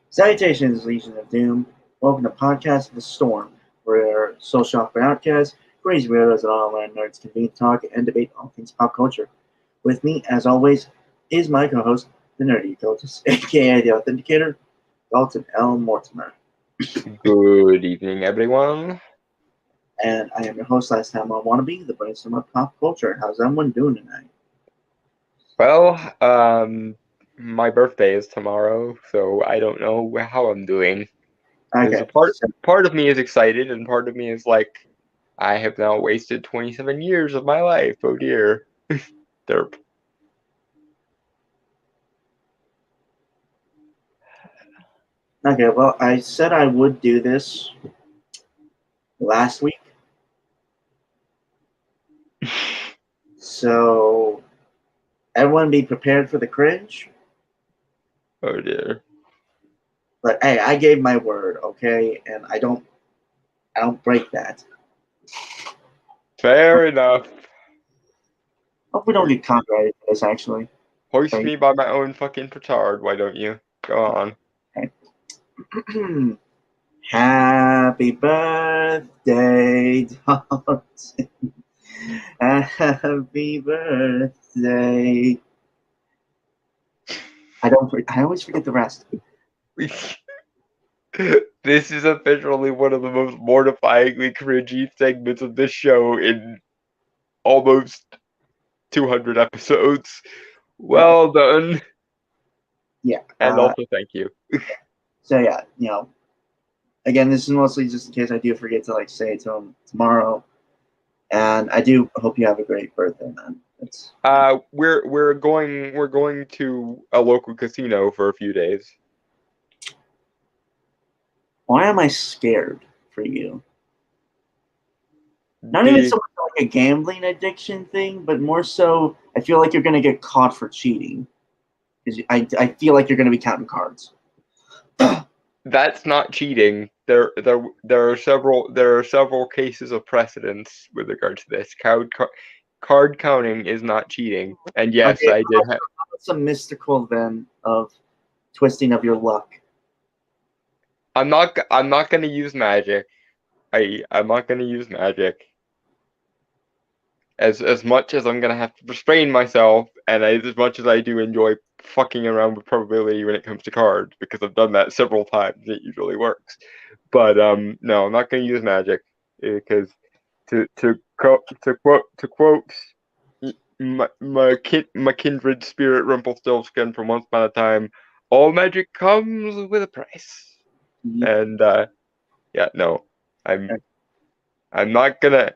Salutations, Legion of Doom. Welcome to Podcast of the Storm, where social awkward outcasts, crazy weirdos, and online nerds convene to talk and debate all things pop culture. With me, as always, is my co-host, the Nerdy Cultist, aka the Authenticator, Dalton L. Mortimer. Good evening, everyone. And I am your host, last time I want to be, the brainstorm of pop culture. How's everyone doing tonight? Well, my birthday is tomorrow, so I don't know how I'm doing. Okay. Part of me is excited, and part of me is like, I have now wasted 27 years of my life. Oh dear. Derp. Okay, well, I said I would do this last week. So, everyone be prepared for the cringe. Oh dear. But hey, I gave my word, okay, and I don't break that. Fair enough. Hope we don't get copyrighted for this, actually. Hoist me by my own fucking petard, why don't you? Go on. Okay. Happy birthday, Dalton. Happy birthday. I always forget the rest. This is officially one of the most mortifyingly cringy segments of this show in almost 200 episodes. Well done. Yeah. And also thank you. So yeah, again, this is mostly just in case I do forget to say it to him tomorrow. And I do hope you have a great birthday, man. We're going to a local casino for a few days. Why am I scared for you? Not even so much like a gambling addiction thing, but more so I feel like you're going to get caught for cheating. I feel like you're going to be counting cards. That's not cheating. There are several cases of precedence with regard to this. Card counting is not cheating. And yes, okay, I did have some mystical then of twisting of your luck. I'm not going to use magic. I'm not going to use magic. As much as I'm going to have to restrain myself, and as much as I do enjoy fucking around with probability when it comes to cards, because I've done that several times, it usually works. But no, I'm not going to use magic, because to quote my kindred spirit Rumpelstiltskin from Once Upon a Time, all magic comes with a price. And yeah, no, I'm not gonna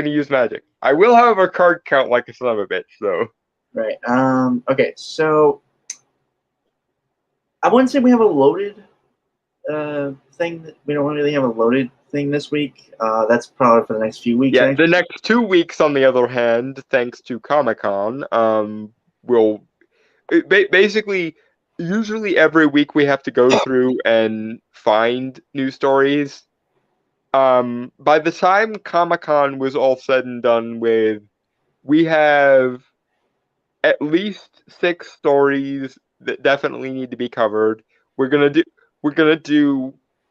use magic. I will, however, card count like a son of a bitch, though. Right. Okay. So I wouldn't say we have a loaded thing. We don't really have a loaded thing this week. That's probably for the next few weeks. Yeah, the next 2 weeks, on the other hand, thanks to Comic-Con, will basically. Usually every week we have to go through and find news stories. By the time Comic-Con was all said and done with, we have at least 6 stories that definitely need to be covered. We're gonna do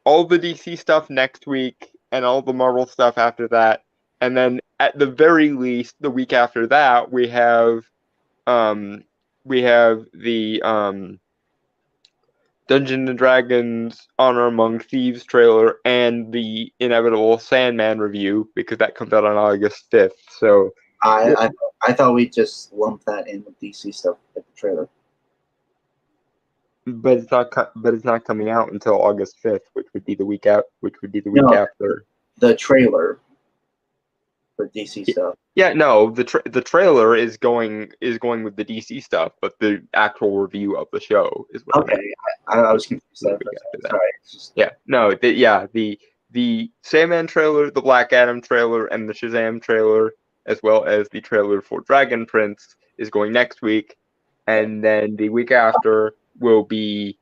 all the DC stuff next week and all the Marvel stuff after that, and then at the very least, the week after that, we have the Dungeons and Dragons Honor Among Thieves trailer and the inevitable Sandman review, because that comes out on August 5th. So I thought we just lumped that in with DC stuff at the trailer. But it's not coming out until August 5th, which would be the week out, which would be the week No, after. the trailer for DC stuff. Yeah, no, the trailer is going with the DC stuff, but the actual review of the show is what Okay, I was confused. Sorry, it's just... Yeah, no, the Sandman trailer, the Black Adam trailer, and the Shazam trailer, as well as the trailer for Dragon Prince, is going next week, and then the week after will be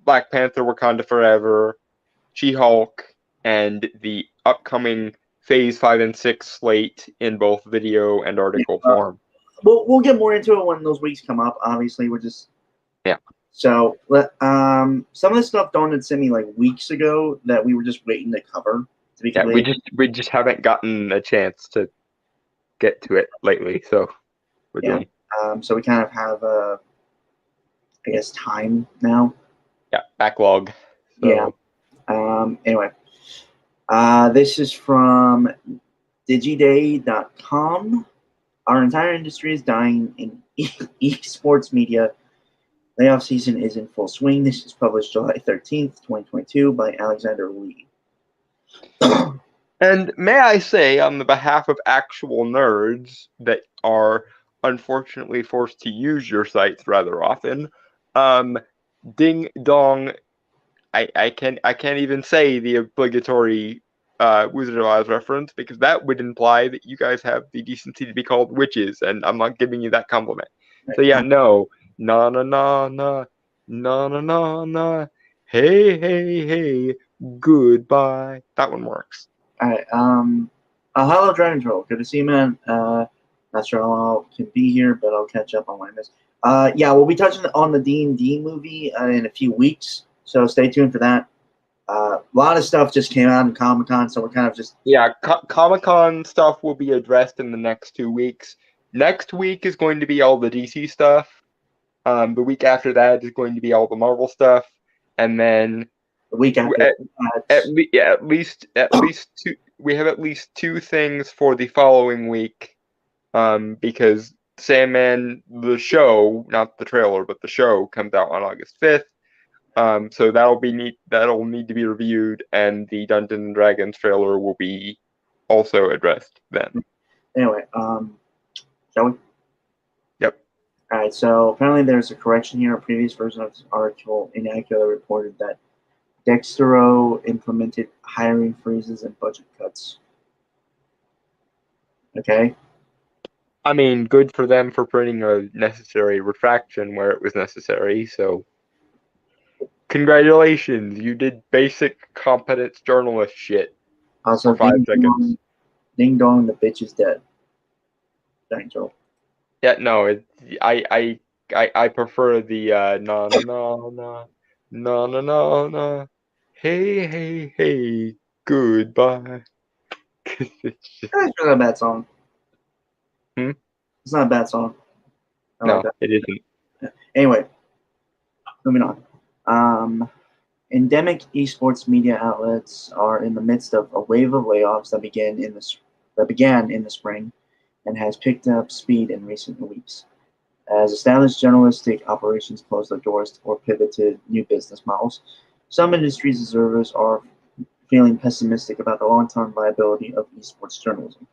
Black Panther: Wakanda Forever, She-Hulk, and the upcoming Phase 5 and 6 slate in both video and article form. We'll get more into it when those weeks come up. Obviously, we're just... Yeah. So, some of this stuff Dawn had sent me like weeks ago that we were just waiting to cover. To be we just haven't gotten a chance to get to it lately, so we're doing. So we kind of have I guess time now. Yeah, backlog. So. Yeah. Anyway, this is from Digiday.com. Our entire industry is dying in esports media. Layoff season is in full swing. This is published July 13th, 2022 by Alexander Lee. And may I say, on the behalf of actual nerds that are unfortunately forced to use your sites rather often, ding dong, I can't even say the obligatory Wizard of Oz reference, because that would imply that you guys have the decency to be called witches, and I'm not giving you that compliment. So yeah, no, na na na na na na na na, hey hey hey, goodbye. That one works. All right. Hello, Dragon Troll. Good to see you, man. Not sure how long I can be here, but I'll catch up on what I missed. Yeah, we'll be touching on the D&D movie in a few weeks, so stay tuned for that. A lot of stuff just came out in Comic-Con, so we're kind of just... Yeah, Comic-Con stuff will be addressed in the next 2 weeks. Next week is going to be all the DC stuff. The week after that is going to be all the Marvel stuff, and then the week after at least two. We have at least 2 things for the following week, because Sandman, the show, not the trailer, but the show, comes out on August 5th. So that'll need to be reviewed, and the Dungeons and Dragons trailer will be also addressed then. Anyway, shall we? Yep. All right. So apparently there's a correction here. A previous version of this article inaccurately reported that Dextero implemented hiring freezes and budget cuts. Okay. I mean, good for them for printing a necessary retraction where it was necessary. So, congratulations, you did basic competence journalist shit. Also, for 5 seconds. Ding dong, the bitch is dead. Thanks, Joel. Yeah, no, I prefer the no. Hey, hey, hey, goodbye. It's not a bad song. It's not a bad song. No, it isn't. Anyway, moving on. Endemic esports media outlets are in the midst of a wave of layoffs that began in the spring and has picked up speed in recent weeks. As established journalistic operations close their doors or pivot to new business models, some industries observers are feeling pessimistic about the long-term viability of esports journalism,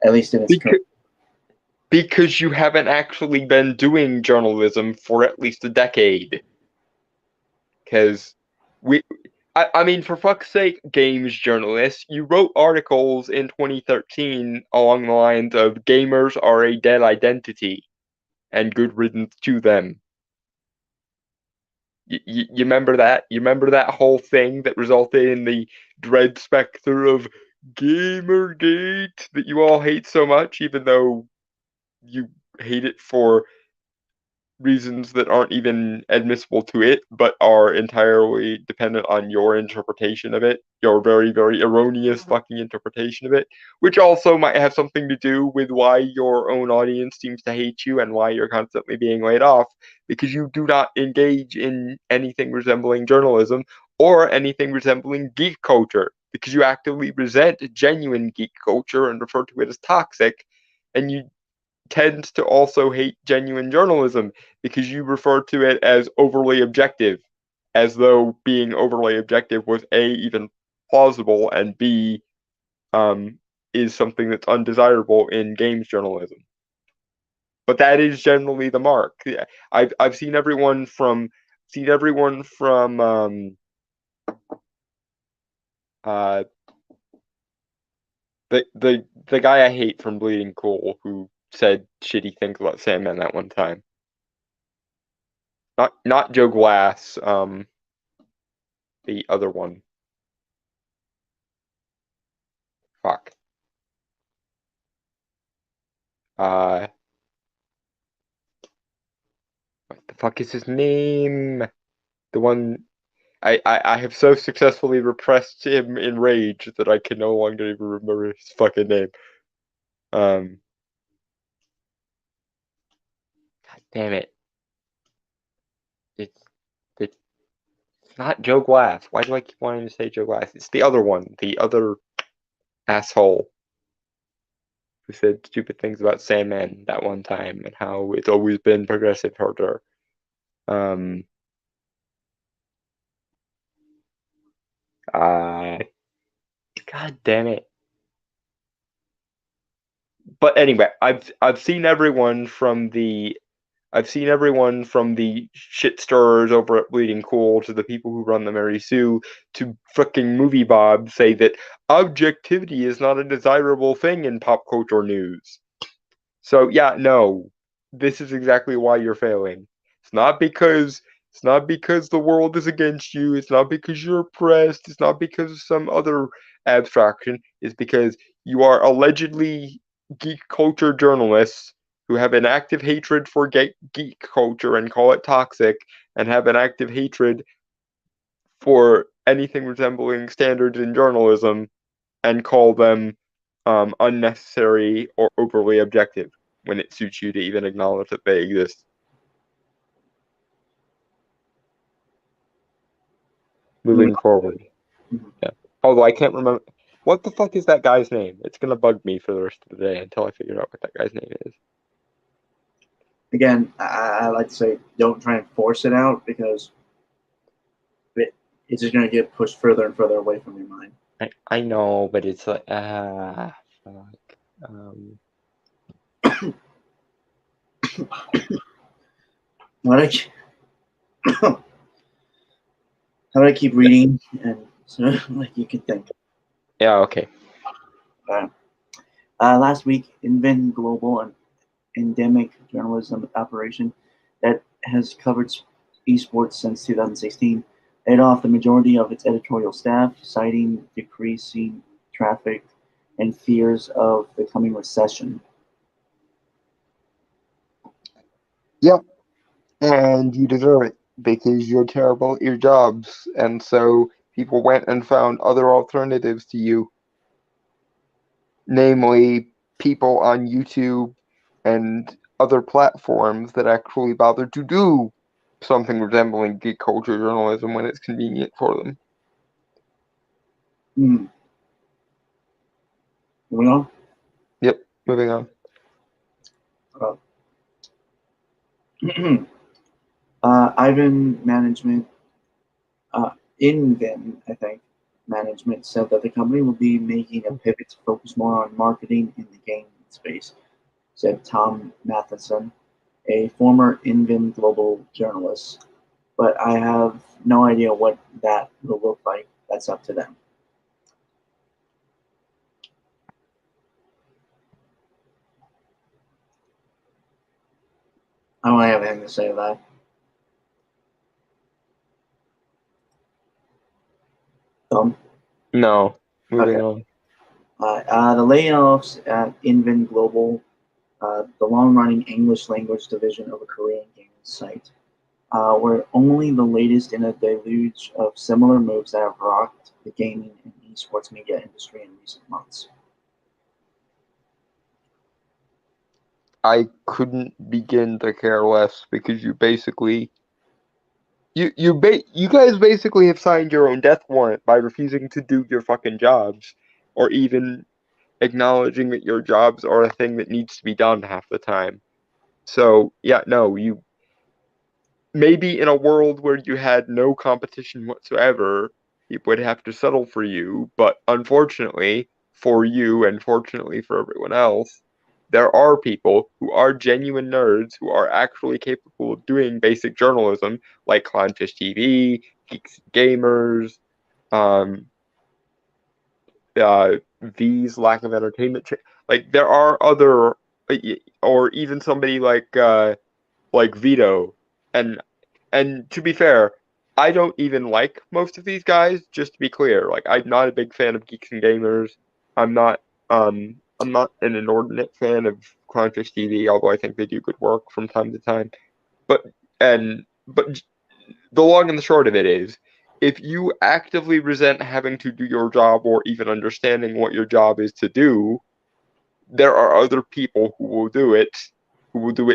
at least in its current. Because you haven't actually been doing journalism for at least a decade. Because I mean, for fuck's sake, games journalists, you wrote articles in 2013 along the lines of gamers are a dead identity, and good riddance to them. You remember that? You remember that whole thing that resulted in the dread specter of Gamergate that you all hate so much, even though you hate it for reasons that aren't even admissible to it, but are entirely dependent on your interpretation of it, your very, very erroneous fucking interpretation of it, which also might have something to do with why your own audience seems to hate you and why you're constantly being laid off, because you do not engage in anything resembling journalism or anything resembling geek culture, because you actively resent genuine geek culture and refer to it as toxic, and you tend to also hate genuine journalism because you refer to it as overly objective, as though being overly objective was A, even plausible, and B, is something that's undesirable in games journalism. But that is generally the mark. I've seen everyone from uh the guy I hate from Bleeding Cool who said shitty things about Sandman that one time. Not Joe Glass, the other one. Fuck. What the fuck is his name? The one I have so successfully repressed him in rage that I can no longer even remember his fucking name. God damn it. It's it's not Joe Glass. Why do I keep wanting to say Joe Glass? It's the other one, the other asshole who said stupid things about Sandman that one time and how it's always been progressive harder. God damn it. But anyway, I've seen everyone from the shit stirrers over at Bleeding Cool to the people who run the Mary Sue to fucking Movie Bob say that objectivity is not a desirable thing in pop culture news. So yeah, no, this is exactly why you're failing. It's not because the world is against you. It's not because you're oppressed. It's not because of some other abstraction. It's because you are allegedly geek culture journalists who have an active hatred for geek culture and call it toxic, and have an active hatred for anything resembling standards in journalism and call them unnecessary or overly objective when it suits you to even acknowledge that they exist. Moving forward. Yeah. Although I can't remember. What the fuck is that guy's name? It's going to bug me for the rest of the day until I figure out what that guy's name is. Again, I like to say don't try and force it out because it's just going to get pushed further and further away from your mind. I know, but it's like, fuck. How do I keep reading and so like you can think? Yeah, okay. Last week, Invent Global, an endemic journalism operation that has covered esports since 2016, laid off the majority of its editorial staff, citing decreasing traffic and fears of the coming recession. Yep. And you deserve it because you're terrible at your jobs. And so people went and found other alternatives to you, namely people on YouTube and other platforms that actually bother to do something resembling geek culture journalism when it's convenient for them. Moving on? Yep, moving on. Ivan Management, Invin, I think, Management said that the company will be making a pivot to focus more on marketing in the gaming space, said Tom Matheson, a former Invin Global journalist. But I have no idea what that will look like. That's up to them. I don't have anything to say to that. No, moving on. The layoffs at Invin Global, the long-running English language division of a Korean gaming site, were only the latest in a deluge of similar moves that have rocked the gaming and esports media industry in recent months. I couldn't begin to care less because you basically you guys basically have signed your own death warrant by refusing to do your fucking jobs or even acknowledging that your jobs are a thing that needs to be done half the time. So yeah, no, you maybe in a world where you had no competition whatsoever, people would have to settle for you. But unfortunately for you and fortunately for everyone else, there are people who are genuine nerds who are actually capable of doing basic journalism, like Clownfish TV, Geeks and Gamers, um, V's lack of entertainment. Like there are other, or even somebody like Vito, and to be fair, I don't even like most of these guys, just to be clear. Like I'm not a big fan of Geeks and Gamers. I'm not an inordinate fan of Clownfish TV, although I think they do good work from time to time. But but the long and the short of it is, if you actively resent having to do your job or even understanding what your job is to do, there are other people who will do it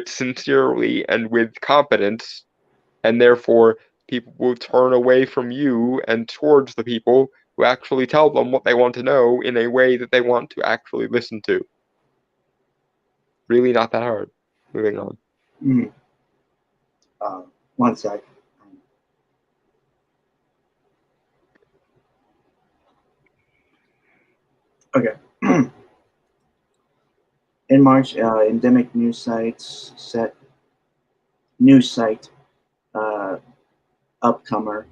sincerely and with competence, and therefore people will turn away from you and towards the people who actually tell them what they want to know in a way that they want to actually listen to. Really not that hard. Moving on. Mhm. One sec. Okay. In March, endemic news site uh, Upcomer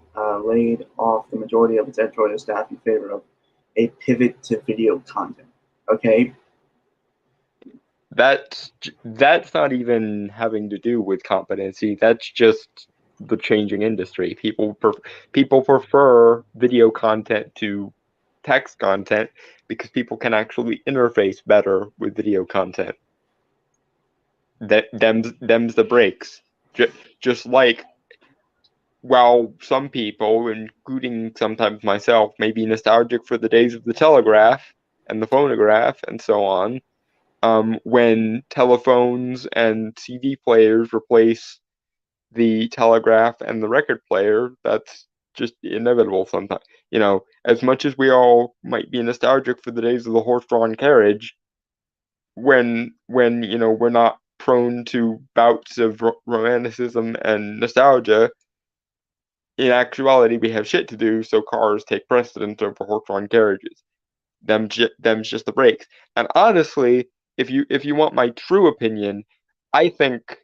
laid off the majority of its editorial staff in favor of a pivot to video content. Okay. That's not even having to do with competency. That's just the changing industry. People prefer video content to text content because people can actually interface better with video content. Them's the breaks. Just like while some people, including sometimes myself, may be nostalgic for the days of the telegraph and the phonograph and so on, when telephones and CD players replace the telegraph and the record player, that's just inevitable sometimes. As much as we all might be nostalgic for the days of the horse-drawn carriage, when we're not prone to bouts of romanticism and nostalgia, in actuality we have shit to do, so cars take precedence over horse-drawn carriages. Them's just the breaks. And honestly, if you want my true opinion, I think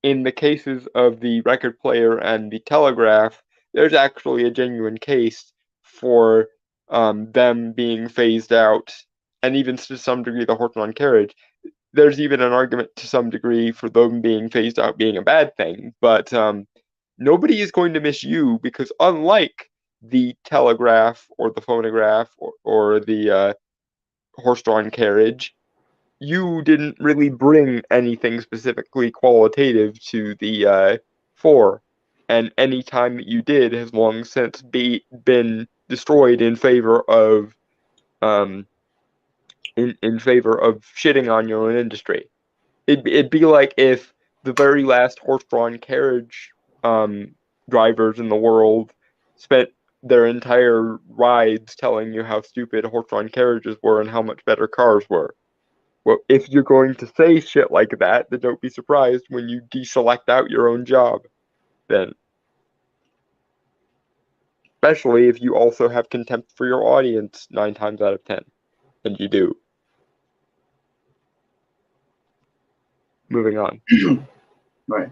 in the cases of the record player and the telegraph, there's actually a genuine case for them being phased out, and even to some degree the horse-drawn carriage. There's even an argument to some degree for them being phased out being a bad thing, but nobody is going to miss you because unlike the telegraph or the phonograph or the horse-drawn carriage, you didn't really bring anything specifically qualitative to the fore, and any time that you did has long since been destroyed in favor of um in favor of shitting on your own industry. It'd be like if the very last horse-drawn carriage um, drivers in the world spent their entire rides telling you how stupid horse-drawn carriages were and how much better cars were. Well, if you're going to say shit like that, then don't be surprised when you deselect out your own job. Then, especially if you also have contempt for your audience 9 times out of 10, and you do. Moving on. Right.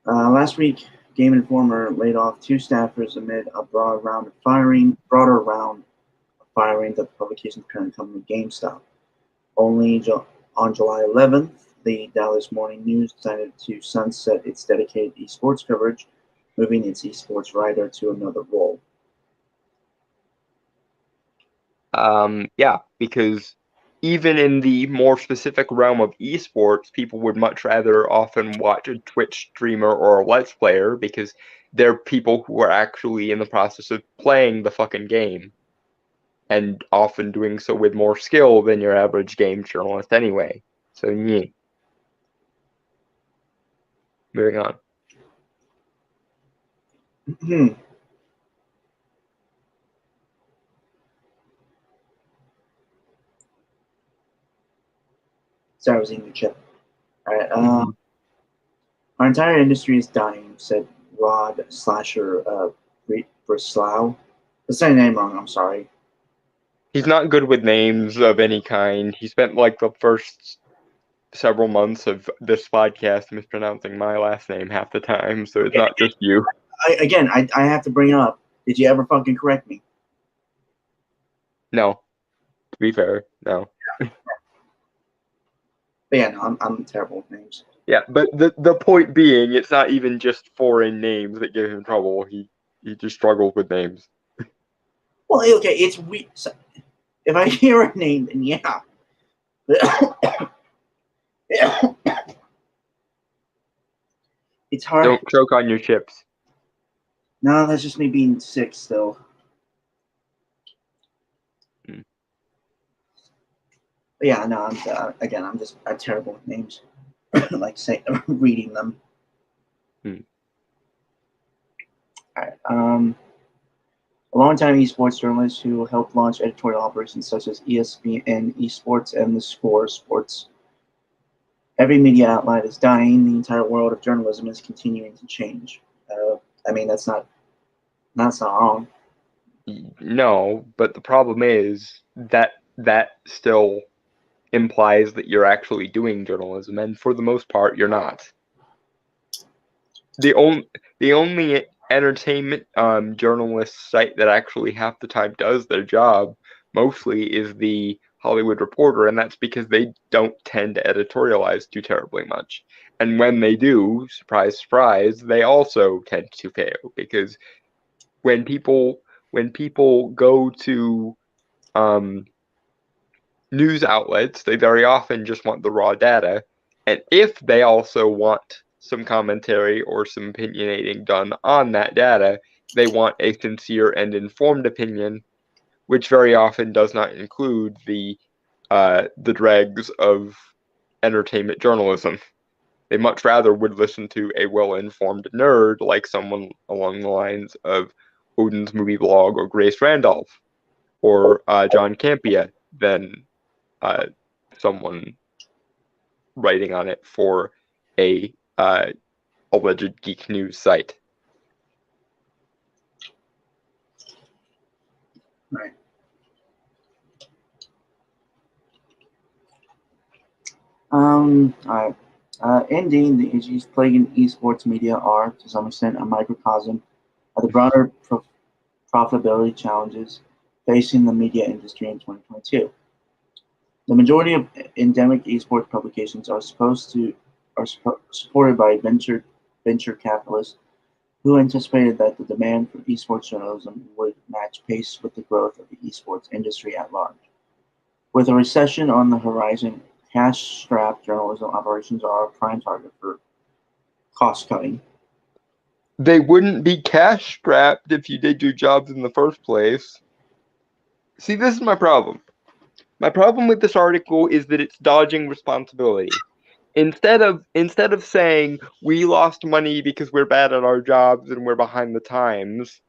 Last week, Game Informer laid off 2 staffers amid a broader round of firing that the publication's parent company GameStop. On July 11th, the Dallas Morning News decided to sunset its dedicated esports coverage, moving its esports writer to another role. Yeah, because even in the more specific realm of esports, people would much rather often watch a Twitch streamer or a Let's Player because they're people who are actually in the process of playing the fucking game, and often doing so with more skill than your average game journalist anyway. So, yeah. Moving on. Sorry, I was eating a chip. All right. Our entire industry is dying," said Rod Slasher Breslau. I said your name wrong. I'm sorry. He's not good with names of any kind. He spent like the first several months of this podcast mispronouncing my last name half the time, so it's not just you. I have to bring it up. Did you ever fucking correct me? No. To be fair, no. But yeah, no, I'm terrible with names. Yeah, but the point being, it's not even just foreign names that give him trouble. He just struggles with names. Well, okay, it's weird. So, if I hear a name, then yeah. It's hard. Don't choke on your chips. No, that's just me being sick still. Hmm. But yeah, no, I'm terrible with names. Like reading them. Hmm. All right. A longtime esports journalist who helped launch editorial operations such as ESPN Esports and The Score Sports. Every media outlet is dying. The entire world of journalism is continuing to change. I mean, that's not wrong. No, but the problem is that still implies that you're actually doing journalism, and for the most part, you're not. The only entertainment journalist site that actually half the time does their job mostly is the Hollywood Reporter, and that's because they don't tend to editorialize too terribly much. And when they do, surprise, surprise, they also tend to fail because when people go to news outlets, they very often just want the raw data, and if they also want some commentary or some opinionating done on that data, they want a sincere and informed opinion, which very often does not include the dregs of entertainment journalism. They much rather would listen to a well-informed nerd like someone along the lines of Odin's Movie Blog or Grace Randolph or John Campea than someone writing on it for a alleged geek news site. Right. All right. Indeed, the issues plaguing esports media are, to some extent, a microcosm of the broader profitability challenges facing the media industry in 2022. The majority of endemic esports publications are supported by venture capitalists who anticipated that the demand for esports journalism would match pace with the growth of the esports industry at large. With a recession on the horizon, cash-strapped journalism operations are a prime target for cost cutting. They wouldn't be cash strapped if you did your jobs in the first place. See, this is my problem. My problem with this article is that it's dodging responsibility. Instead of saying we lost money because we're bad at our jobs and we're behind the times,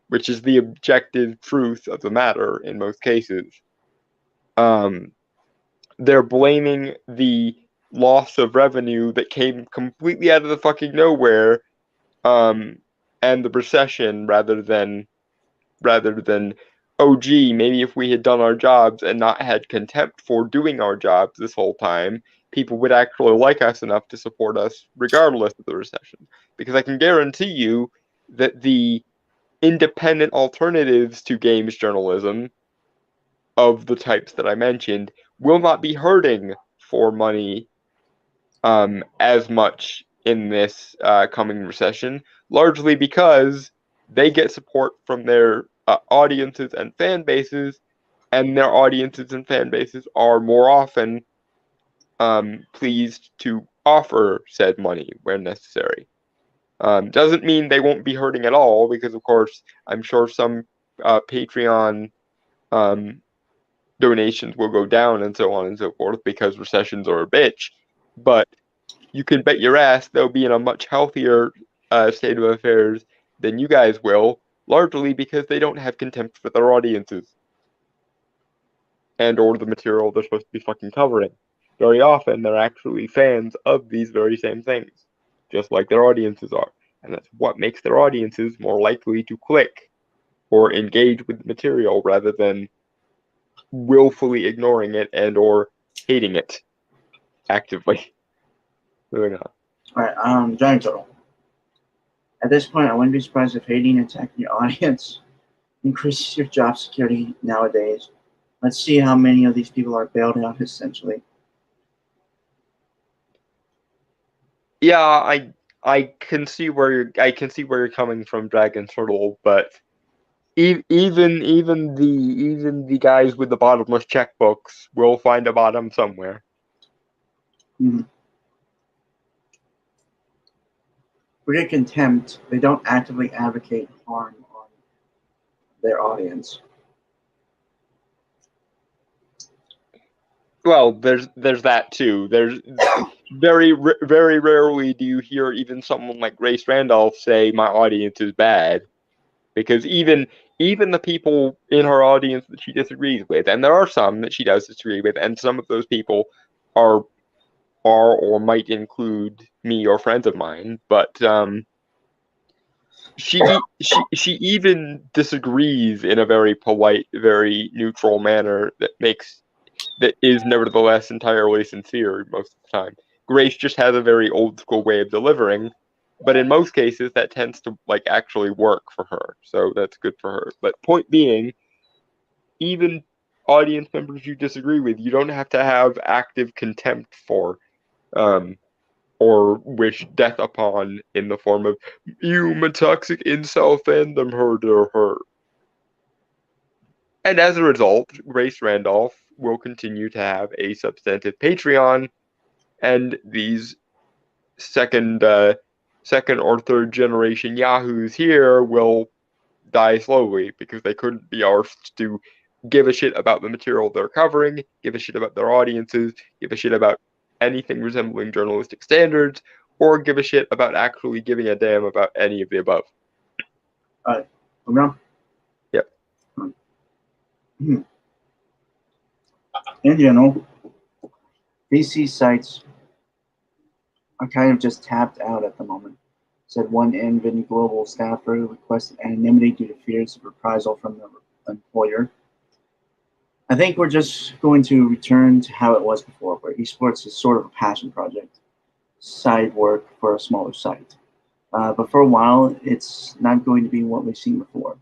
which is the objective truth of the matter in most cases, they're blaming the loss of revenue that came completely out of the fucking nowhere, and the recession rather than oh gee, maybe if we had done our jobs and not had contempt for doing our jobs this whole time, people would actually like us enough to support us regardless of the recession. Because I can guarantee you that the independent alternatives to games journalism of the types that I mentioned will not be hurting for money as much in this coming recession, largely because they get support from their audiences and fan bases, and their audiences and fan bases are more often pleased to offer said money where necessary. Doesn't mean they won't be hurting at all, because of course I'm sure some Patreon donations will go down and so on and so forth because recessions are a bitch. But you can bet your ass they'll be in a much healthier state of affairs than you guys will, largely because they don't have contempt for their audiences and or the material they're supposed to be fucking covering. very often they're actually fans of these very same things, just like their audiences are. And that's what makes their audiences more likely to click or engage with the material rather than willfully ignoring it and or hating it actively. Moving on. All right, Giant Turtle. At this point, I wouldn't be surprised if hating and attacking your audience increases your job security nowadays. Let's see how many of these people are bailed out, essentially. Yeah, I can see where you're coming from, Dragon Turtle, but even the guys with the bottomless checkbooks will find a bottom somewhere. Mm-hmm. For contempt, they don't actively advocate harm on their audience. Well, there's that too. There's very rarely do you hear even someone like Grace Randolph say my audience is bad, because even the people in her audience that she disagrees with, and there are some that she does disagree with, and some of those people are or might include me or friends of mine, but she even disagrees in a very polite, very neutral manner that is nevertheless entirely sincere most of the time. Grace just has a very old school way of delivering, but in most cases that tends to like actually work for her. So that's good for her. But point being, even audience members you disagree with, you don't have to have active contempt for um or wish death upon in the form of you my toxic incel fandom herder her. And as a result, Grace Randolph will continue to have a substantive Patreon, and these second second or third generation Yahoos here will die slowly because they couldn't be arsed to give a shit about the material they're covering, give a shit about their audiences, give a shit about anything resembling journalistic standards, or give a shit about actually giving a damn about any of the above. Moving on. Yep. In general, VC sites are kind of just tapped out at the moment, said one NVIDIA global staffer who requested anonymity due to fears of reprisal from the employer. I think we're just going to return to how it was before, where esports is sort of a passion project, side work for a smaller site. But for a while, it's not going to be what we've seen before,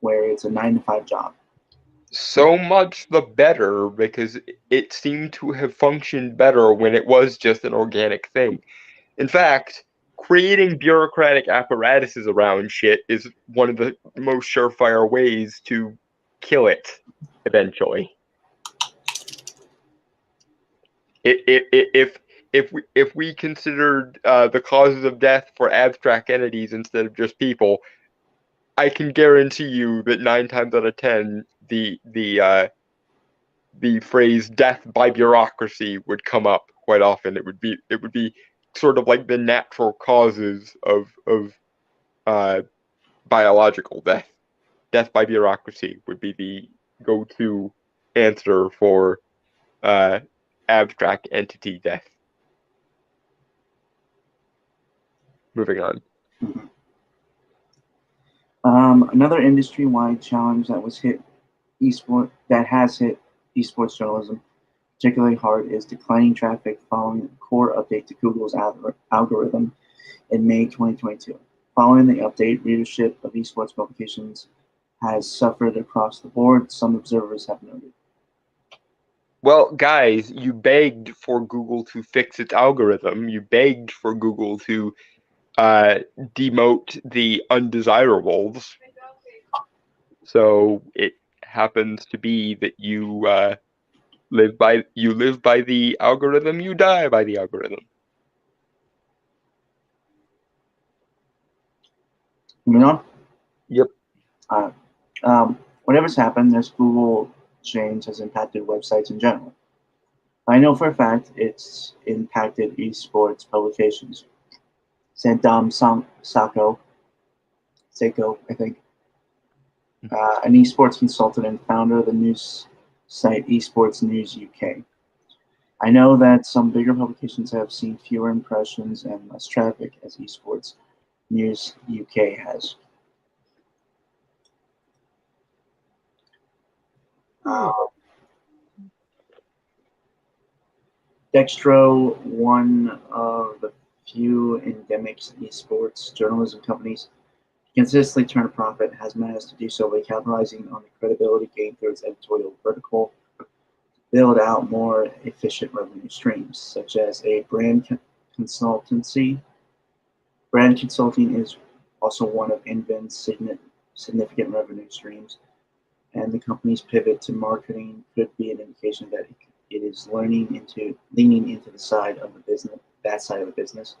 where it's a 9 to 5 job. So much the better, because it seemed to have functioned better when it was just an organic thing. In fact, creating bureaucratic apparatuses around shit is one of the most surefire ways to kill it eventually. If we considered the causes of death for abstract entities instead of just people, I can guarantee you that 9 times out of 10, the phrase "death by bureaucracy" would come up quite often. It would be sort of like the natural causes of biological death. Death by bureaucracy would be the go-to answer for abstract entity death. Moving on. Mm-hmm. Another industry-wide challenge that has hit esports journalism particularly hard is declining traffic following the core update to Google's algorithm in May 2022. Following the update, readership of esports publications has suffered across the board, some observers have noted. Well, guys, you begged for Google to fix its algorithm. You begged for Google to demote the undesirables. So it happens to be that you live by the algorithm, you die by the algorithm. Moving on? Yep. Whatever's happened, this Google change has impacted websites in general. I know for a fact it's impacted esports publications. Said Dom Seiko, I think, an esports consultant and founder of the news site Esports News UK. I know that some bigger publications have seen fewer impressions and less traffic as Esports News UK has. Dextro, one of the few endemic esports journalism companies to consistently turn a profit, has managed to do so by capitalizing on the credibility gained through its editorial vertical to build out more efficient revenue streams, such as a consultancy. Brand consulting is also one of InVen's significant revenue streams, and the company's pivot to marketing could be an indication that it is leaning into the side of the business, that side of the business.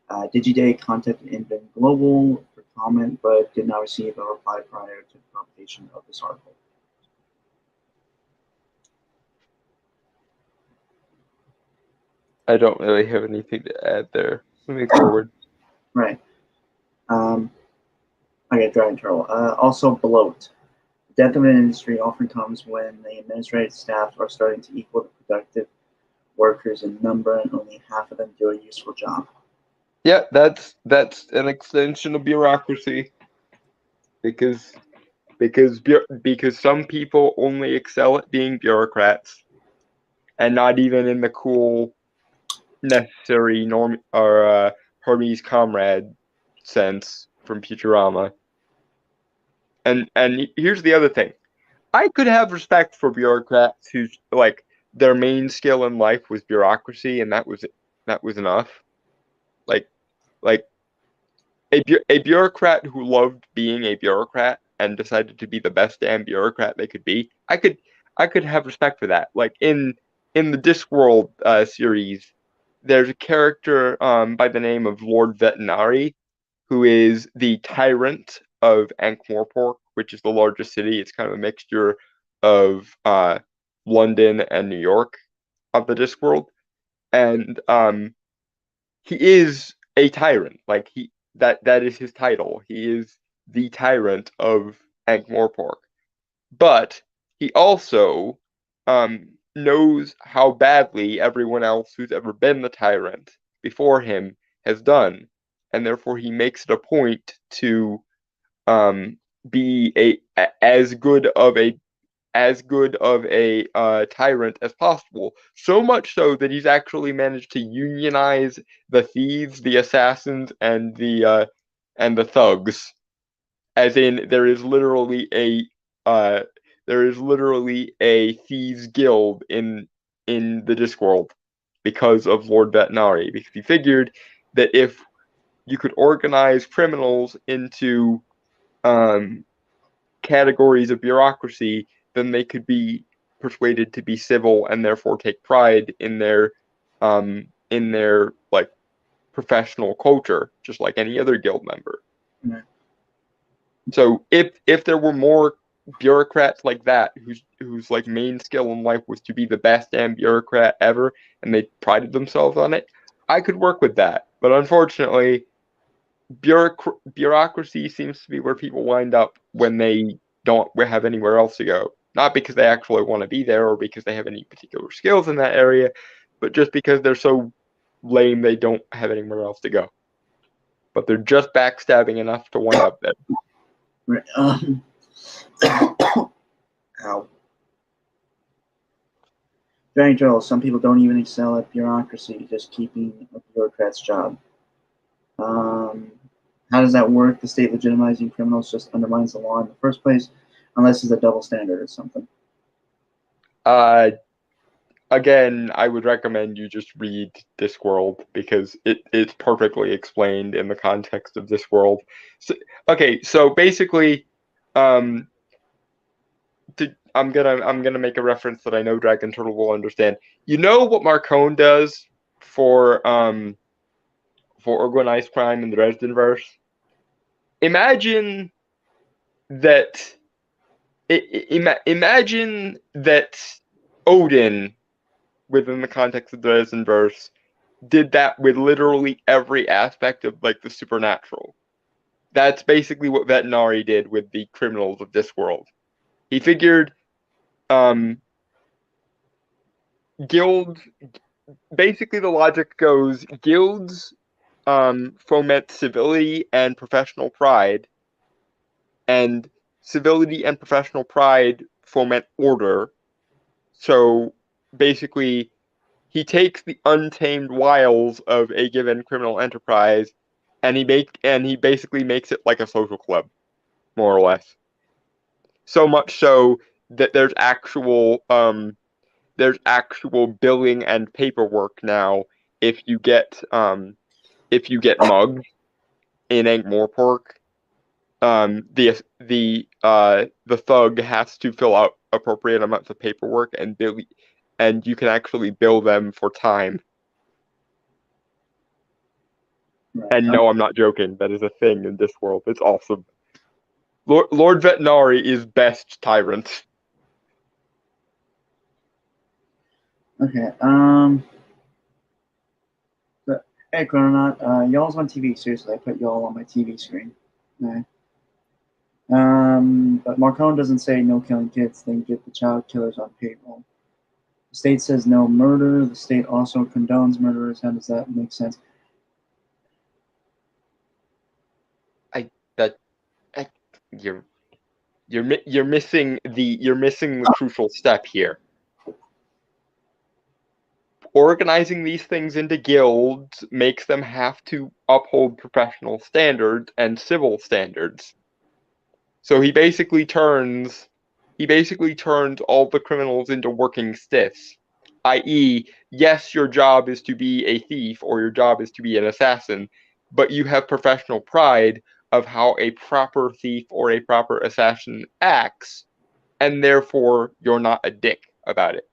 Digiday contacted InVen Global for comment, but did not receive a reply prior to the publication of this article. I don't really have anything to add there. Moving forward. Right. Okay, Dragon Turtle. Also, bloat. The death of an industry often comes when the administrative staff are starting to equal the productive workers in number, and only half of them do a useful job. Yeah, that's an extension of bureaucracy, because some people only excel at being bureaucrats, and not even in the cool, necessary Hermes comrade sense from Futurama. And here's the other thing. I could have respect for bureaucrats whose like their main skill in life was bureaucracy, and that was enough. Like a bureaucrat who loved being a bureaucrat and decided to be the best damn bureaucrat they could be. I could have respect for that. Like in the Discworld series, there's a character by the name of Lord Vetinari, who is the tyrant of Ankh-Morpork, which is the largest city. It's kind of a mixture of London and New York of the Discworld, and he is a tyrant. Like that is his title. He is the tyrant of Ankh-Morpork. But he also knows how badly everyone else who's ever been the tyrant before him has done, and therefore he makes it a point to be as good of a tyrant as possible. So much so that he's actually managed to unionize the thieves, the assassins, and the thugs. As in, there is literally a thieves guild in the Discworld because of Lord Vetinari. Because he figured that if you could organize criminals into categories of bureaucracy, then they could be persuaded to be civil and therefore take pride in their like professional culture, just like any other guild member. Yeah. So if there were more bureaucrats like that, whose like main skill in life was to be the best damn bureaucrat ever, and they prided themselves on it, I could work with that. But unfortunately, bureaucracy seems to be where people wind up when they don't have anywhere else to go. Not because they actually want to be there or because they have any particular skills in that area, but just because they're so lame they don't have anywhere else to go. But they're just backstabbing enough to wind up there. Right. Ow. Dragon Turtle. Some people don't even excel at bureaucracy, just keeping a bureaucrat's job. How does that work? The state legitimizing criminals just undermines the law in the first place, unless it's a double standard or something. Again, I would recommend you just read Discworld because it's perfectly explained in the context of Discworld. So basically, I'm gonna make a reference that I know Dragon Turtle will understand. You know what Marcone does for organized crime in the Dresdenverse? Imagine that imagine that Odin, within the context of the Dresdenverse, did that with literally every aspect of like the supernatural. That's basically what Vetinari did with the criminals of Discworld. He figured guilds. Basically, the logic goes: guilds foment civility and professional pride, and civility and professional pride foment order. So basically, he takes the untamed wiles of a given criminal enterprise, and he basically makes it like a social club, more or less. So much so that there's actual billing and paperwork now if you get mugged in Ankh-Morpork. The thug has to fill out appropriate amounts of paperwork and you can actually bill them for time. Right. And no, I'm not joking. That is a thing in this world. It's awesome. Lord Vetinari is best tyrant. Okay. But, hey, Chrononaut, y'all's on TV. Seriously, I put y'all on my TV screen. Okay. But Marcone doesn't say no killing kids, then get the child killers on payroll. The state says no murder. The state also condones murderers. How does that make sense? You're you're missing the crucial step here. Organizing these things into guilds makes them have to uphold professional standards and civil standards. So he basically turns all the criminals into working stiffs. I.e., yes, your job is to be a thief or your job is to be an assassin, but you have professional pride of how a proper thief or a proper assassin acts, and therefore you're not a dick about it.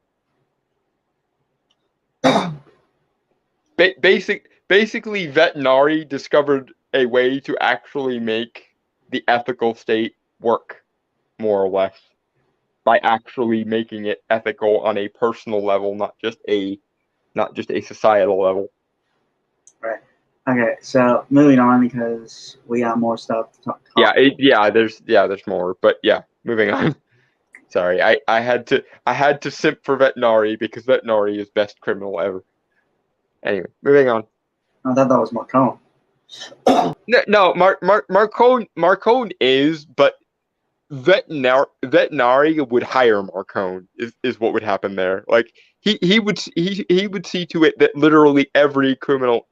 Basically, Vetinari discovered a way to actually make the ethical state work, more or less, by actually making it ethical on a personal level, not just a societal level. Right. Okay, so moving on because we got more stuff to talk Yeah, there's more, but yeah, moving on. Sorry, I had to simp for Vetinari because Vetinari is best criminal ever. Anyway, moving on. I thought that was Marcone. No, Marcone is, but Vetinari would hire Marcone is what would happen there. Like he would see to it that literally every criminal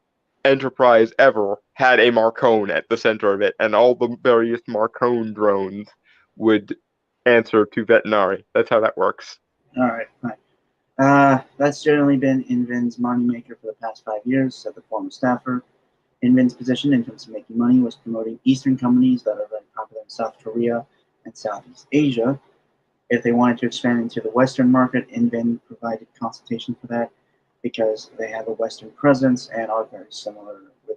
enterprise ever had a Marcone at the center of it, and all the various Marcone drones would answer to Vetinari. That's how that works. All right, fine. That's generally been Invin's moneymaker for the past 5 years, said the former staffer. Invin's position in terms of making money was promoting Eastern companies that are very popular in South Korea and Southeast Asia. If they wanted to expand into the Western market, Invin provided consultation for that because they have a Western presence and are very similar with the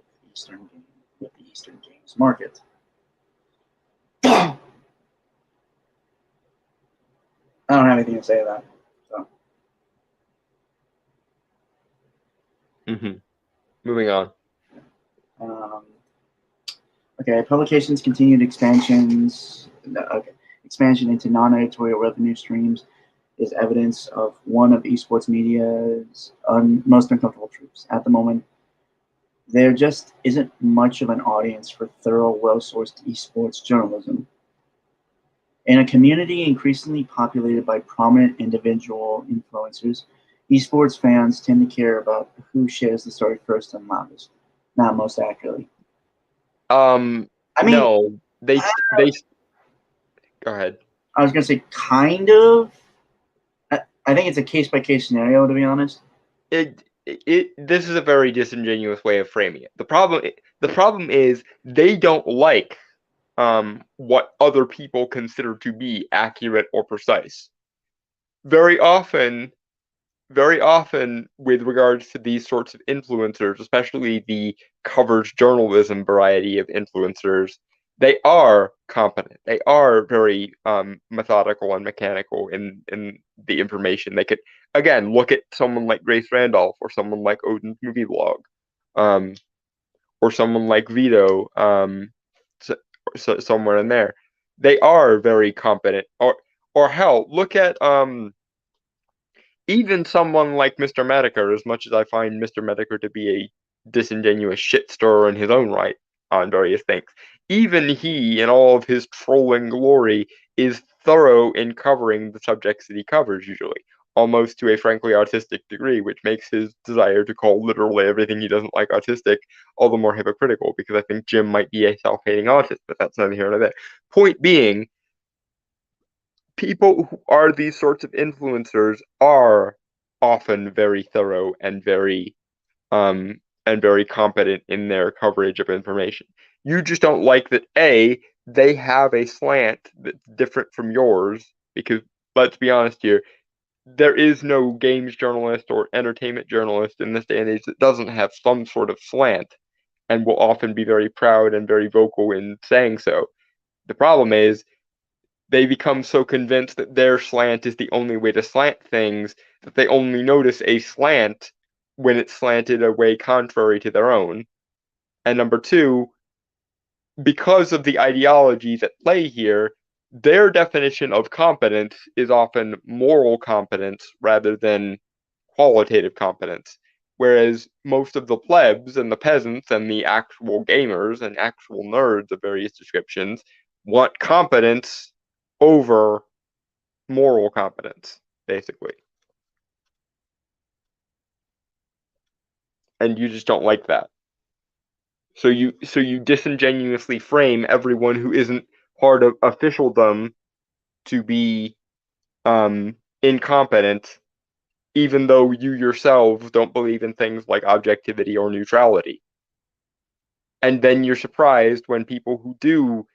Eastern games market. I don't have anything to say to that. So. Moving on. Okay, publications continued expansions. Expansion into non-editorial revenue streams is evidence of one of esports media's most uncomfortable truths. At the moment, there just isn't much of an audience for thorough, well-sourced esports journalism. In a community increasingly populated by prominent individual influencers, esports fans tend to care about who shares the story first and loudest, not most accurately. I mean, no, they go ahead. I was gonna say kind of. I think it's a case by case scenario, to be honest. This is a very disingenuous way of framing it. The problem is they don't like what other people consider to be accurate or precise. Very often with regards to these sorts of influencers, especially the coverage journalism variety of influencers, they are competent. They are very methodical and mechanical in the information. They could, again, look at someone like Grace Randolph or someone like Odin's Movie Blog, or someone like Vito, so somewhere in there. They are very competent. Or hell, look at even someone like Mr. Metokur, as much as I find Mr. Metokur to be a disingenuous shit stirrer in his own right on various things, even he, in all of his trolling glory, is thorough in covering the subjects that he covers usually, almost to a frankly autistic degree, which makes his desire to call literally everything he doesn't like autistic all the more hypocritical, because I think Jim might be a self-hating autist, but that's neither here nor there. Point being, people who are these sorts of influencers are often very thorough and very competent in their coverage of information. You just don't like that they have a slant that's different from yours, because let's be honest here, there is no games journalist or entertainment journalist in this day and age that doesn't have some sort of slant and will often be very proud and very vocal in saying so. The problem is they become so convinced that their slant is the only way to slant things that they only notice a slant when it's slanted a way contrary to their own. And number two, because of the ideologies at play here, their definition of competence is often moral competence rather than qualitative competence. Whereas most of the plebs and the peasants and the actual gamers and actual nerds of various descriptions want competence over moral competence, basically. And you just don't like that. So you disingenuously frame everyone who isn't part of officialdom to be incompetent, even though you yourselves don't believe in things like objectivity or neutrality. And then you're surprised when people who do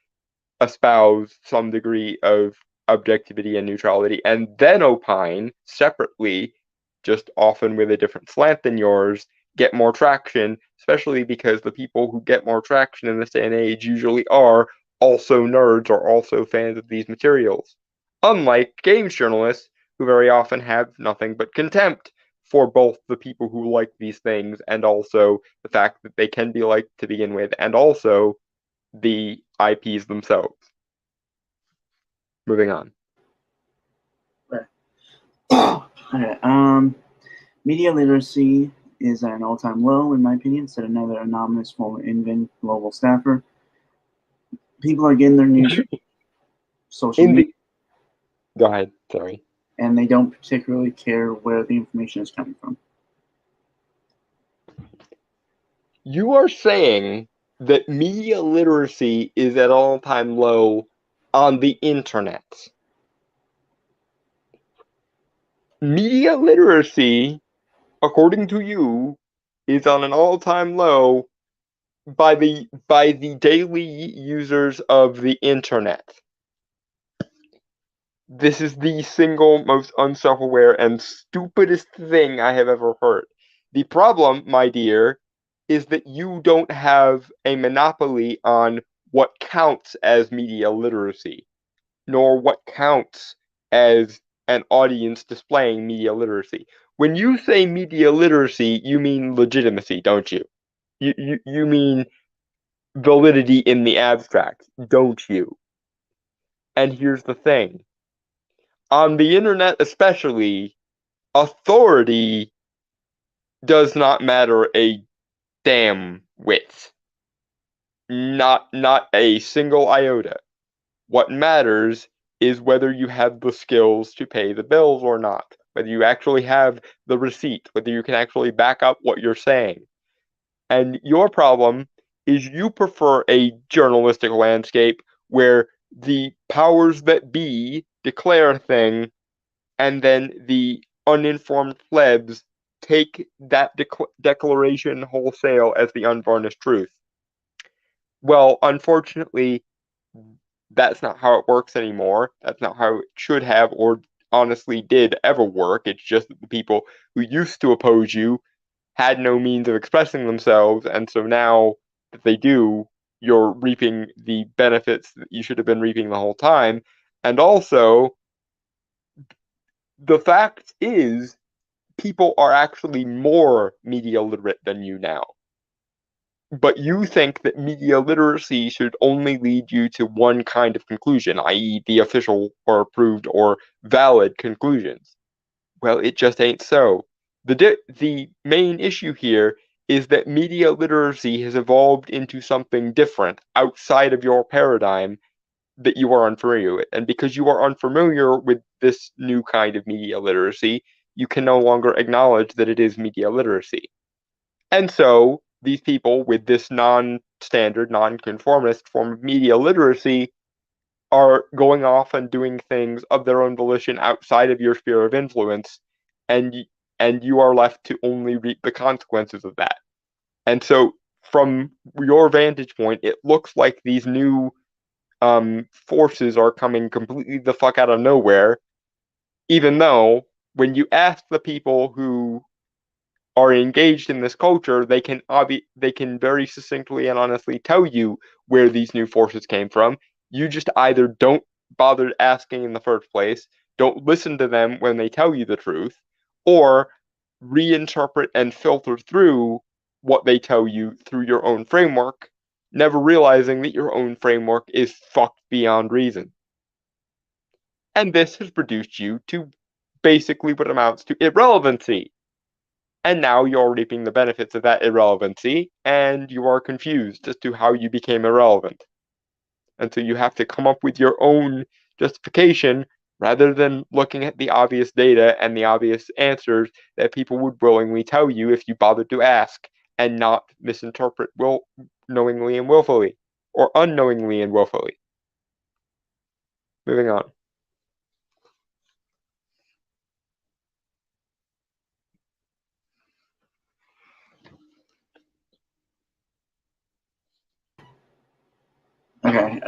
espouse some degree of objectivity and neutrality and then opine separately, just often with a different slant than yours, get more traction, especially because the people who get more traction in this day and age usually are also nerds or also fans of these materials. Unlike games journalists, who very often have nothing but contempt for both the people who like these things and also the fact that they can be liked to begin with, and also the IPs themselves. Moving on. Okay, media literacy is at an all-time low, in my opinion, said another anonymous former Invent global staffer. People are getting their news from social media, Go ahead, sorry. and they don't particularly care where the information is coming from. You are saying that media literacy is at all-time low on the internet. Media literacy, according to you, is on an all-time low by the daily users of the internet. This is the single most unself-aware and stupidest thing I have ever heard. The problem, my dear, is that you don't have a monopoly on what counts as media literacy, nor what counts as an audience displaying media literacy. When you say media literacy, you mean legitimacy, don't you? You mean validity in the abstract, don't you? And here's the thing. On the internet especially, authority does not matter a damn whit. Not a single iota. What matters is whether you have the skills to pay the bills or not, whether you actually have the receipt, whether you can actually back up what you're saying. And your problem is you prefer a journalistic landscape where the powers that be declare a thing, and then the uninformed plebs take that declaration wholesale as the unvarnished truth. Well, unfortunately, that's not how it works anymore. That's not how it should have or honestly did ever work. It's just that the people who used to oppose you had no means of expressing themselves, and so now that they do, you're reaping the benefits that you should have been reaping the whole time. And also, the fact is, people are actually more media literate than you now. But you think that media literacy should only lead you to one kind of conclusion, i.e., the official or approved or valid conclusions. Well, it just ain't so. The main issue here is that media literacy has evolved into something different outside of your paradigm that you are unfamiliar with. And because you are unfamiliar with this new kind of media literacy, you can no longer acknowledge that it is media literacy. And so these people with this non-standard, non-conformist form of media literacy are going off and doing things of their own volition outside of your sphere of influence, and and you are left to only reap the consequences of that. And so, from your vantage point, it looks like these new forces are coming completely the fuck out of nowhere. Even though, when you ask the people who are engaged in this culture, they can very succinctly and honestly tell you where these new forces came from. You just either don't bother asking in the first place, don't listen to them when they tell you the truth, or reinterpret and filter through what they tell you through your own framework, never realizing that your own framework is fucked beyond reason. And this has reduced you to basically what amounts to irrelevancy. And now you're reaping the benefits of that irrelevancy, and you are confused as to how you became irrelevant. And so you have to come up with your own justification rather than looking at the obvious data and the obvious answers that people would willingly tell you if you bothered to ask and not misinterpret knowingly and willfully, or unknowingly and willfully. Moving on. Okay.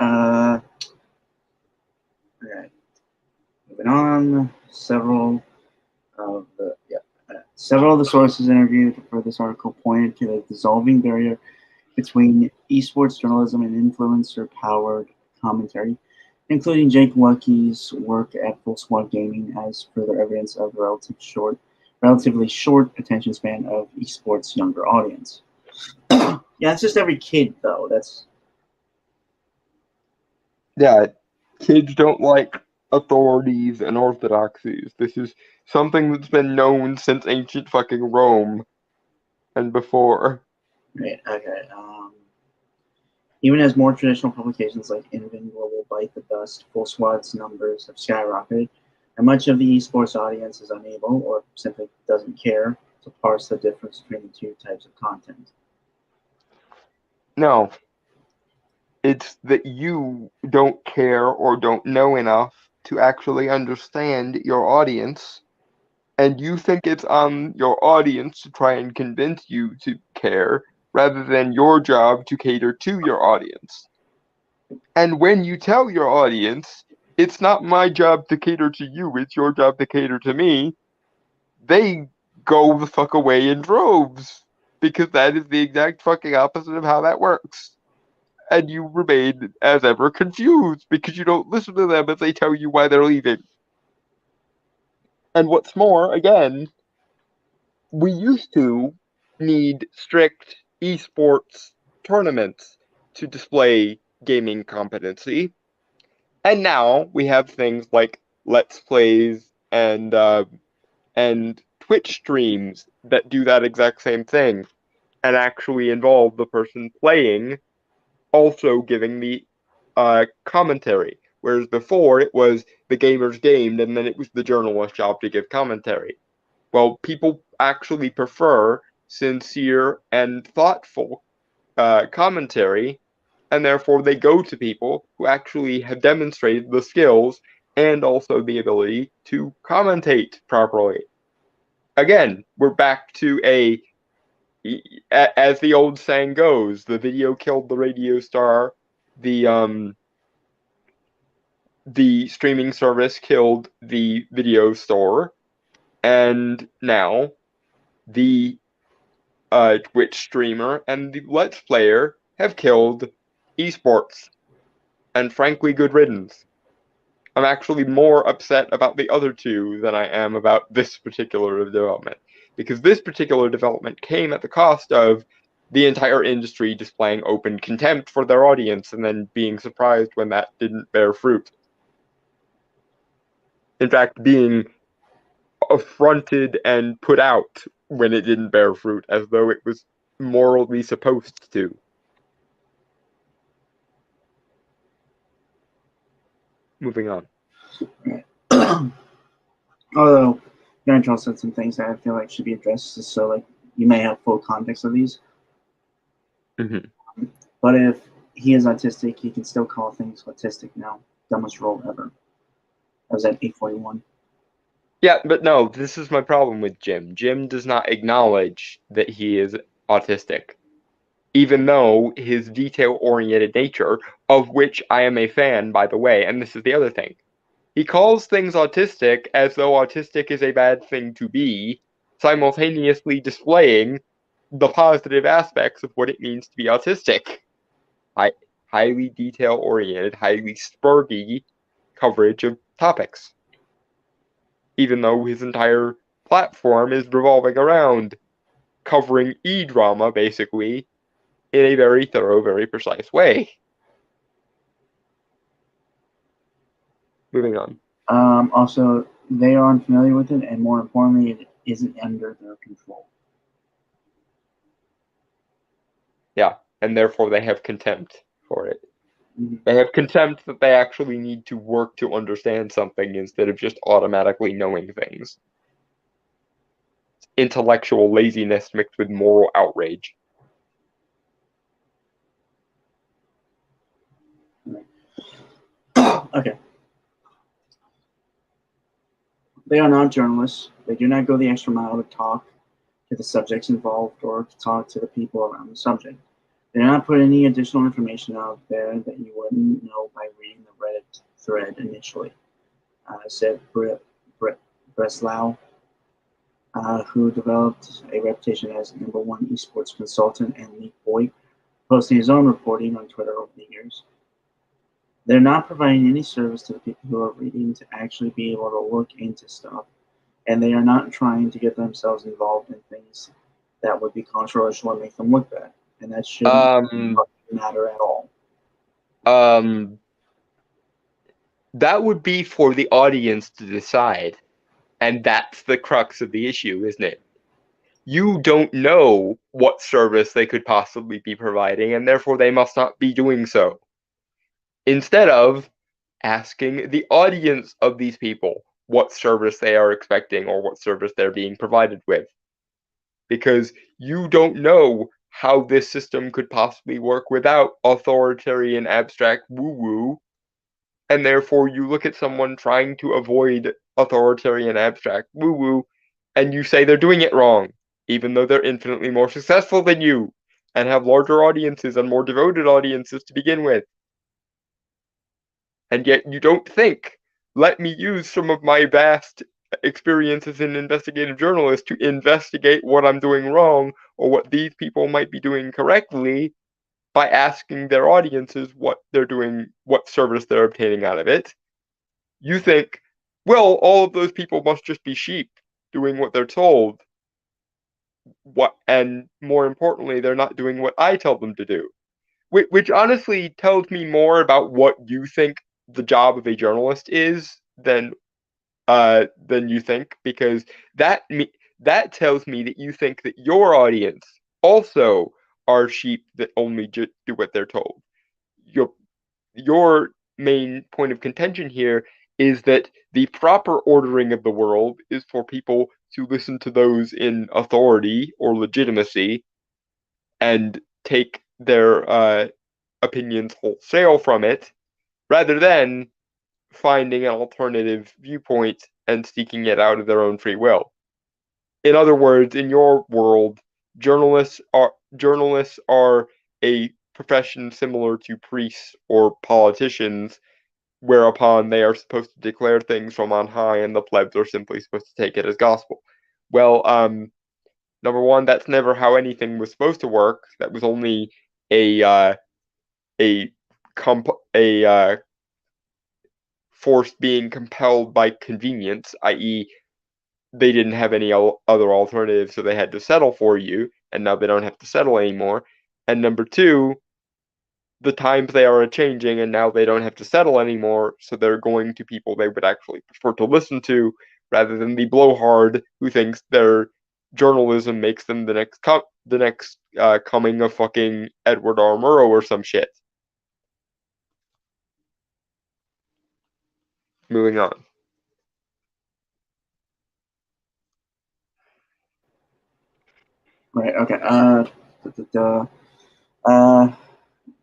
Okay. Moving on. Several of the sources interviewed for this article pointed to the dissolving barrier between esports journalism and influencer-powered commentary, including Jake Lucky's work at Full Squad Gaming as further evidence of relatively short attention span of esports younger audience. Yeah, it's just every kid though. Yeah, kids don't like authorities and orthodoxies. This is something that's been known since ancient fucking Rome and before. Right. Okay. Even as more traditional publications like Invin Global bite the dust, Full Squad's numbers have skyrocketed, and much of the esports audience is unable or simply doesn't care to parse the difference between the two types of content. No, it's that you don't care or don't know enough to actually understand your audience, and you think it's on your audience to try and convince you to care rather than your job to cater to your audience. And when you tell your audience, it's not my job to cater to you, it's your job to cater to me, they go the fuck away in droves. Because that is the exact fucking opposite of how that works. And you remain, as ever, confused because you don't listen to them as they tell you why they're leaving. And what's more, again, we used to need strict esports tournaments to display gaming competency. And now we have things like Let's Plays and Twitch streams that do that exact same thing and actually involve the person playing also giving the commentary. Whereas before it was the gamers gamed and then it was the journalist's job to give commentary. Well, people actually prefer sincere and thoughtful commentary, and therefore they go to people who actually have demonstrated the skills and also the ability to commentate properly. Again, we're back to as the old saying goes, the video killed the radio star, the the streaming service killed the video store, and now the Twitch streamer and the Let's Player have killed esports. And frankly, good riddance. I'm actually more upset about the other two than I am about this particular development. Because this particular development came at the cost of the entire industry displaying open contempt for their audience and then being surprised when that didn't bear fruit. In fact, being affronted and put out when it didn't bear fruit, as though it was morally supposed to. Moving on. Although, Grandchild said some things that I feel like should be addressed, so like you may have full context of these. Mm-hmm. But if he is autistic, he can still call things autistic now. Dumbest role ever. That was at 841. Yeah, but no, this is my problem with Jim. Jim does not acknowledge that he is autistic, even though his detail-oriented nature, of which I am a fan, by the way, and this is the other thing. He calls things autistic as though autistic is a bad thing to be, simultaneously displaying the positive aspects of what it means to be autistic. Highly detail-oriented, highly spurgy coverage of topics. Even though his entire platform is revolving around covering e-drama, basically, in a very thorough, very precise way. Moving on. Also, they are unfamiliar with it, and more importantly, it isn't under their control. Yeah, and therefore they have contempt for it. Mm-hmm. They have contempt that they actually need to work to understand something instead of just automatically knowing things. Intellectual laziness mixed with moral outrage. Okay. They are not journalists. They do not go the extra mile to talk to the subjects involved or to talk to the people around the subject. They do not put any additional information out there that you wouldn't know by reading the Reddit thread initially, said Breslau, who developed a reputation as #1 esports consultant and League Boy, posting his own reporting on Twitter over the years. They're not providing any service to the people who are reading to actually be able to look into stuff, and they are not trying to get themselves involved in things that would be controversial or make them look bad, and that shouldn't matter at all. That would be for the audience to decide, and that's the crux of the issue, isn't it? You don't know what service they could possibly be providing, and therefore they must not be doing so. Instead of asking the audience of these people what service they are expecting or what service they're being provided with. Because you don't know how this system could possibly work without authoritarian abstract woo-woo, and therefore you look at someone trying to avoid authoritarian abstract woo-woo, and you say they're doing it wrong, even though they're infinitely more successful than you, and have larger audiences and more devoted audiences to begin with. And yet you don't think, let me use some of my vast experience as an investigative journalist to investigate what I'm doing wrong or what these people might be doing correctly by asking their audiences what they're doing, what service they're obtaining out of it. You think, well, all of those people must just be sheep doing what they're told. And more importantly, they're not doing what I tell them to do. Which honestly tells me more about what you think the job of a journalist is than you think, because that tells me that you think that your audience also are sheep that only do what they're told. Your main point of contention here is that the proper ordering of the world is for people to listen to those in authority or legitimacy and take their opinions wholesale from it, rather than finding an alternative viewpoint and seeking it out of their own free will. In other words, in your world, journalists are a profession similar to priests or politicians, whereupon they are supposed to declare things from on high and the plebs are simply supposed to take it as gospel. Well, number one, that's never how anything was supposed to work. That was only a force being compelled by convenience, i.e., they didn't have any other alternatives, so they had to settle for you, and now they don't have to settle anymore. And number two, the times they are changing, and now they don't have to settle anymore, so they're going to people they would actually prefer to listen to, rather than the blowhard who thinks their journalism makes them the next coming of fucking Edward R. Murrow or some shit. Moving on. Right. Okay.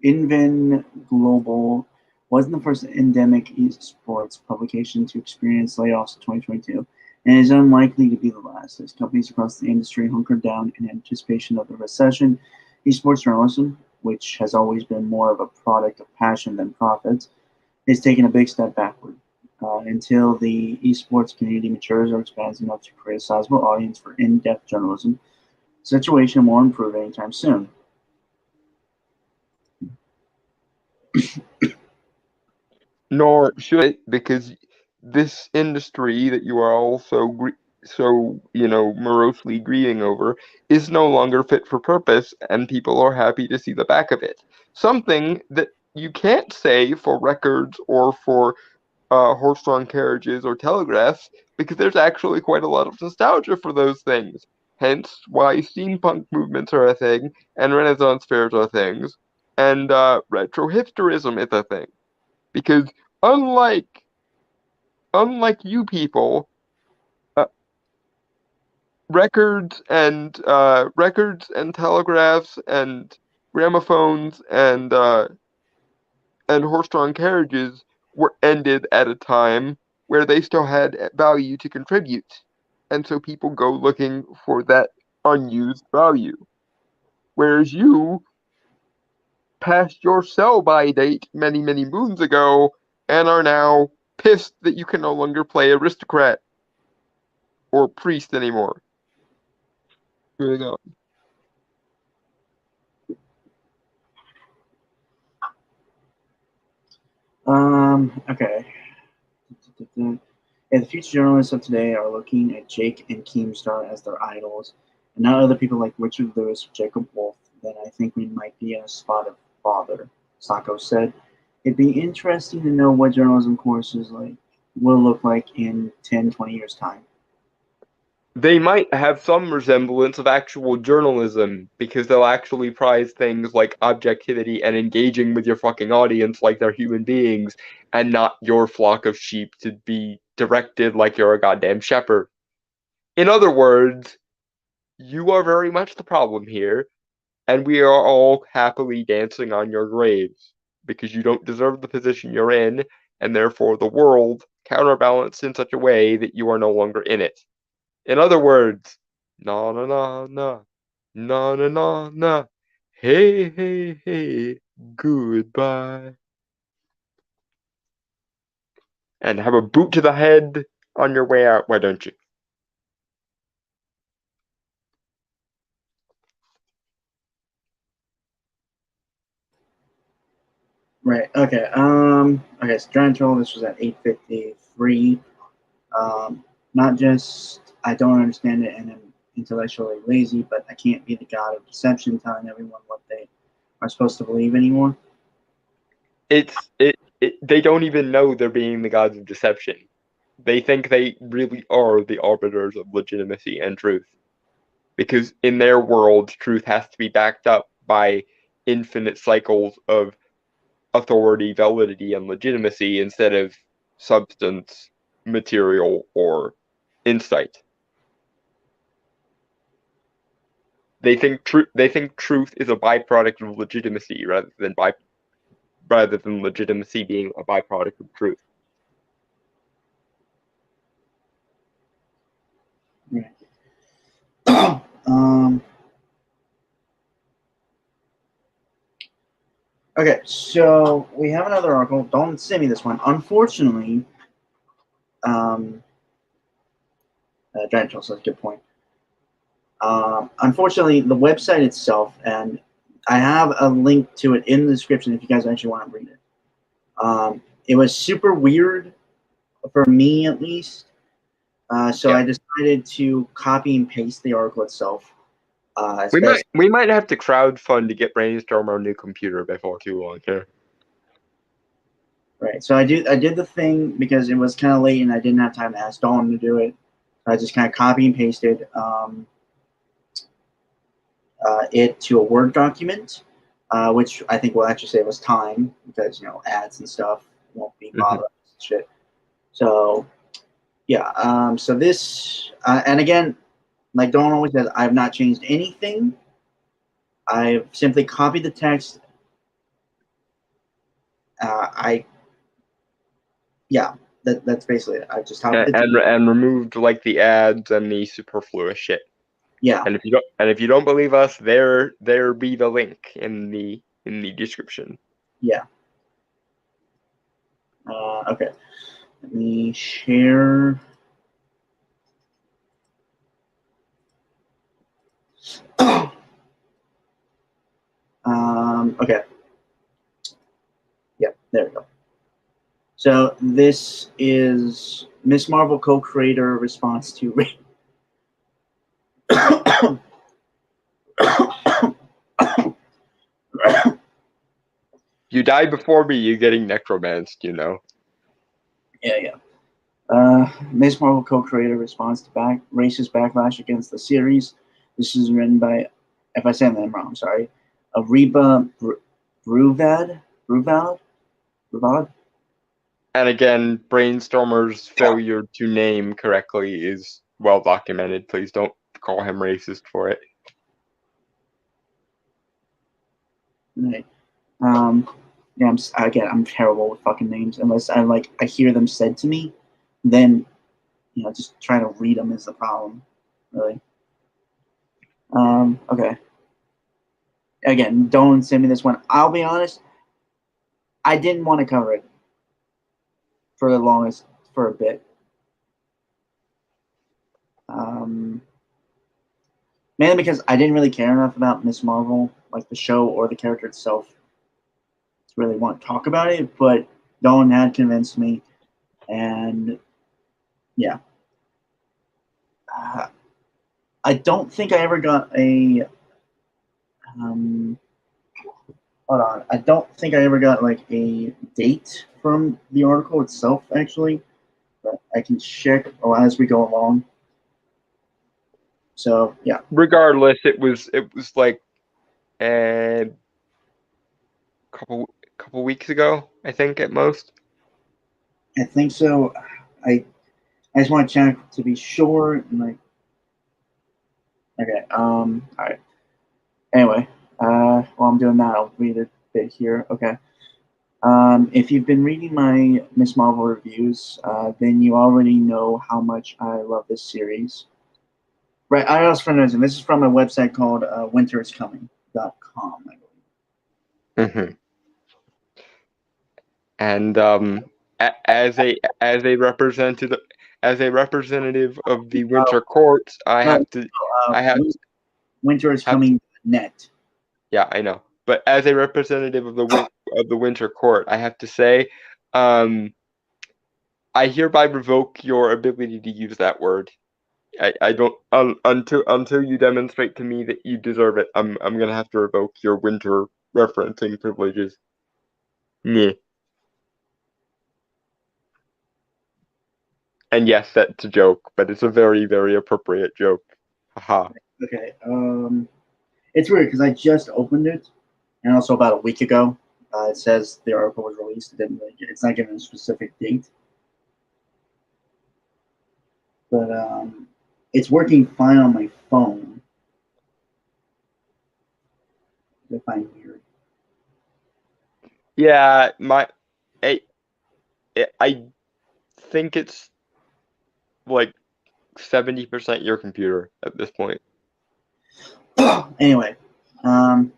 Invin Global wasn't the first endemic esports publication to experience layoffs in 2022, and is unlikely to be the last, as companies across the industry hunkered down in anticipation of the recession. Esports journalism, which has always been more of a product of passion than profits, is taking a big step backward. Until the esports community matures or expands enough to create a sizable audience for in-depth journalism, the situation won't improve anytime soon. Nor should it, because this industry that you are all so morosely grieving over is no longer fit for purpose, and people are happy to see the back of it. Something that you can't say for records or for horse-drawn carriages or telegraphs, because there's actually quite a lot of nostalgia for those things. Hence why steampunk movements are a thing, and Renaissance fairs are things, and retro hipsterism is a thing. Because unlike you people, uh, records and telegraphs and gramophones and horse-drawn carriages were ended at a time where they still had value to contribute, and so people go looking for that unused value. Whereas you passed your sell-by date many, many moons ago and are now pissed that you can no longer play aristocrat or priest anymore. Moving on. Okay. Yeah, the future journalists of today are looking at Jake and Keemstar as their idols, and not other people like Richard Lewis or Jacob Wolf. Then I think we might be in a spot of bother. Sacco said, "It'd be interesting to know what journalism courses will look like in 10, 20 years' time." They might have some resemblance of actual journalism because they'll actually prize things like objectivity and engaging with your fucking audience like they're human beings and not your flock of sheep to be directed like you're a goddamn shepherd. In other words, you are very much the problem here, and we are all happily dancing on your graves because you don't deserve the position you're in, and therefore the world counterbalanced in such a way that you are no longer in it. In other words, na na na na, na na na na, hey hey hey, goodbye. And have a boot to the head on your way out, why don't you? Right. Okay. Okay. So Giant Troll. This was at 8:53. Not just I don't understand it and I'm intellectually lazy, but I can't be the god of deception telling everyone what they are supposed to believe anymore. They don't even know they're being the gods of deception. They think they really are the arbiters of legitimacy and truth. Because in their world, truth has to be backed up by infinite cycles of authority, validity, and legitimacy instead of substance, material, or insight. They think truth is a byproduct of legitimacy rather than legitimacy being a byproduct of truth. Right. um, okay, so we have another article. Don't send me this one. Unfortunately, um, Giant Troll says good point. Unfortunately, the website itself, and I have a link to it in the description if you guys actually want to read it. It was super weird for me, at least. So Yeah. I decided to copy and paste the article itself. As We best. might have to crowdfund to get Brainstorm our new computer before too long here. Right. So I did the thing because it was kind of late and I didn't have time to ask Dawn to do it. I just kind of copy and pasted it to a Word document, which I think will actually save us time because ads and stuff won't be Mhm. bothering us and shit. So yeah. So this and again, like Dawn always says, I have not changed anything. I've simply copied the text. I yeah. That's basically it. I just copied the text. And removed like the ads and the superfluous shit. Yeah. And if you don't believe us, there be the link in the description. Yeah. Okay. Let me share. Okay. Yep. There we go. So this is Miss Marvel co-creator response to. You died before me, you getting necromanced, you know. Yeah. Miss Marvel co-creator responds to racist backlash against the series. This is written by, if I say the name wrong, sorry, Reba Bruvad. Bruvad. And again, Brainstormer's failure to name correctly is well documented. Please don't call him racist for it. Right. Yeah. I'm terrible with fucking names unless I hear them said to me, then just trying to read them is the problem, really. Okay. Again, don't send me this one. I'll be honest, I didn't want to cover it for the longest, for a bit. Mainly because I didn't really care enough about Miss Marvel, like the show or the character itself, to really want to talk about it. But Dawn had convinced me, and yeah. I don't think I ever got a. Hold on. I don't think I ever got like a date from the article itself, actually. But I can check as we go along. So yeah. Regardless, it was like a couple weeks ago, I think at most. I think so. I I just want to check to be sure. And like, okay. All right. Anyway, while I'm doing that, I'll read a bit here. Okay. If you've been reading my Miss Marvel reviews, then you already know how much I love this series. Right. I also for this is from a website called winteriscoming.com, I believe. Hmm. And as a representative of the Winter Court, No, I have Winter is have coming net. yeah, I know. But as a representative of the Winter Court, I have to say, um, I hereby revoke your ability to use that word. I don't until you demonstrate to me that you deserve it. I'm gonna have to revoke your winter referencing privileges. Yeah. And yes, that's a joke, but it's a very, very appropriate joke. Haha. Okay. It's weird because I just opened it, and also about a week ago, it says the article was released. It's not giving a specific date, but it's working fine on my phone. I find weird. Yeah, I, I think it's like 70% your computer at this point. Anyway, um,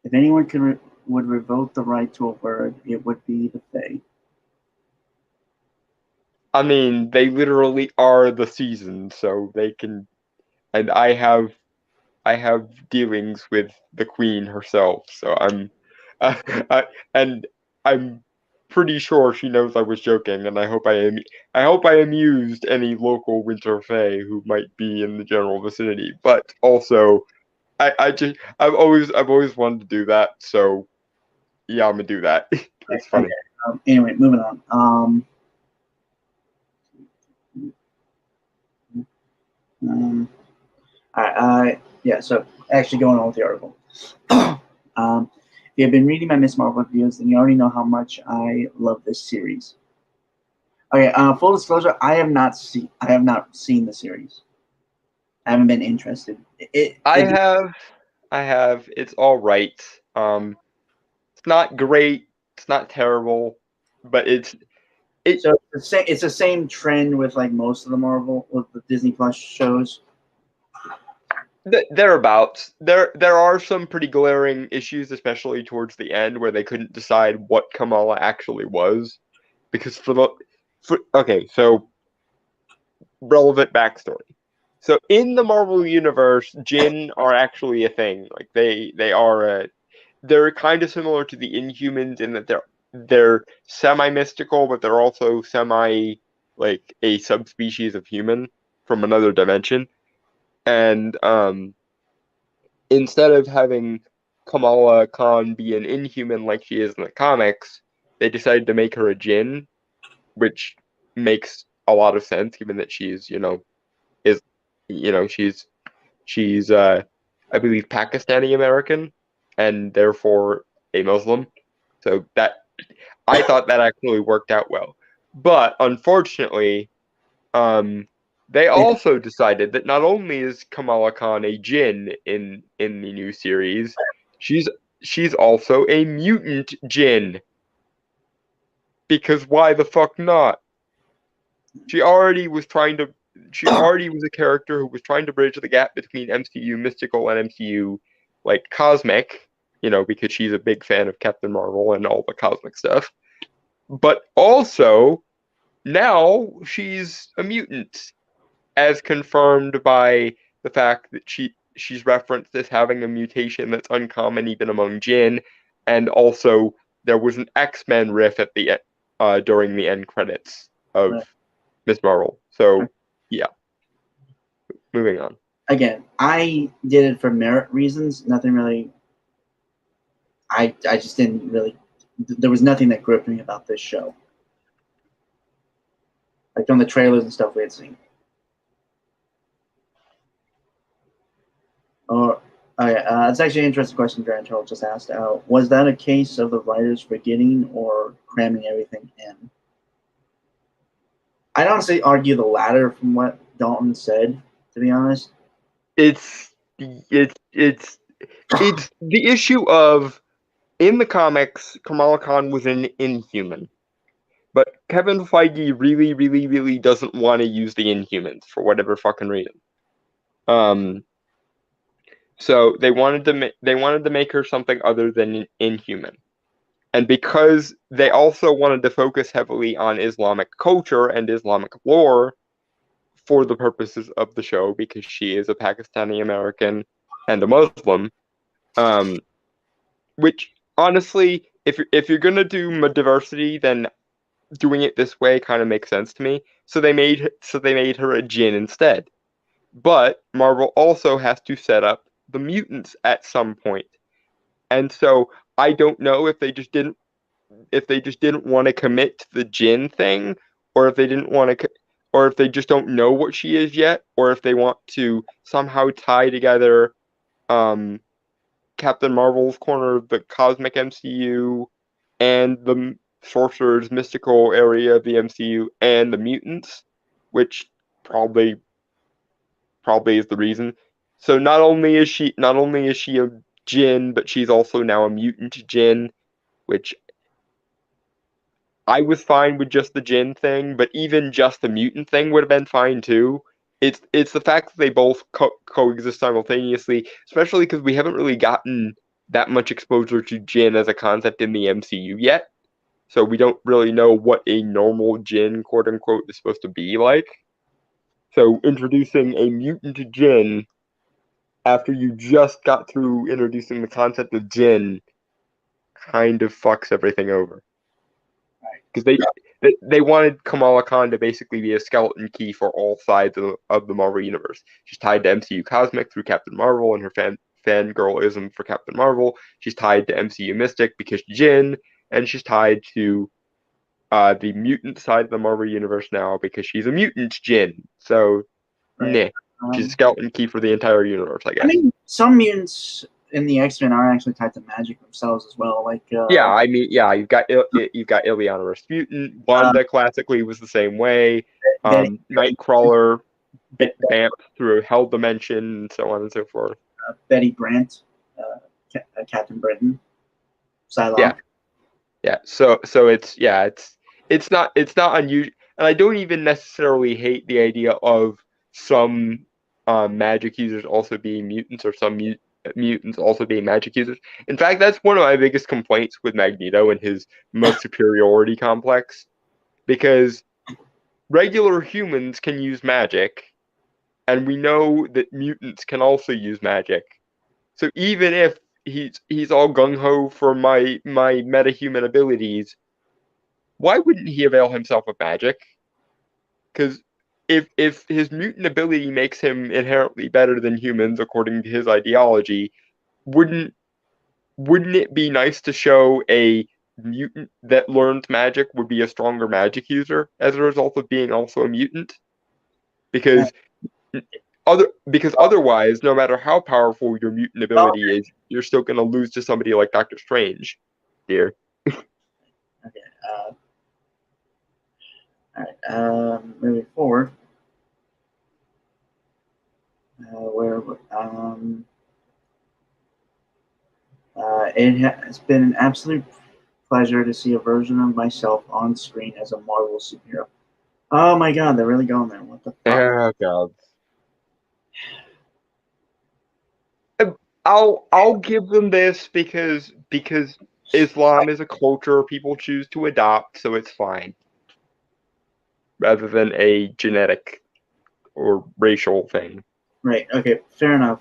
if anyone would revoke the right to a word, it would be the Fae. I mean, they literally are the season, so they can. And I have dealings with the queen herself, so and I'm pretty sure she knows I was joking, and I hope I amused any local Winter Fae who might be in the general vicinity. But also, I've always wanted to do that, so Yeah, I'm gonna do that. It's funny. Okay. Anyway, moving on. Yeah. So actually, going on with the article. If you have been reading my Miss Marvel reviews, then you already know how much I love this series. Okay. Full disclosure: I have not seen the series. I haven't been interested. I have. It's all right. It's not great. It's not terrible, but it So it's the same trend with like most of the Marvel with the Disney Plus shows. thereabouts. There are some pretty glaring issues, especially towards the end, where they couldn't decide what Kamala actually was, because okay, so relevant backstory. So in the Marvel universe, Jinn are actually a thing. Like they're kind of similar to the Inhumans in that they're semi mystical, but they're also semi like a subspecies of human from another dimension. And instead of having Kamala Khan be an Inhuman like she is in the comics, they decided to make her a Jinn, which makes a lot of sense given that she's is she's I believe Pakistani American and therefore a Muslim. So that I thought that actually worked out well. But unfortunately, they Yeah. also decided that not only is Kamala Khan a Jinn in the new series, she's she's also a mutant Jinn. Because why the fuck not? She already was trying to. She already was a character who was trying to bridge the gap between MCU mystical and MCU like cosmic. Because she's a big fan of Captain Marvel and all the cosmic stuff. But also, now she's a mutant, as confirmed by the fact that she's referenced as having a mutation that's uncommon even among Jinn, and also there was an X-Men riff at the during the end credits of Miss Marvel. So yeah, moving on. Again, I did it for merit reasons. Nothing really. I just didn't really. There was nothing that gripped me about this show, like from the trailers and stuff we had seen. Or it's actually an interesting question Grant Turtle just asked. Was that a case of the writers forgetting or cramming everything in? I'd honestly argue the latter from what Dalton said, to be honest. It's the issue of in the comics, Kamala Khan was an Inhuman. But Kevin Feige really, really, really doesn't want to use the Inhumans for whatever fucking reason. So they wanted to make her something other than Inhuman, and because they also wanted to focus heavily on Islamic culture and Islamic lore for the purposes of the show, because she is a Pakistani American and a Muslim, which honestly, if you're gonna do diversity, then doing it this way kind of makes sense to me. So they made her a Jinn instead. But Marvel also has to set up the mutants at some point. And so I don't know if they just didn't want to commit to the Jinn thing, or if they didn't want to or if they just don't know what she is yet, or if they want to somehow tie together Captain Marvel's corner of the cosmic MCU and the sorcerer's mystical area of the MCU and the mutants, which probably is the reason. So not only is she a Jinn, but she's also now a mutant Jinn, which I was fine with just the Jinn thing, but even just the mutant thing would have been fine too. It's the fact that they both coexist simultaneously, especially because we haven't really gotten that much exposure to Jinn as a concept in the MCU yet. So we don't really know what a normal Jinn, quote unquote, is supposed to be like. So introducing a mutant Jinn after you just got through introducing the concept of Jinn kind of fucks everything over. Because they wanted Kamala Khan to basically be a skeleton key for all sides of the Marvel universe. She's tied to MCU Cosmic through Captain Marvel and her fangirlism for Captain Marvel. She's tied to MCU Mystic because Jin, and she's tied to the mutant side of the Marvel Universe now because she's a mutant Jin. So, Right. she's a skeleton key for the entire universe, I guess. I mean, some mutants in the X-Men are actually tied to magic themselves as well. Like yeah, I mean, yeah, you've got Ileana Rasputin. Wanda classically was the same way. Nightcrawler vamped through a hell dimension, and so on and so forth. Betty Brant, Captain Britain, Psylocke. Yeah. So it's not unusual, and I don't even necessarily hate the idea of some magic users also being mutants or some mutants also being magic users. In fact, that's one of my biggest complaints with Magneto and his most superiority complex, because regular humans can use magic, and we know that mutants can also use magic. So even if he's all gung ho for my metahuman abilities, why wouldn't he avail himself of magic? Because if his mutant ability makes him inherently better than humans according to his ideology, wouldn't it be nice to show a mutant that learns magic would be a stronger magic user as a result of being also a mutant? Because otherwise, no matter how powerful your mutant ability is, you're still going to lose to somebody like Doctor Strange, dear. Okay. All right. Moving forward. It has been an absolute pleasure to see a version of myself on screen as a Marvel superhero. Oh my god, they're really going there. What the fuck? Oh god. I'll give them this because Islam is a culture people choose to adopt, so it's fine. Rather than a genetic or racial thing. Right. Okay. Fair enough.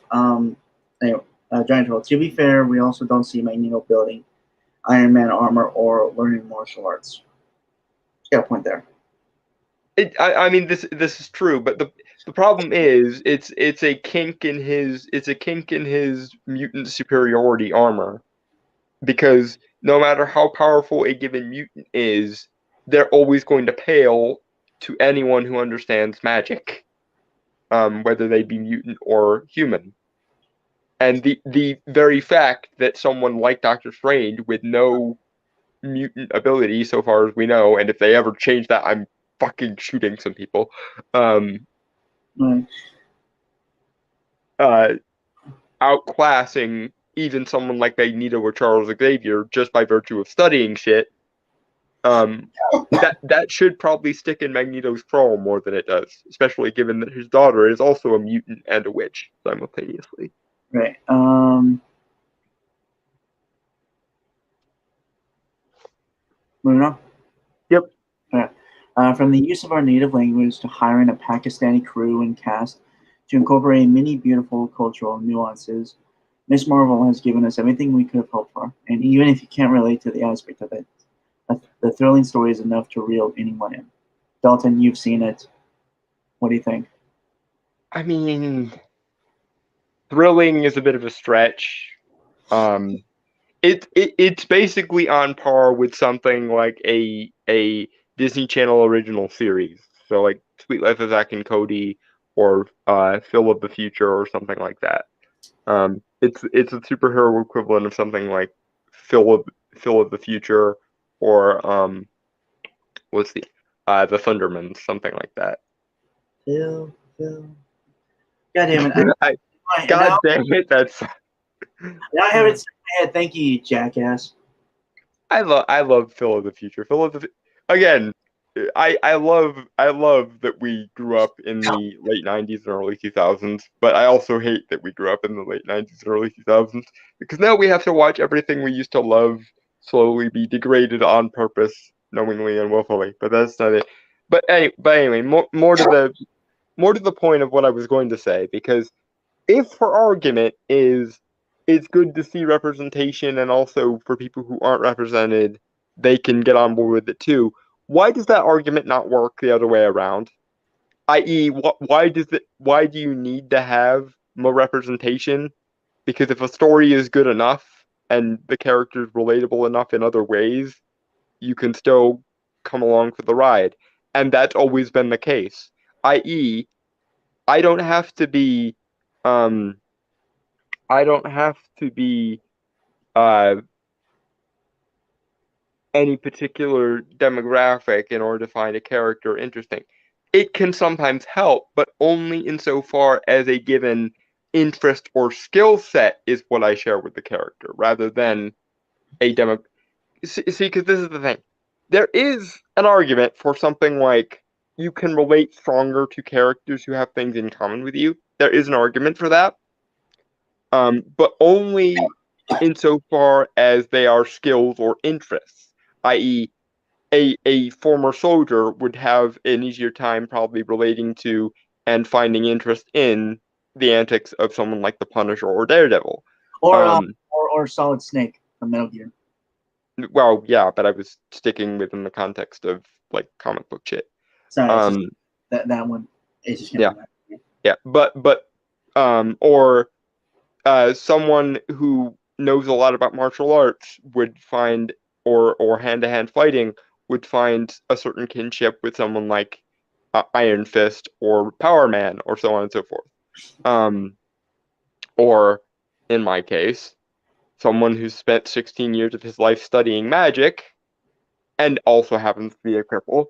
Anyway, Giant Troll. To be fair, we also don't see Magneto building Iron Man armor or learning martial arts. Got a point there. I mean this is true, but the problem is it's a kink in his mutant superiority armor, because no matter how powerful a given mutant is, they're always going to pale to anyone who understands magic, whether they be mutant or human. And the very fact that someone like Doctor Strange with no mutant ability, so far as we know, and if they ever change that, I'm fucking shooting some people. Outclassing even someone like Magneto or Charles Xavier just by virtue of studying shit. That should probably stick in Magneto's craw more than it does, especially given that his daughter is also a mutant and a witch simultaneously. Right. Moving on. Yep. From the use of our native language to hiring a Pakistani crew and cast to incorporate many beautiful cultural nuances, Miss Marvel has given us everything we could have hoped for. And even if you can't relate to the aspect of it, the thrilling story is enough to reel anyone in. Dalton, you've seen it. What do you think? I mean, thrilling is a bit of a stretch. It's basically on par with something like a Disney Channel original series. So like Sweet Life of Zack and Cody, or Phil of the Future, or something like that. It's a superhero equivalent of something like Phil of the Future, or what's the Thundermans, something like that. Phil. God damn it! God damn it! That's. Now I have it in my head. Thank you, jackass. I love Phil of the Future. Again, I love that we grew up in the late 90s and early 2000s, but I also hate that we grew up in the late 90s and early 2000s, because now we have to watch everything we used to love slowly be degraded on purpose, knowingly and willfully. But that's not it. But anyway, more to the point of what I was going to say, because if her argument is it's good to see representation, and also for people who aren't represented, they can get on board with it too, why does that argument not work the other way around? I.e., why do you need to have more representation Because if a story is good enough and the character is relatable enough in other ways, you can still come along for the ride. And that's always been the case. I.e., I don't have to be um I don't have to be uh any particular demographic in order to find a character interesting. It can sometimes help, but only insofar as a given interest or skill set is what I share with the character, rather than a demo. See, because this is the thing. There is an argument for something like you can relate stronger to characters who have things in common with you. There is an argument for that, but only insofar as they are skills or interests, i.e., a former soldier would have an easier time probably relating to and finding interest in the antics of someone like the Punisher or Daredevil. Or Um, Solid Snake from Metal Gear. well, yeah, but I was sticking within the context of like comic book shit. Sorry, it's just, Um, that one is just yeah, gonna be yeah, or someone who knows a lot about martial arts would find, or hand-to-hand fighting would find a certain kinship with someone like Iron Fist or Power Man or so on and so forth. Or in my case, someone who spent 16 years of his life studying magic and also happens to be a cripple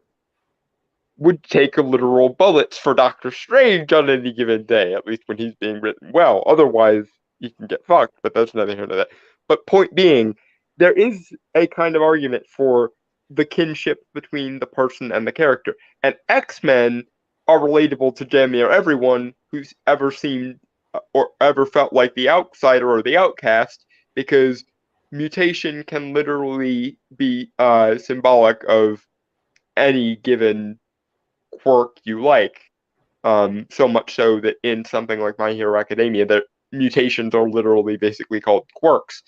would take literal bullets for Doctor Strange on any given day, at least when he's being written well. Otherwise, he can get fucked, but that's neither here nor there. But point being, there is a kind of argument for the kinship between the person and the character. And X-Men are relatable to damn near everyone who's ever seen or ever felt like the outsider or the outcast, because mutation can literally be symbolic of any given quirk you like. So much so that in something like My Hero Academia, the mutations are literally basically called quirks.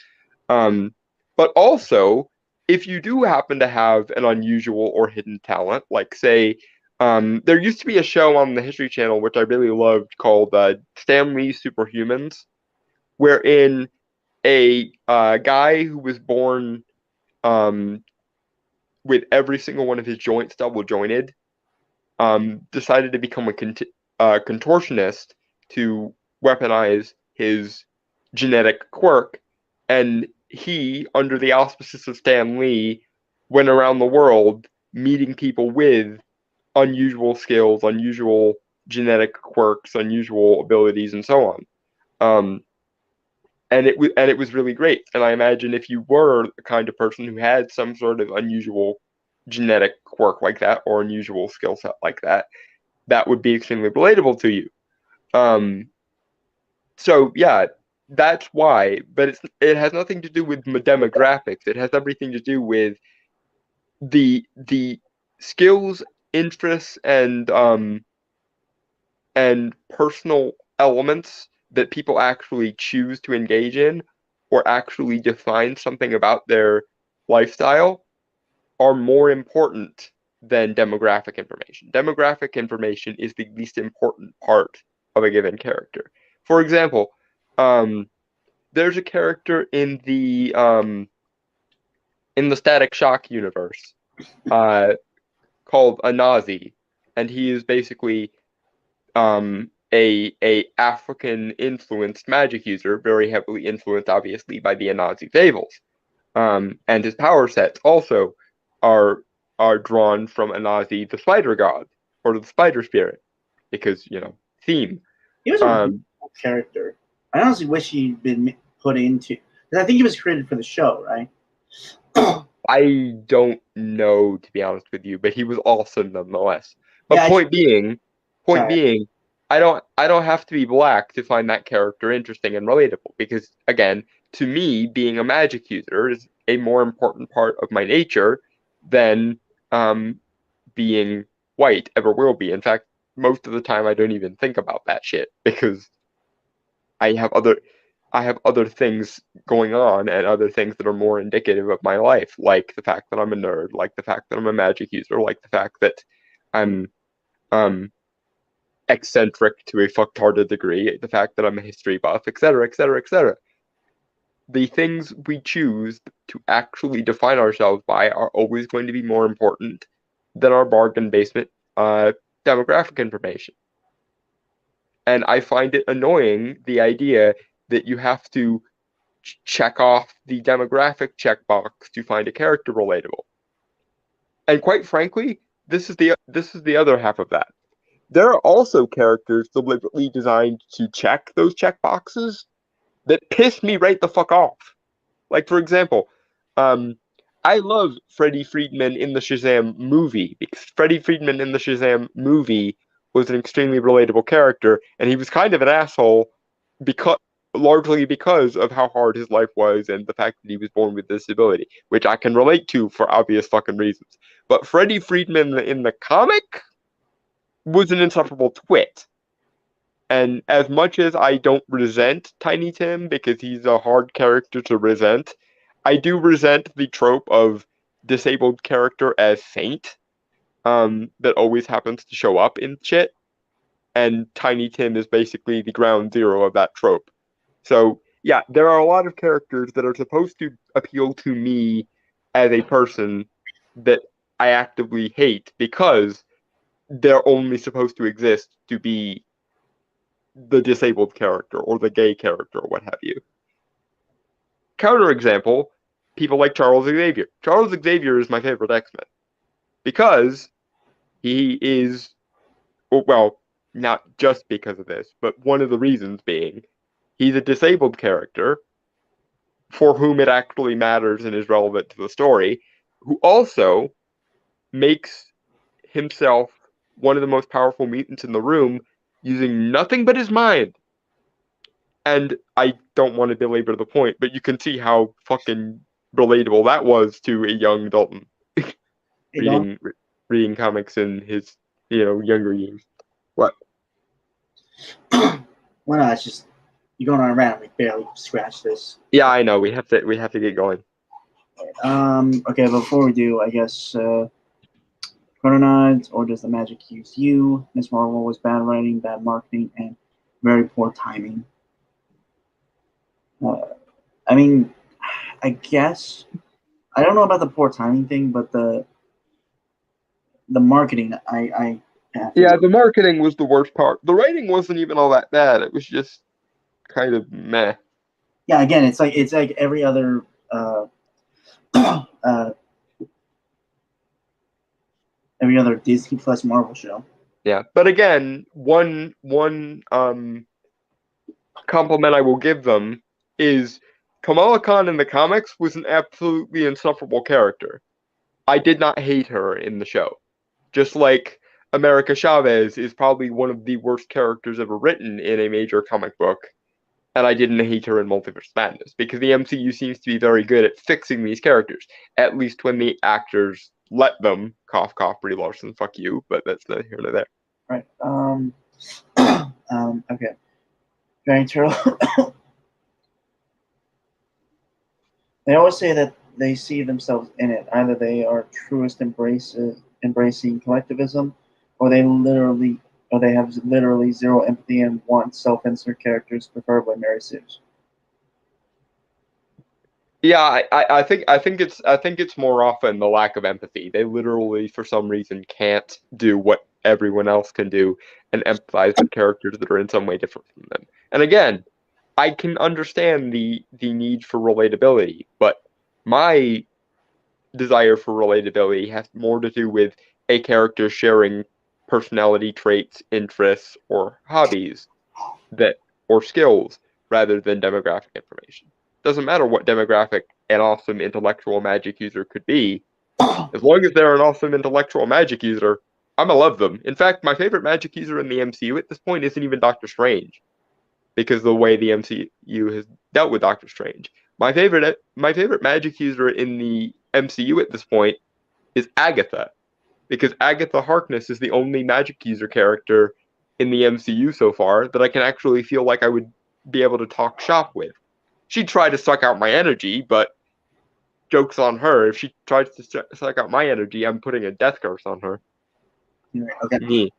Um, but also, if you do happen to have an unusual or hidden talent, like say, there used to be a show on the History Channel which I really loved called Stan Lee's Superhumans, wherein a guy who was born um, with every single one of his joints double jointed decided to become a contortionist to weaponize his genetic quirk. And he, under the auspices of Stan Lee, went around the world meeting people with unusual skills, unusual genetic quirks, unusual abilities, and so on. Um, and it was really great. And I imagine if you were the kind of person who had some sort of unusual genetic quirk like that or unusual skill set like that, that would be extremely relatable to you. Um, so yeah, that's why. But it has nothing to do with demographics. It has everything to do with the skills, interests, and personal elements that people actually choose to engage in or actually define something about their lifestyle are more important than demographic information. Demographic information is the least important part of a given character. For example, um, there's a character in the Static Shock universe uh, called Anazi, and he is basically a African influenced magic user, very heavily influenced, obviously, by the Anazi fables. And his power sets also are are drawn from Anazi, the spider god, or the spider spirit, because theme. He was a really Um, cool character. I honestly wish he'd been put into. Because I think he was created for the show, right? I don't know, to be honest with you, but he was awesome nonetheless. But Yeah, point sorry. being, I don't have to be black to find that character interesting and relatable, because again, to me, being a magic user is a more important part of my nature than being white ever will be. In fact, most of the time I don't even think about that shit because I have other I have other things going on and other things that are more indicative of my life, like the fact that I'm a nerd, like the fact that I'm a magic user, like the fact that I'm um eccentric to a fucktarded degree, the fact that I'm a history buff, etc., etc., etc. The things we choose to actually define ourselves by are always going to be more important than our bargain basement demographic information. And I find it annoying, the idea that you have to check off the demographic checkbox to find a character relatable. And quite frankly, this is the other half of that. There are also characters deliberately designed to check those checkboxes that piss me right the fuck off. Like, for example, I love Freddie Freedman in the Shazam movie, because Freddie Freedman in the Shazam movie was an extremely relatable character, and he was kind of an asshole largely because of how hard his life was and the fact that he was born with disability, which I can relate to for obvious fucking reasons. But Freddie Freedman in the comic was an insufferable twit. And as much as I don't resent Tiny Tim because he's a hard character to resent, I do resent the trope of disabled character as saint that always happens to show up in shit. And Tiny Tim is basically the ground zero of that trope. So, yeah, there are a lot of characters that are supposed to appeal to me as a person that I actively hate because they're only supposed to exist to be the disabled character or the gay character or what have you. Counterexample, people like Charles Xavier. Charles Xavier is my favorite X-Men because he is, well, not just because of this, but one of the reasons being he's a disabled character for whom it actually matters and is relevant to the story, who also makes himself one of the most powerful mutants in the room using nothing but his mind. And I don't want to belabor the point, but you can see how fucking relatable that was to a young Dalton reading comics in his, younger years. What? Well, no, it's just you're going on a rant. We barely scratched this. Yeah, I know. We have to get going. Okay, before we do, I guess Chrononauts, or does the magic use you? Miss Marvel was bad writing, bad marketing, and very poor timing. I mean, I guess I don't know about the poor timing thing, but the marketing, yeah, the marketing was the worst part. The writing wasn't even all that bad. It was just kind of meh. Yeah, again, it's like every other every other Disney Plus Marvel show. Yeah, but again, one compliment I will give them is Kamala Khan in the comics was an absolutely insufferable character. I did not hate her in the show. Just like America Chavez is probably one of the worst characters ever written in a major comic book, and I didn't hate her in Multiverse Madness, because the MCU seems to be very good at fixing these characters, at least when the Actors let them. Cough, cough, Brie Larson, fuck you, but that's neither here nor there. Right. Okay. Giant Turtle. They always say that they see themselves in it. Either they are truest embracing collectivism, or they have literally zero empathy and want self-insert characters, preferably Mary Sue's. Yeah, I think it's more often the lack of empathy. They literally, for some reason, can't do what everyone else can do and empathize with characters that are in some way different from them. And again, I can understand the need for relatability, but my desire for relatability has more to do with a character sharing personality traits, interests, or hobbies or skills rather than demographic information. Doesn't matter what demographic an awesome intellectual magic user could be. As long as they're an awesome intellectual magic user, I'm gonna love them. In fact, my favorite magic user in the MCU at this point isn't even Doctor Strange, because the way the MCU has dealt with Doctor Strange. My favorite magic user in the MCU at this point is Agatha, because Agatha Harkness is the only magic user character in the MCU so far that I can actually feel like I would be able to talk shop with. She'd try to suck out my energy, but joke's on her. If she tries to suck out my energy, I'm putting a death curse on her. Okay.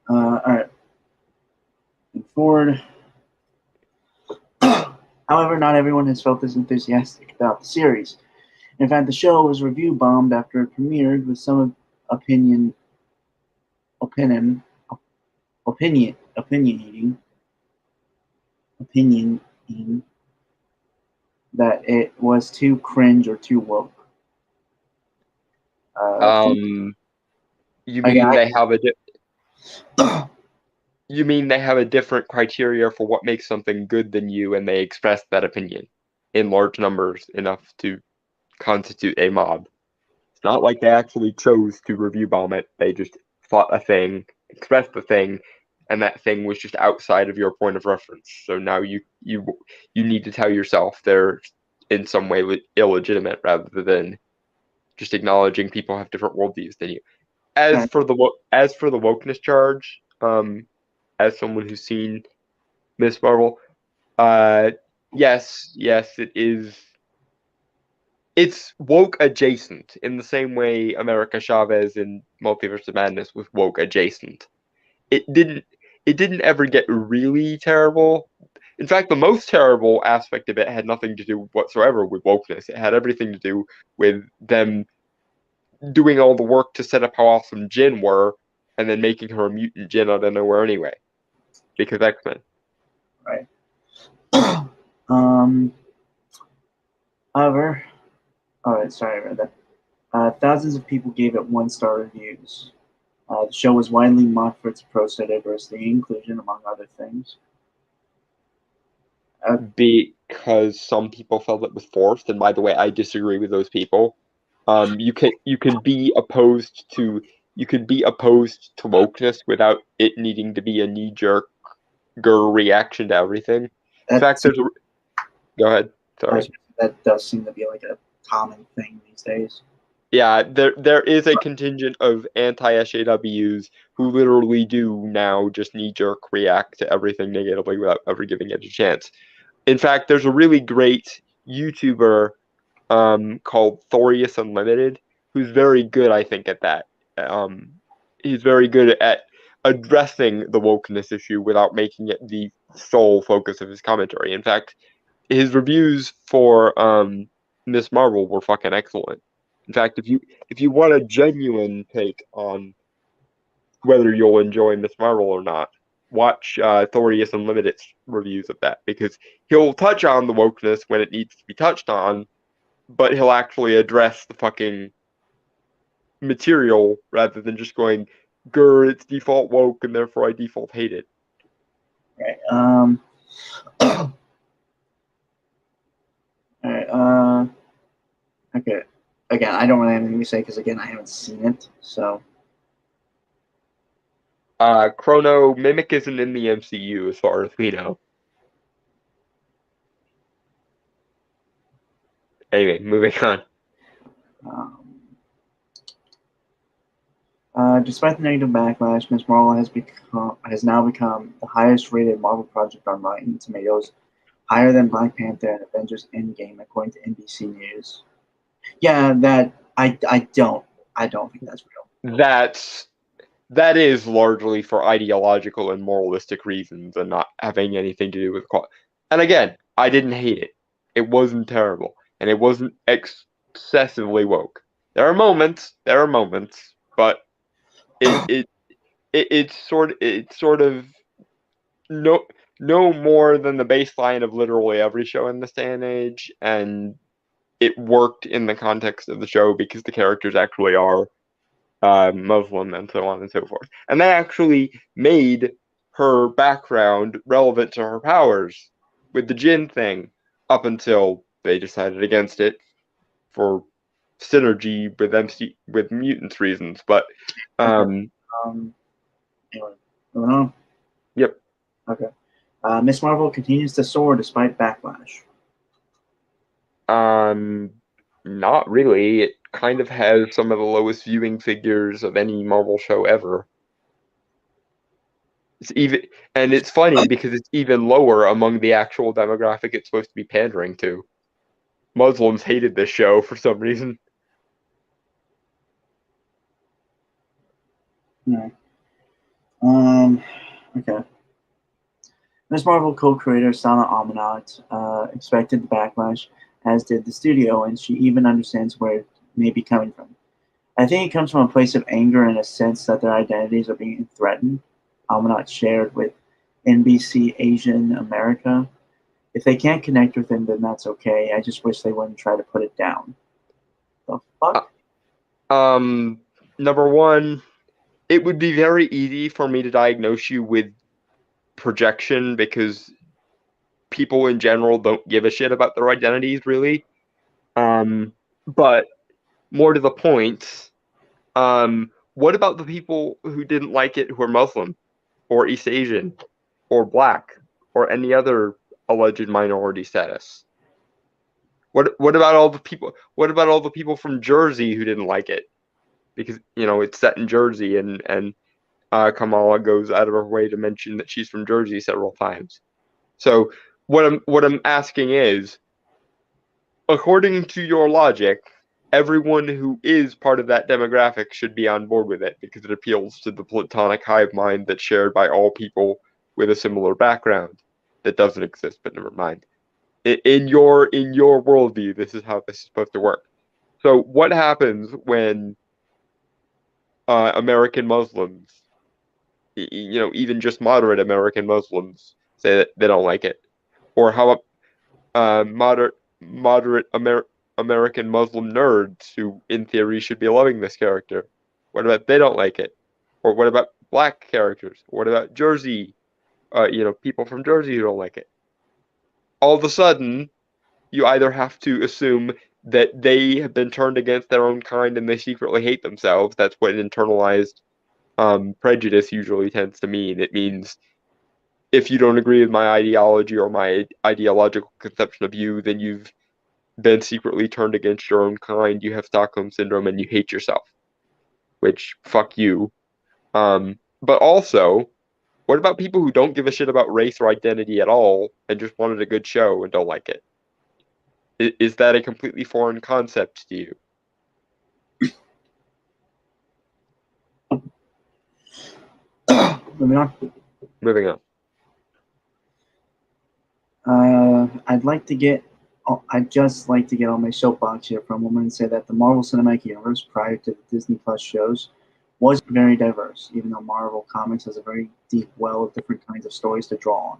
All right. Moving forward. However, not everyone has felt as enthusiastic about the series. In fact, the show was review bombed after it premiered, with some opinion, opinion, opinionating, opinioning that it was too cringe or too woke. Um, you Again, mean they have a you mean they have a different criteria for what makes something good than you, and they express that opinion in large numbers enough to constitute a mob. It's not like they actually chose to review bomb it. They just thought a thing, expressed the thing, and that thing was just outside of your point of reference. So now you need to tell yourself they're in some way illegitimate rather than just acknowledging people have different worldviews than you. I, As for the wokeness charge, as someone who's seen Miss Marvel, uh, yes, it is. It's woke adjacent in the same way America Chavez in Multiverse of Madness was woke adjacent. It didn't it didn't ever get really terrible. In fact, the most terrible aspect of it had nothing to do whatsoever with wokeness. It had everything to do with them doing all the work to set up how awesome Jin were, and then making her a mutant Jin out of nowhere anyway, because X-Men. right. um, However, all right, sorry about that. Thousands of people gave it one-star reviews. The show was widely mocked for its approach to diversity and inclusion, among other things. Uh, Because some people felt it was forced, and by the way, I disagree with those people. You can be opposed to wokeness without it needing to be a knee-jerk reaction to everything. In fact, that's go ahead. Sorry. that does seem to be like a common thing these days. Yeah, there is a contingent of anti-SJWs who literally do now just knee-jerk react to everything negatively without ever giving it a chance. In fact, there's a really great YouTuber called Thorius Unlimited, who's very good, I think, at that. Um, he's very good at addressing the wokeness issue without making it the sole focus of his commentary. In fact, his reviews for Miss Marvel were fucking excellent. In fact, if you want a genuine take on whether you'll enjoy Miss Marvel or not, watch Thorius Unlimited's reviews of that, because he'll touch on the wokeness when it needs to be touched on, but he'll actually address the fucking material rather than just going, "Grr, it's default woke and therefore I default hate it." Right. All right. Okay. Again, I don't really have anything to say because again, I haven't seen it. So Chrono Mimic isn't in the MCU as far as we know. Anyway, moving on. um, despite the negative backlash, Miss Marvel has now become the highest rated Marvel project on Rotten Tomatoes, higher than Black Panther and Avengers Endgame, according to NBC News. Yeah, that I don't think that's real. That is largely for ideological and moralistic reasons and not having anything to do with quality. And again, I didn't hate it. It wasn't terrible, and it wasn't excessively woke. There are moments, but it it, it's sort of no no more than the baseline of literally every show in this day and age, and it worked in the context of the show because the characters actually are Muslim and so on and so forth. And that actually made her background relevant to her powers with the Jinn thing up until they decided against it for synergy with with mutants reasons. But Okay. um, Um. Anyway, moving on. yep. Okay. Miss Marvel continues to soar despite backlash. Um, Not really. It kind of has some of the lowest viewing figures of any Marvel show ever. It's even, and it's funny because it's even lower among the actual demographic it's supposed to be pandering to. Muslims hated this show for some reason. Yeah. Okay. Ms. Marvel co-creator Sana Amanat expected the backlash, as did the studio, and she even understands where it may be coming from. I think it comes from a place of anger and a sense that their identities are being threatened. Amanat shared with NBC Asian America. If they can't connect with him, then that's okay. I just wish they wouldn't try to put it down. The fuck? Number one, it would be very easy for me to diagnose you with projection because people in general don't give a shit about their identities, really. But more to the point, what about the people who didn't like it who are Muslim or East Asian or Black or any other alleged minority status? What about all the people? What about all the people from Jersey who didn't like it because it's set in Jersey and Kamala goes out of her way to mention that she's from Jersey several times. So what I'm asking is, according to your logic, everyone who is part of that demographic should be on board with it because it appeals to the platonic hive mind that's shared by all people with a similar background that doesn't exist, but never mind. In your worldview, this is how this is supposed to work. So what happens when American Muslims, even just moderate American Muslims, say that they don't like it? Or how about moderate American Muslim nerds who, in theory, should be loving this character? What about they don't like it? Or what about black characters? What about Jersey? People from Jersey who don't like it. All of a sudden, you either have to assume that they have been turned against their own kind and they secretly hate themselves. That's what internalized prejudice usually tends to mean. It means if you don't agree with my ideology or my ideological conception of you, then you've been secretly turned against your own kind. You have Stockholm syndrome and you hate yourself. Which fuck you. But also, what about people who don't give a shit about race or identity at all and just wanted a good show and don't like it? Is that a completely foreign concept to you? Moving on. Moving on. I'd just like to get on my soapbox here for a moment and say that the Marvel Cinematic Universe, prior to the Disney Plus shows, was very diverse, even though Marvel Comics has a very deep well of different kinds of stories to draw on.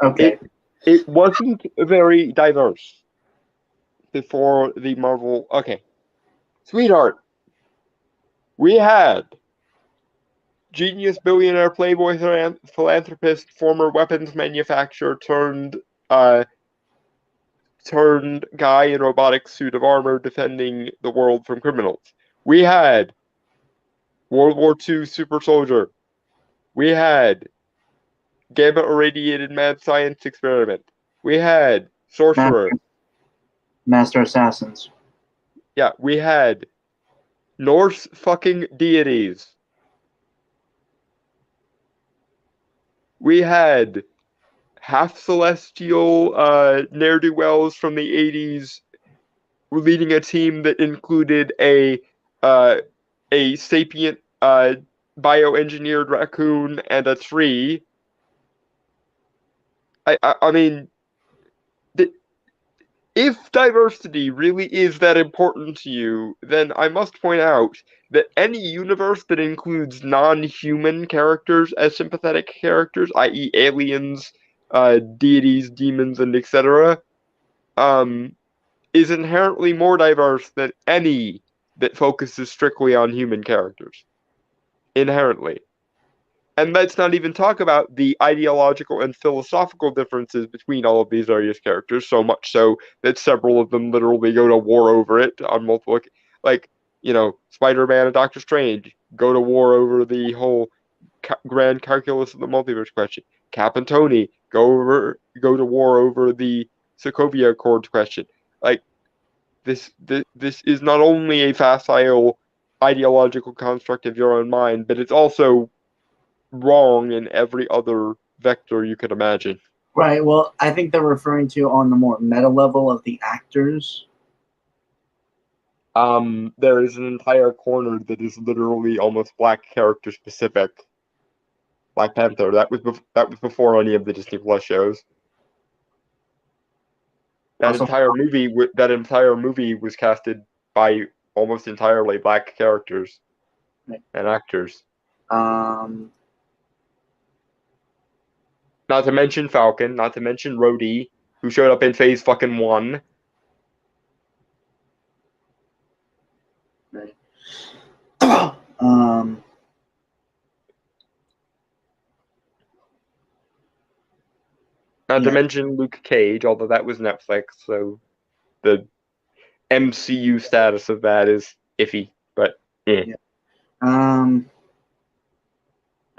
Okay. It wasn't very diverse before the Marvel. Okay, sweetheart, we had genius billionaire playboy philanthropist, former weapons manufacturer uh turned guy in robotic suit of armor defending the world from criminals. We had World War II super soldier. We had gamma irradiated mad science experiment. We had sorcerer. Master Assassins. Yeah, we had Norse fucking deities. We had half celestial ne'er-do-wells from the 80s leading a team that included uh, a sapient bioengineered raccoon and a tree. I mean, if diversity really is that important to you, then I must point out that any universe that includes non-human characters as sympathetic characters, i.e., aliens, deities, demons, and etc., um, is inherently more diverse than any that focuses strictly on human characters. Inherently. And let's not even talk about the ideological and philosophical differences between all of these various characters, so much so that several of them literally go to war over it on multiple, like, Spider-Man and Doctor Strange go to war over the whole grand calculus of the multiverse question. Cap and Tony go to war over the Sokovia Accord question. Like, this is not only a facile ideological construct of your own mind, but it's also wrong in every other vector you could imagine. Right. Well, I think they're referring to on the more meta level of the actors. There is an entire corner that is literally almost black character specific. Black Panther. That was before any of the Disney Plus shows. That Also, entire movie was casted by almost entirely black characters and actors. um, Not to mention Falcon. Not to mention Rhodey, who showed up in Phase fucking 1. right. um, Not to yeah. mention Luke Cage, although that was Netflix, so the MCU status of that is iffy. But Yeah.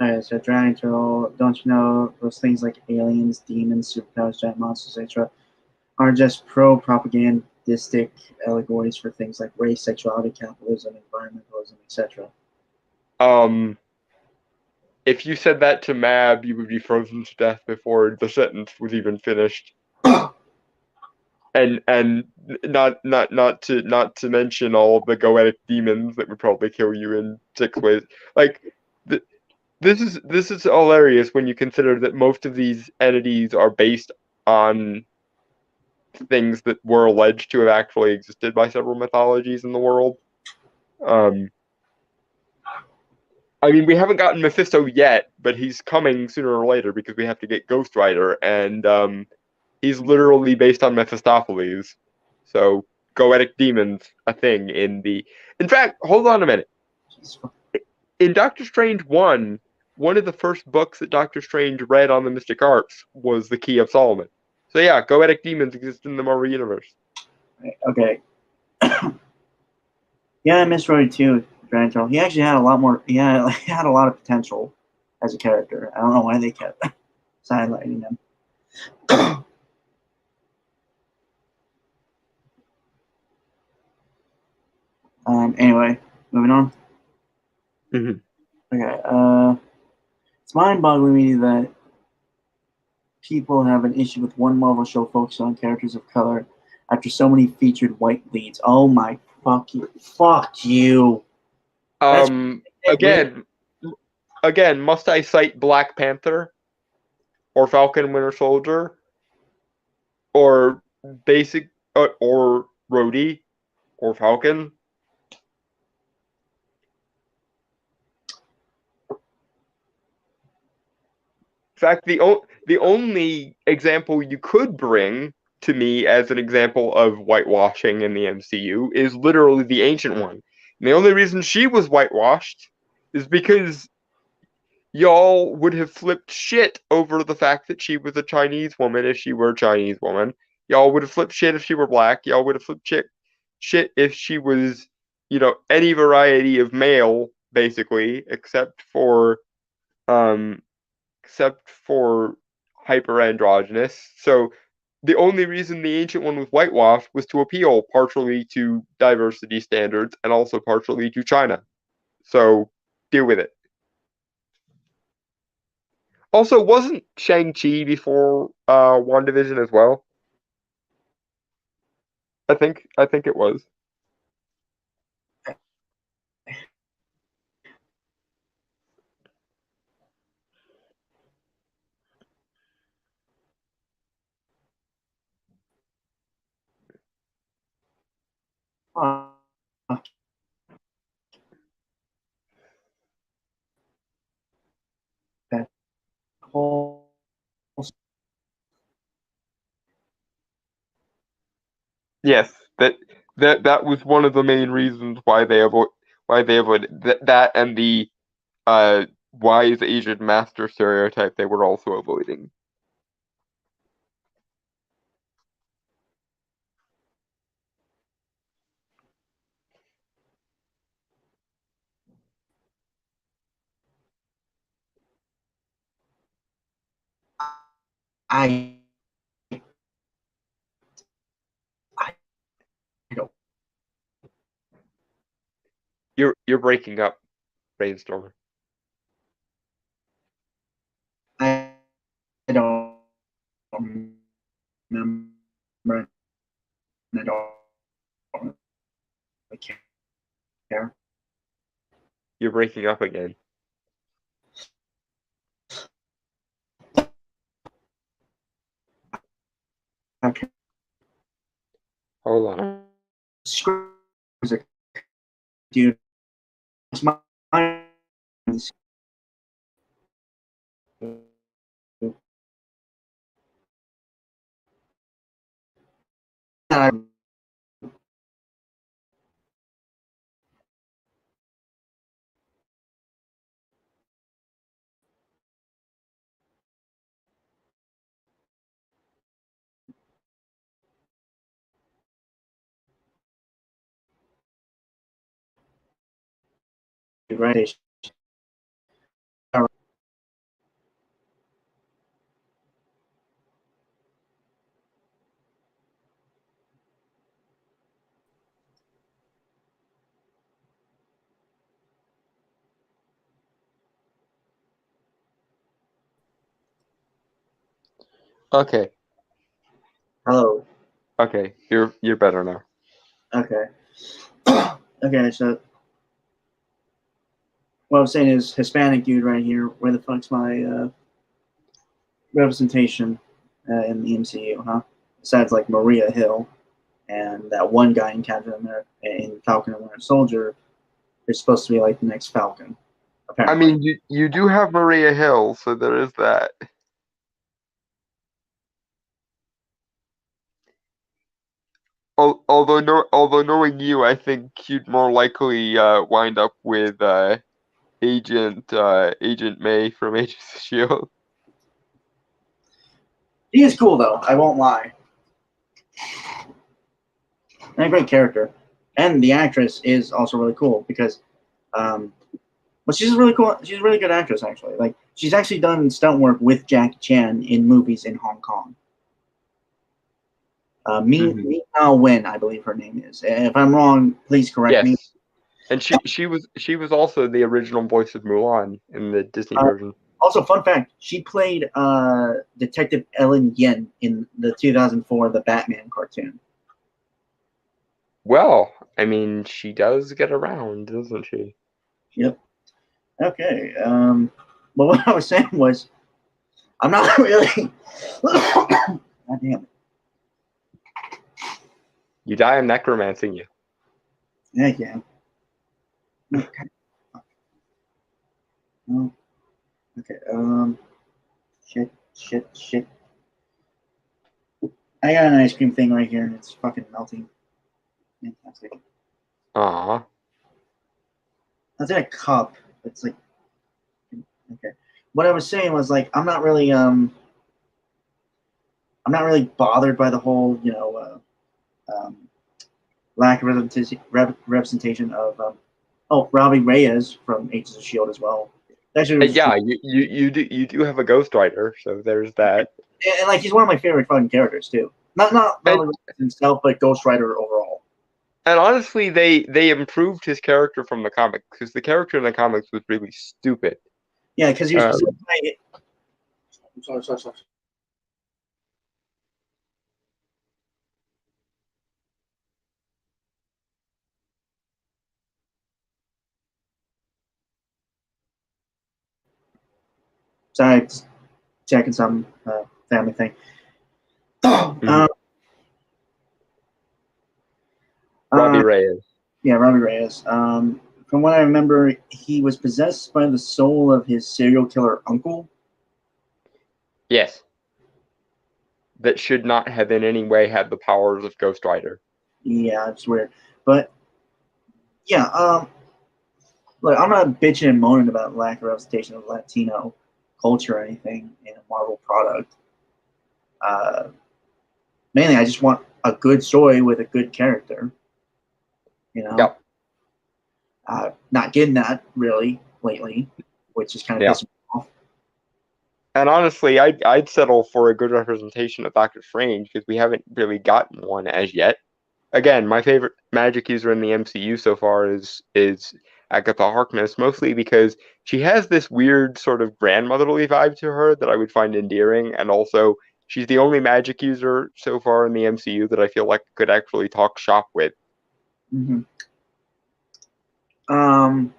Alright, so Dragon Turtle, don't you know those things like aliens, demons, superpowers, giant monsters, etc., are just pro-propagandistic allegories for things like race, sexuality, capitalism, environmentalism, etc. If you said that to Mab, you would be frozen to death before the sentence was even finished. And not to mention all of the goetic demons that would probably kill you in 6 ways. Like this is hilarious when you consider that most of these entities are based on things that were alleged to have actually existed by several mythologies in the world. I mean, we haven't gotten Mephisto yet, but he's coming sooner or later because we have to get Ghost Rider, and he's literally based on Mephistopheles. So, goetic demons, a thing in the. In fact, hold on a minute. In Doctor Strange 1, one of the first books that Doctor Strange read on the mystic arts was The Key of Solomon. So, yeah, goetic demons exist in the Marvel Universe. Okay. Yeah, I miss Rhodey too, Dragon Turtle. He actually had a lot more. He had a lot of potential as a character. I don't know why they kept sidelining him. Anyway, moving on. Mm-hmm. Okay. It's mind-boggling me that people have an issue with one Marvel show focused on characters of color after so many featured white leads. Oh my fuck you. Again, must I cite Black Panther or Falcon Winter Soldier or basic or Rhodey or Falcon? In fact, the only example you could bring to me as an example of whitewashing in the MCU is literally the Ancient One. And the only reason she was whitewashed is because y'all would have flipped shit over the fact that she was a Chinese woman if she were a Chinese woman. Y'all would have flipped shit if she were black. Y'all would have flipped shit if she was, any variety of male, basically, um except for hyperandrogynous. So the only reason the Ancient One was whitewashed was to appeal partially to diversity standards and also partially to China. So deal with it. Also, wasn't Shang-Chi before WandaVision as well? I think it was. Fuck. That whole Yes, that was one of the main reasons why they avoided that and the wise Asian master stereotype they were also avoiding. I I don't You're breaking up, Brainstormer. I don't remember. I don't really care. You're breaking up again. Hold on. Script was a dude. It's my right. Okay. Hello. Okay. You're better now. Okay. Okay, so what I'm saying is Hispanic dude right here. Where the fuck's my representation in the MCU, huh? Besides like Maria Hill and that one guy in Captain America in Falcon and Winter Soldier is supposed to be like the next Falcon, I apparently. mean, you do have Maria Hill, so there is that. Although knowing you, I think you'd more likely wind up with Agent May from Agents of Shield. He is cool though. I won't lie. And a great character, and the actress is also really cool because, but she's really cool. She's a really good actress actually. Like she's actually done stunt work with Jackie Chan in movies in Hong Kong. Me Now Wen, I believe her name is. If I'm wrong, please correct me. Yes, and she was also the original voice of Mulan in the Disney Uh, version. Also, fun fact: she played Detective Ellen Yen in the 2004 The Batman cartoon. Well, I mean, she does get around, doesn't she? Yep. Okay. But what I was saying was, I'm not really. God damn it. You die, I'm necromancing you. Yeah, yeah. Okay. Oh, okay. Shit. I got an ice cream thing right here, and it's fucking melting. Fantastic. Aw. That's in a cup. It's like okay. What I was saying was like I'm not really bothered by the whole lack of representation of Robbie Reyes from Agents of Shield as well. Actually, was Yeah, you do have a Ghost Rider, so there's that. and like he's one of my favorite fucking characters too. Not And Robbie Reyes himself, but Ghost Rider overall. and honestly, they improved his character from the comics because the character in the comics was really stupid. Yeah, because he was Uh, presented by. Sorry. Sorry, just checking some family thing. mhm. Uh, Robbie Reyes. yeah, Robbie Reyes. From what I remember, he was possessed by the soul of his serial killer uncle. Yes, that should not have in any way had the powers of Ghost Rider. Yeah, it's weird, but yeah. Look, I'm not bitching and moaning about lack of representation of Latino culture or anything in a Marvel product. Uh, Mainly, I just want a good story with a good character. You know, Yep. not getting that really lately, which is kind of Yeah. pissing me off. And honestly, I'd settle for a good representation of Doctor Strange because we haven't really gotten one as yet. Again, my favorite magic user in the MCU so far is Agatha Harkness, mostly because she has this weird sort of grandmotherly vibe to her that I would find endearing, and also she's the only magic user so far in the MCU that I feel like I could actually talk shop with. Mm-hmm. Um,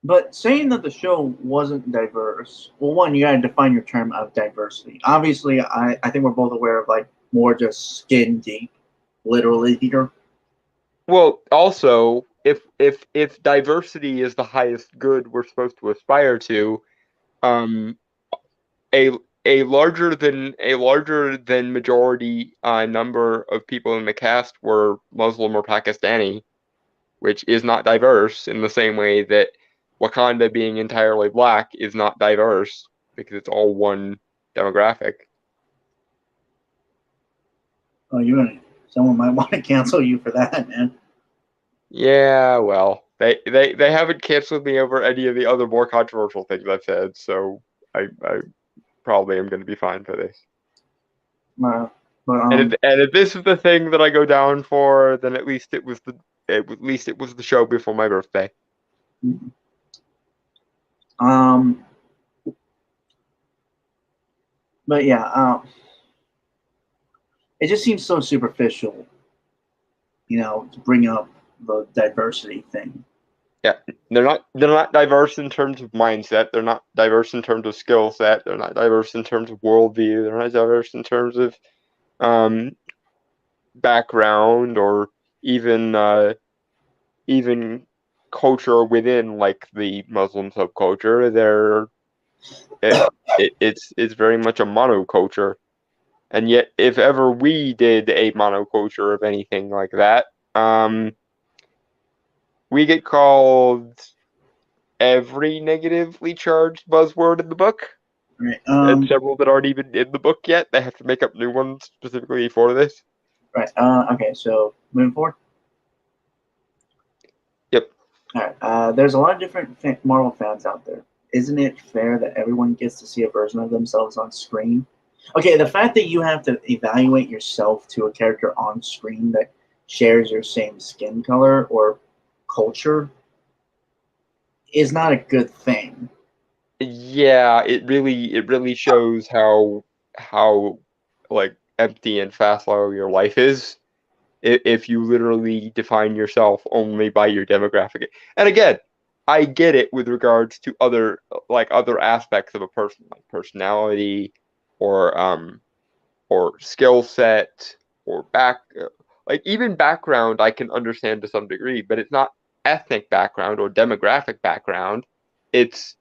But saying that the show wasn't diverse, well, one, you got to define your term of diversity. Obviously, I think we're both aware of like more just skin deep, literally here. Well, also, if diversity is the highest good we're supposed to aspire to, um, a a larger than majority number of people in the cast were Muslim or Pakistani, which is not diverse in the same way that Wakanda being entirely black is not diverse because it's all one demographic. Oh, someone might want to cancel you for that, man. Yeah, well, they haven't canceled me over any of the other more controversial things I've said, so I probably am going to be fine for this. Uh, but And if this is the thing that I go down for, then at least it was the show before my birthday. um, but yeah, it just seems so superficial, to bring up the diversity thing. Yeah, they're not diverse in terms of mindset. They're not diverse in terms of skill set. They're not diverse in terms of worldview. They're not diverse in terms of um, background or even even culture within like the Muslim subculture. It's very much a monoculture. And yet, if ever we did a monoculture of anything like that, we get called every negatively charged buzzword in the book, Right. and several that aren't even in the book yet. They have to make up new ones specifically for this. Right. Okay. So moving forward. Yep. All right. There's a lot of different Marvel fans out there. Isn't it fair that everyone gets to see a version of themselves on screen? Okay, the fact that you have to evaluate yourself to a character on screen that shares your same skin color or culture is not a good thing. Yeah, it really shows how like empty and facile your life is if you literally define yourself only by your demographic. And again, I get it with regards to other aspects of a person, like personality or skill set or like even background I can understand to some degree, but it's not ethnic background or demographic background. It's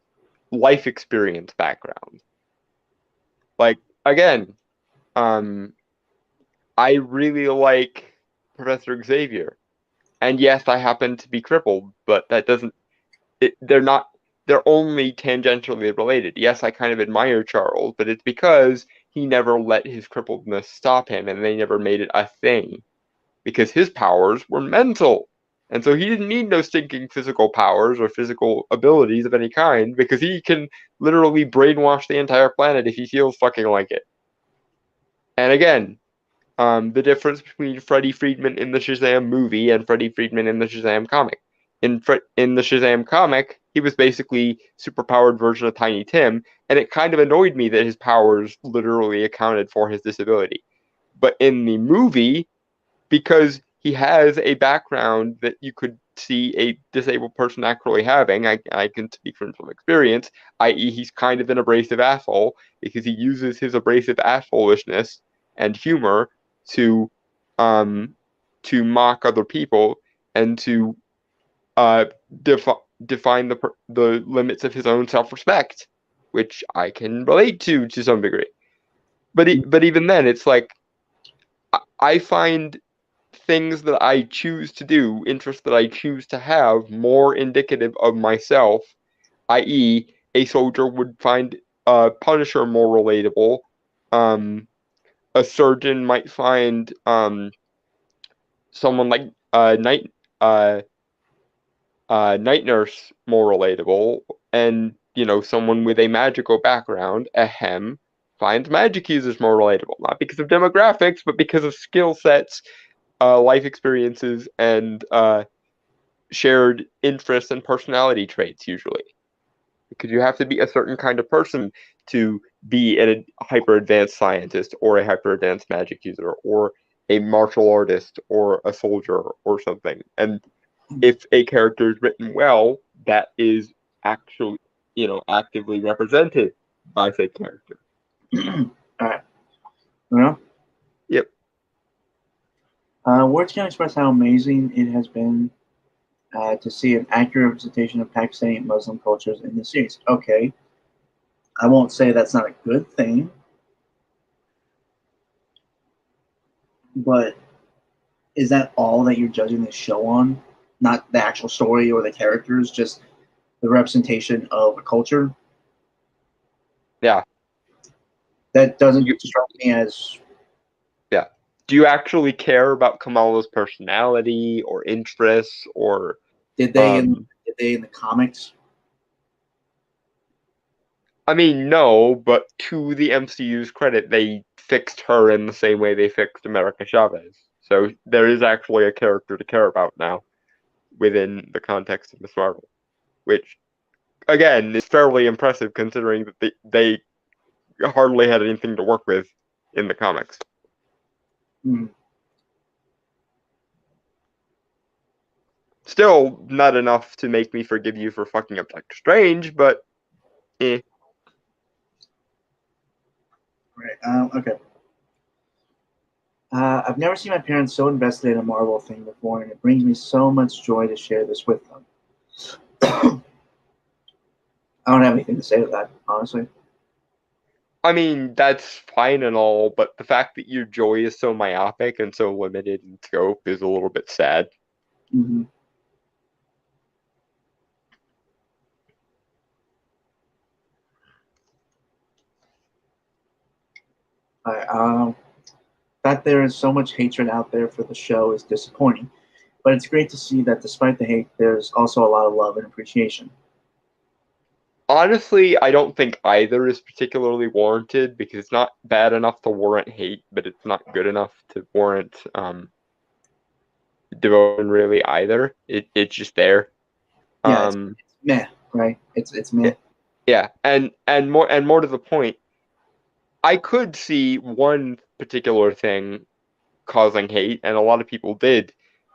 life experience background. Like again, um, I really like Professor Xavier, and yes, I happen to be crippled, but that doesn't. They're not. They're only tangentially related. Yes, I kind of admire Charles, but it's because he never let his crippledness stop him, and they never made it a thing because his powers were mental. And so he didn't need no stinking physical powers or physical abilities of any kind because he can literally brainwash the entire planet if he feels fucking like it. And again, the difference between Freddie Freedman in the Shazam movie and Freddie Freedman in the Shazam comic. In the Shazam comic, he was basically superpowered version of Tiny Tim, and it kind of annoyed me that his powers literally accounted for his disability. But in the movie, because he has a background that you could see a disabled person actually having. I can speak from some experience, i.e., he's kind of an abrasive asshole because he uses his abrasive assholishness and humor to um to mock other people and to uh define the limits of his own self-respect, which I can relate to some degree. But even then, it's like I find things that I choose to do, interests that I choose to have, more indicative of myself, i.e., a soldier would find Punisher more relatable. Um, a surgeon might find someone like uh, Night Nurse more relatable, and someone with a magical background, ahem, finds magic users more relatable, not because of demographics, but because of skill sets, life experiences, and shared interests and personality traits usually. Because you have to be a certain kind of person to be a hyper advanced scientist or a hyper advanced magic user or a martial artist or a soldier or something. And if a character is written well, that is actually, actively represented by said character. All right. Well, Yep. words can't express how amazing it has been to see an accurate representation of Pakistani Muslim cultures in the series. Okay, I won't say that's not a good thing, but is that all that you're judging this show on? Not the actual story or the characters, just the representation of a culture? Yeah. That doesn't You, strike me as. yeah. Do you actually care about Kamala's personality or interests or Did they in um did they in the comics? I mean, no, but to the MCU's credit, they fixed her in the same way they fixed America Chavez. So there is actually a character to care about now within the context of Miss Marvel, which again is fairly impressive considering that they hardly had anything to work with in the comics. Hmm. Still not enough to make me forgive you for fucking up Doctor Strange, but eh. Right. Okay. I've never seen my parents so invested in a Marvel thing before, and it brings me so much joy to share this with them. I don't have anything to say to that, honestly. I mean, that's fine and all, but the fact that your joy is so myopic and so limited in scope is a little bit sad. Mm-hmm. That there is so much hatred out there for the show is disappointing, but it's great to see that despite the hate, there's also a lot of love and appreciation. Honestly, I don't think either is particularly warranted because it's not bad enough to warrant hate, but it's not good enough to warrant devotion really either. It's just there. Yeah, it's meh, right? It's meh. Yeah, and more to the point, I could see one particular thing causing hate, and a lot of people did.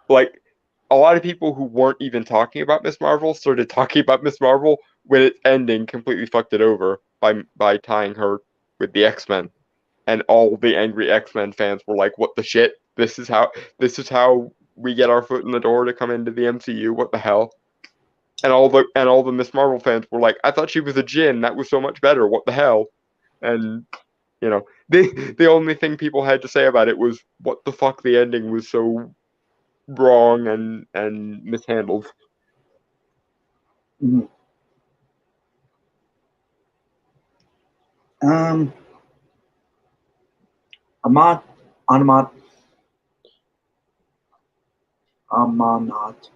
Like a lot of people who weren't even talking about Miss Marvel started talking about Miss Marvel when its ending completely fucked it over by tying her with the X-Men. And all the angry X-Men fans were like, "What the shit? This is how we get our foot in the door to come into the MCU. What the hell?" And all the Miss Marvel fans were like, "I thought she was a Jinn. That was so much better. What the hell?" And the only thing people had to say about it was, "What the fuck? The ending was so wrong and mishandled." Mm-hmm. Um, Amat, Anamat, Amanat.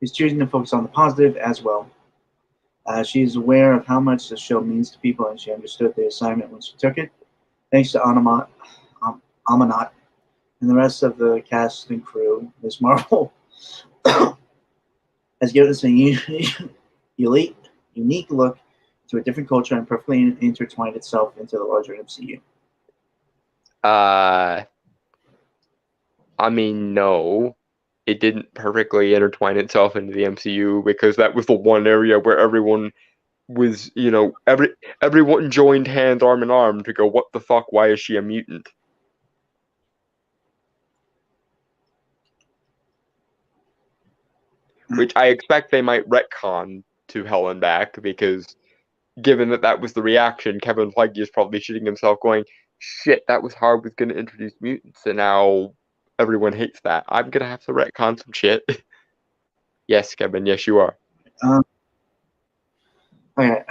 Is choosing to focus on the positive as well. She is aware of how much the show means to people, and she understood the assignment when she took it. Thanks to Amanat and the rest of the cast and crew, Ms. Marvel has given us a unique look to a different culture and perfectly intertwined itself into the larger MCU. Uh, I mean, no, it didn't perfectly intertwine itself into the MCU because that was the one area where everyone was, everyone joined hands arm in arm to go, "What the fuck? Why is she a mutant?" Which I expect they might retcon to hell and back because given that that was the reaction, Kevin Feige is probably shitting himself, going, "Shit, that was how I was going to introduce mutants, and now everyone hates that. I'm gonna have to retcon some shit." Yes, Kevin. Yes, you are. Um, okay,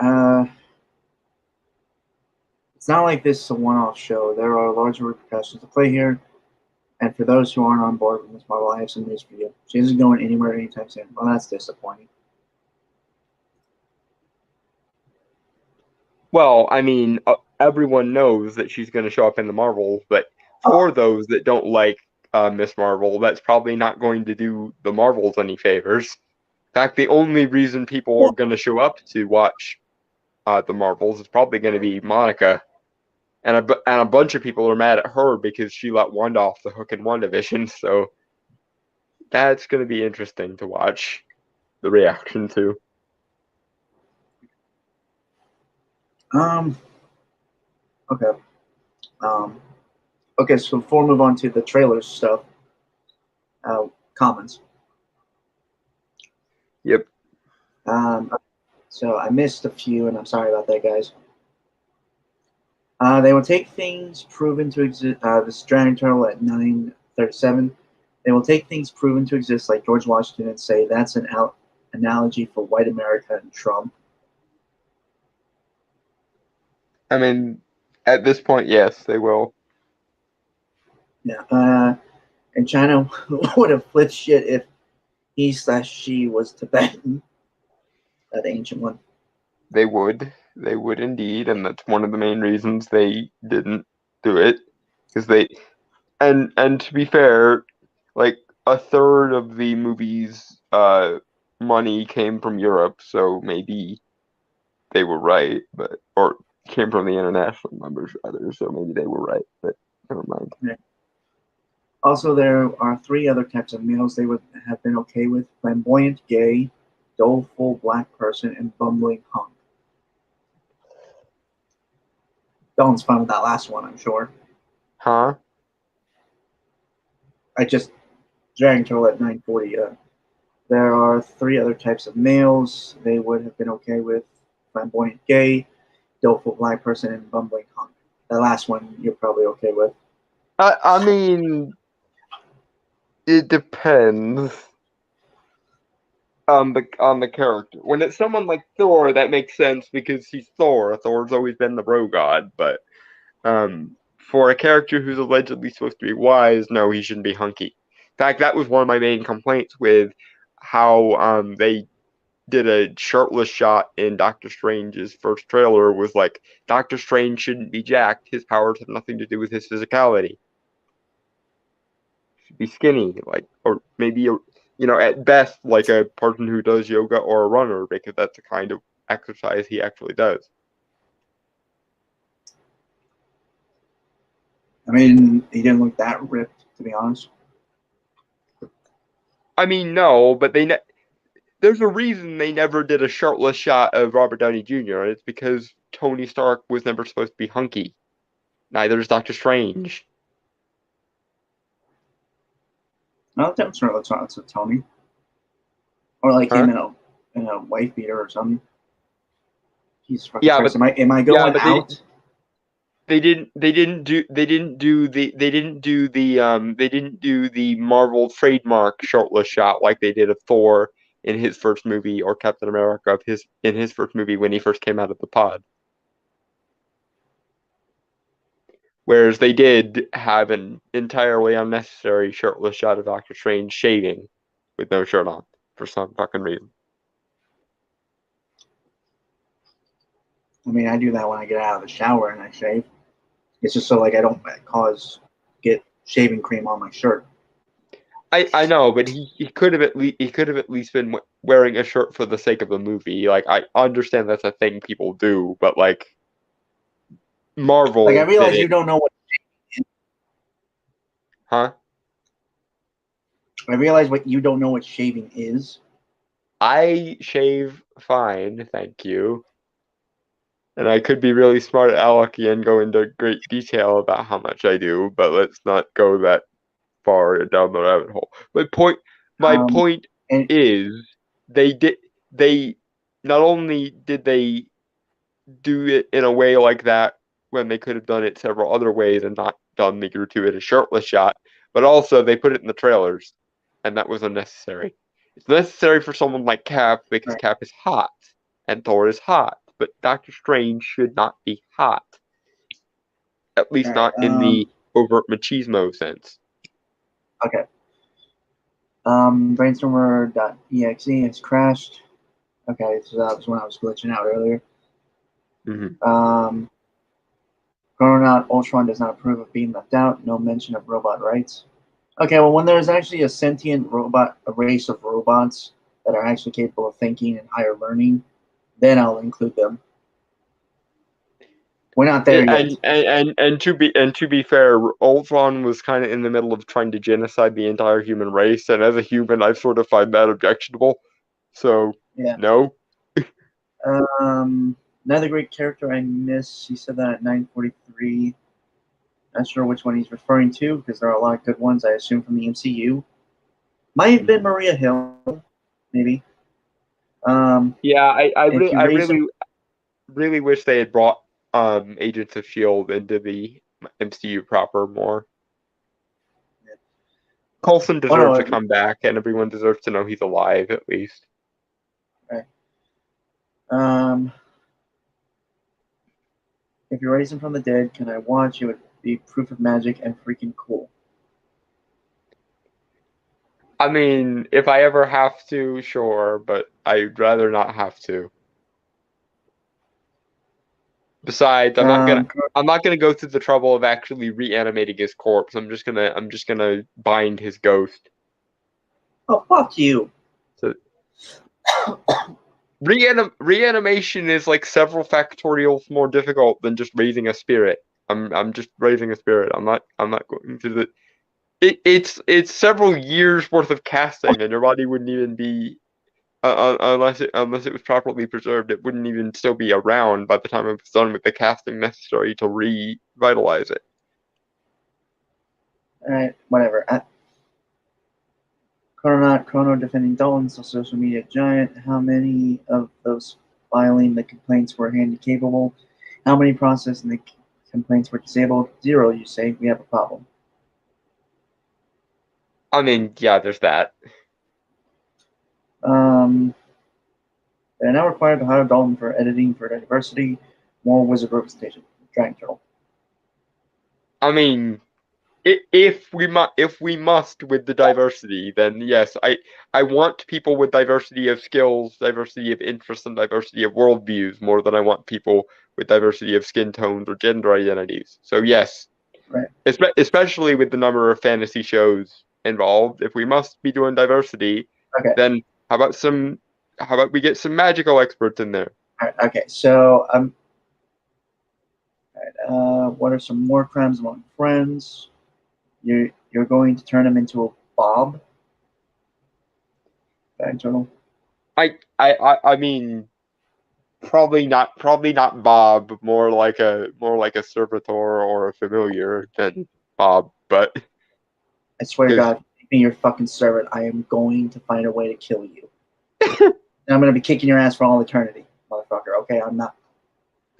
it's not like this is a one-off show. There are larger repercussions to play here, and for those who aren't on board with Ms. Marvel, I have some news for you. She isn't going anywhere anytime soon. Well, that's disappointing. Well, I mean, everyone knows that she's going to show up in the Marvel, but for those that don't like Miss Marvel, that's probably not going to do the Marvels any favors. In fact, the only reason people are Well, going to show up to watch the Marvels is probably going to be Monica. and a bunch of people are mad at her because she let Wanda off the hook in WandaVision. So that's going to be interesting to watch the reaction to. Um. Okay. Um. Okay. So before we move on to the trailers stuff, comments. Yep. So I missed a few, and I'm sorry about that, guys. They will take things proven to exist. This Dragon Turtle at 9:37. They will take things proven to exist, like George Washington, and say that's an analogy for white America and Trump. I mean, at this point, yes, they will. Yeah. And China would have flipped shit if he/she was Tibetan, that ancient one. They would. They would indeed, and that's one of the main reasons they didn't do it. Because they and to be fair, like a third of the movie's money came from Europe, so maybe they were right, but or came from the international numbers rather, so maybe they were right, but never mind. Yeah. Also, there are three other types of males they would have been okay with: flamboyant, gay, doleful black person, and bumbling hunk. Dylan's fine with that last one, I'm sure. Huh? I just Dragon Turtle at 9:40. There are three other types of males they would have been okay with: flamboyant, gay, doleful black person, and bumbling hunk. The last one you're probably okay with. I mean, it depends on the character. When it's someone like Thor, that makes sense because he's Thor. Thor's always been the bro god, but for a character who's allegedly supposed to be wise, no, he shouldn't be hunky. In fact, that was one of my main complaints with how they did a shirtless shot in Doctor Strange's first trailer. Was like Doctor Strange shouldn't be jacked. His powers have nothing to do with his physicality. He should be skinny, like, or maybe at best like a person who does yoga or a runner, because that's the kind of exercise he actually does. I mean, he didn't look that ripped, to be honest. I mean, no, but there's a reason they never did a shirtless shot of Robert Downey Jr. And it's because Tony Stark was never supposed to be hunky. Neither is Doctor Strange. No, that's not with Tony. Or like Huh? him in a wife beater or something. Jesus fucking Yeah, Christ. but Am I yeah, going but out? they didn't do the Marvel trademark shirtless shot like they did of Thor in his first movie, or Captain America in his first movie when he first came out of the pod. Whereas they did have an entirely unnecessary shirtless shot of Doctor Strange shaving with no shirt on for some fucking reason. I mean, I do that when I get out of the shower and I shave. It's just so like I don't get shaving cream on my shirt. I know, but he could have at least been wearing a shirt for the sake of the movie. Like, I understand that's a thing people do, but like Like I Marvel did realize you it, don't know what huh? I realize what you don't know what shaving is. I shave fine, thank you. And I could be really smart alecky and go into great detail about how much I do, but let's not go that far down the rabbit hole. My Um, point and is they not only did they do it in a way like that when they could have done it several other ways and not done the gratuitous shirtless shot, but also they put it in the trailers, and that was unnecessary. It's necessary for someone like Cap because Cap is hot and Thor is hot, but Doctor Strange should not be hot. At least all right, not in the overt machismo sense. okay. Brainstormer.exe has crashed. Okay, so that was when I was glitching out earlier. Mm-hmm. Chrononaut Ultron does not approve of being left out. No mention of robot rights. Okay, well, when there's actually a sentient robot, a race of robots that are actually capable of thinking and higher learning, then I'll include them. We're not there yet. And to be fair, Ultron was kind of in the middle of trying to genocide the entire human race, and as a human, I sort of find that objectionable. So Yeah. no. Another great character I missed. He said that at 9:43. Not sure which one he's referring to because there are a lot of good ones. I assume from the MCU. Might have been Maria Hill, maybe. Yeah, If you raise him, really wish they had brought Agents of Shield into the MCU proper more. Coulson deserves to come back, and everyone deserves to know he's alive at least. Right. If you raise him from the dead, can I watch? It would be proof of magic and freaking cool. I mean, if I ever have to, sure, but I'd rather not have to. Besides, I'm not gonna go through the trouble of actually reanimating his corpse. I'm just gonna bind his ghost. Oh, fuck you! So, reanimation is like several factorials more difficult than just raising a spirit. I'm just raising a spirit. I'm not going through the. It's several years worth of casting, and your body wouldn't even be unless it was properly preserved. It wouldn't even still be around by the time it was done with the casting necessary to revitalize it. All right, whatever. Chrono defending Dalton's a social media giant. How many of those filing the complaints were handy capable? How many processing the complaints were disabled? 0, you say. We have a problem. I mean, yeah, there's that. They're now required to hire Dalton for editing for diversity, more wizard representation. Dragon Turtle. I mean, if we must with the diversity, then yes, I want people with diversity of skills, diversity of interests, and diversity of worldviews more than I want people with diversity of skin tones or gender identities. So yes, right. Especially with the number of fantasy shows involved, if we must be doing diversity, okay, then how about we get some magical experts in there? All right, okay, so what are some more crimes among friends? You're going to turn him into a Bob? Internal. I mean, probably not Bob, more like a servitor or a familiar than Bob, but I swear to God, make me your fucking servant. I am going to find a way to kill you. And I'm gonna be kicking your ass for all eternity, motherfucker. Okay, I'm not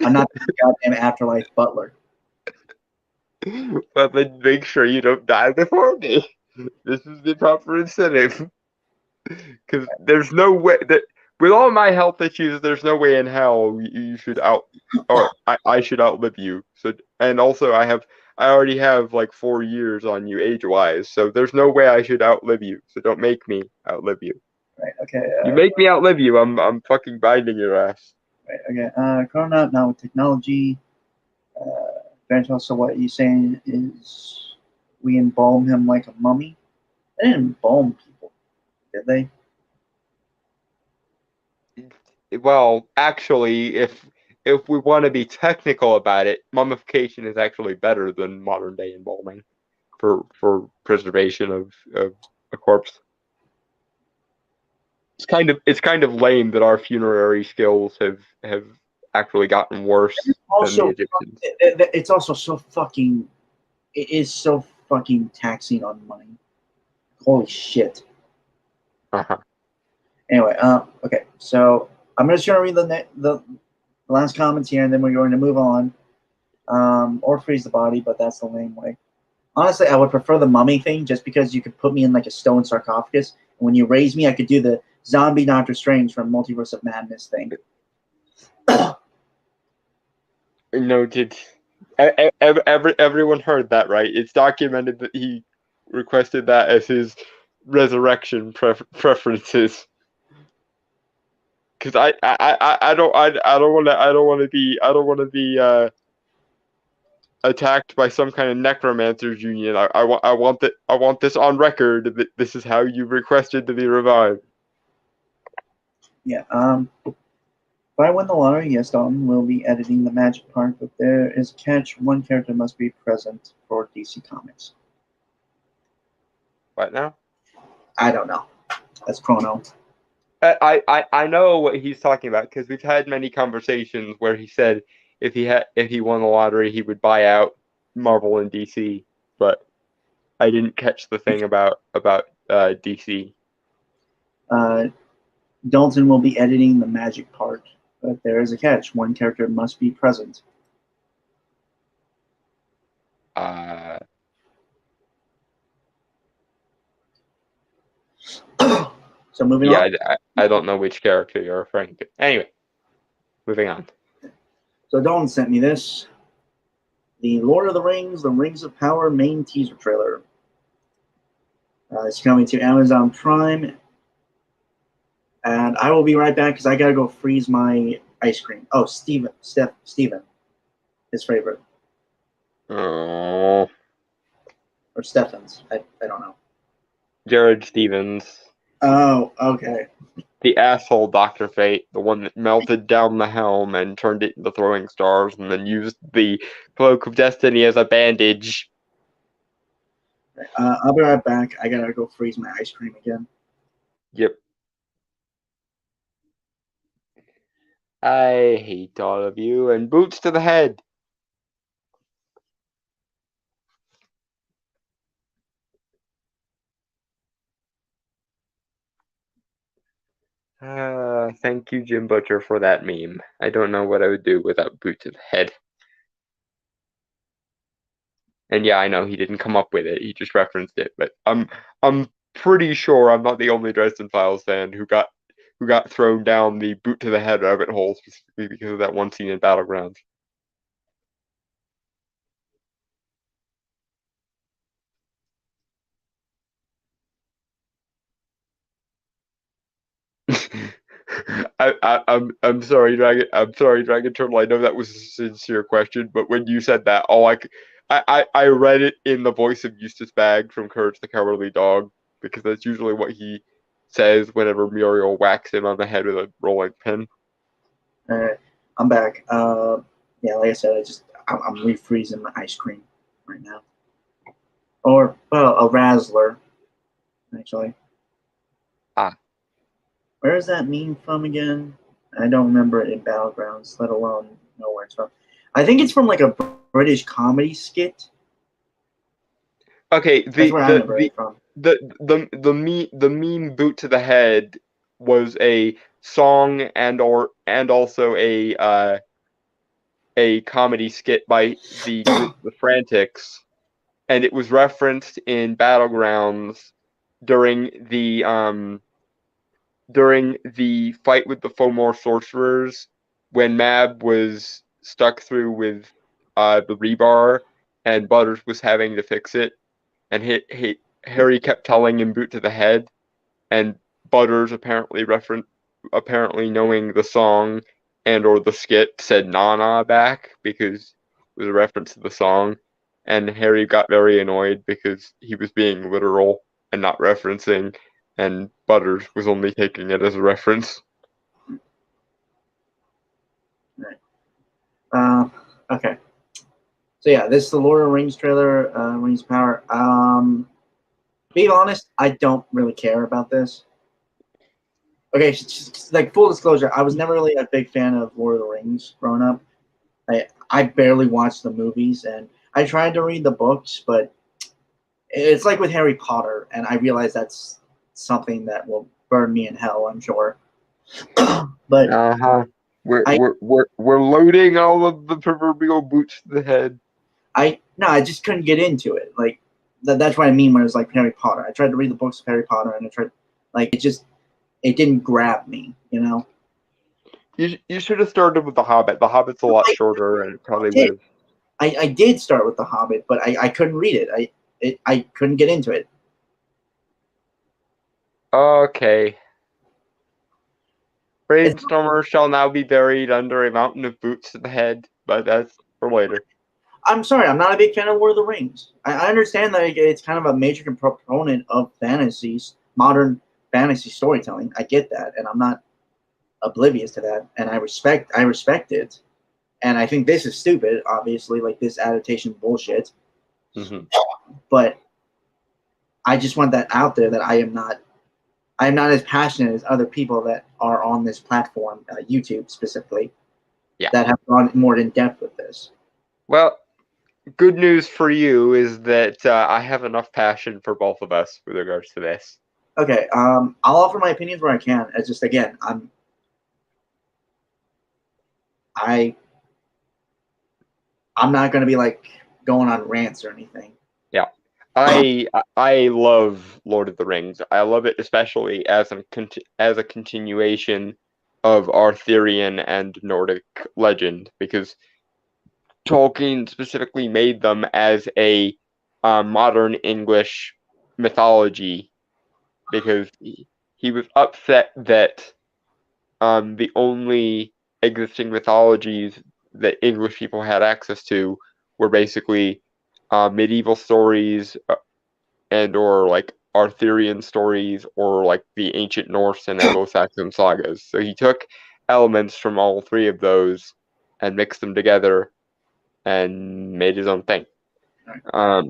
the goddamn afterlife butler. But then make sure you don't die before me. This is the proper incentive. Because there's no way that with all my health issues, there's no way in hell you should I should outlive you. So, and also I already have like 4 years on you age wise, so there's no way I should outlive you. So don't make me outlive you. Right. Okay. You make me outlive you, I'm fucking binding your ass. Right. Okay. Chrononaut now with technology. So what you're saying is we embalm him like a mummy? They didn't embalm people, did they? Well, actually, if we want to be technical about it, mummification is actually better than modern day embalming for preservation of a corpse. It's kind of lame that our funerary skills have actually gotten worse than the Egyptians. It's also so fucking. It is so fucking taxing on money. Holy shit. Uh-huh. Anyway, okay, so I'm just going to read the last comments here, and then we're going to move on, or freeze the body, but that's the lame way. Honestly, I would prefer the mummy thing, just because you could put me in like a stone sarcophagus, and when you raise me, I could do the zombie Doctor Strange from Multiverse of Madness thing. Noted. Everyone heard that, right? It's documented that he requested that as his resurrection preferences. Because I don't want to be attacked by some kind of necromancers union. I want this on record that this is how you requested to be revived. Yeah. If I win the lottery, yes, Dalton will be editing the Magic Park, but there is a catch. One character must be present for DC Comics. What now? I don't know. That's Chrono. I know what he's talking about because we've had many conversations where he said if he won the lottery he would buy out Marvel and DC, but I didn't catch the thing about DC. Dalton will be editing the Magic Park, but there is a catch. One character must be present. So moving Yeah, on. I don't know which character you're referring to. Anyway, moving on. So Dalton sent me this. The Lord of the Rings of Power main teaser trailer. It's coming to Amazon Prime. And I will be right back because I gotta go freeze my ice cream. Oh, Steven. His favorite. Oh, Or Stefan's. I don't know. Jared Stevens. Oh, okay. The asshole Dr. Fate, the one that melted down the helm and turned it into throwing stars and then used the Cloak of Destiny as a bandage. I'll be right back. I gotta go freeze my ice cream again. Yep. I hate all of you, and boots to the head. Thank you, Jim Butcher, for that meme. I don't know what I would do without boot to the head. And yeah, I know he didn't come up with it; he just referenced it. But I'm pretty sure I'm not the only Dresden Files fan who got thrown down the boot to the head rabbit hole specifically because of that one scene in Battlegrounds. I'm sorry, Dragon. I'm sorry, Dragon Turtle. I know that was a sincere question, but when you said that, I read it in the voice of Eustace Bagg from Courage the Cowardly Dog because that's usually what he says whenever Muriel whacks him on the head with a rolling pin. All right, I'm back. Yeah, like I said, I'm refreezing my ice cream right now, or well, a Razzler, actually. Ah. Where is that meme from again? I don't remember it in Battlegrounds, let alone know where it's from. I think it's from like a British comedy skit. Okay, That's where I remember it from. the meme boot to the head was a song and also a comedy skit by the group The Frantics, and it was referenced in Battlegrounds during the fight with the Fomor sorcerers when Mab was stuck through with the rebar and Butters was having to fix it, and Harry kept telling him boot to the head, and Butters apparently knowing the song and or the skit said "na back because it was a reference to the song, and Harry got very annoyed because he was being literal and not referencing, and Butters was only taking it as a reference. Right. Okay. So yeah, this is the Lord of the Rings trailer, Rings of Power. Being honest, I don't really care about this. Okay, like full disclosure, I was never really a big fan of Lord of the Rings growing up. I barely watched the movies, and I tried to read the books, but it's like with Harry Potter, and I realize that's something that will burn me in hell, I'm sure. But We're loading all of the proverbial boots to the head. I just couldn't get into it. Like that's what I mean when it's like Harry Potter. I tried to read the books of Harry Potter, and it didn't grab me, you know. You should have started with The Hobbit. The Hobbit's a lot shorter, and it probably would have. I did start with The Hobbit, but I couldn't read it. I couldn't get into it. Okay. Brainstormer shall now be buried under a mountain of boots to the head, but that's for later. I'm sorry, I'm not a big fan of Lord of the Rings. I understand that it's kind of a major component of modern fantasy storytelling. I get that, and I'm not oblivious to that, and I respect it. And I think this is stupid, obviously, like this adaptation bullshit. Mm-hmm. But I just want that out there that I am not as passionate as other people that are on this platform, YouTube specifically, Yeah. that have gone more in depth with this. Well, good news for you is that I have enough passion for both of us with regards to this. Okay, I'll offer my opinions where I can. It's just again, I'm not gonna be like going on rants or anything. Yeah. I love Lord of the Rings. I love it especially as a continuation of Arthurian and Nordic legend, because Tolkien specifically made them as a modern English mythology, because he was upset that the only existing mythologies that English people had access to were basically medieval stories and or like Arthurian stories or like the ancient Norse and Anglo-Saxon sagas. So he took elements from all three of those and mixed them together and made his own thing. Yeah,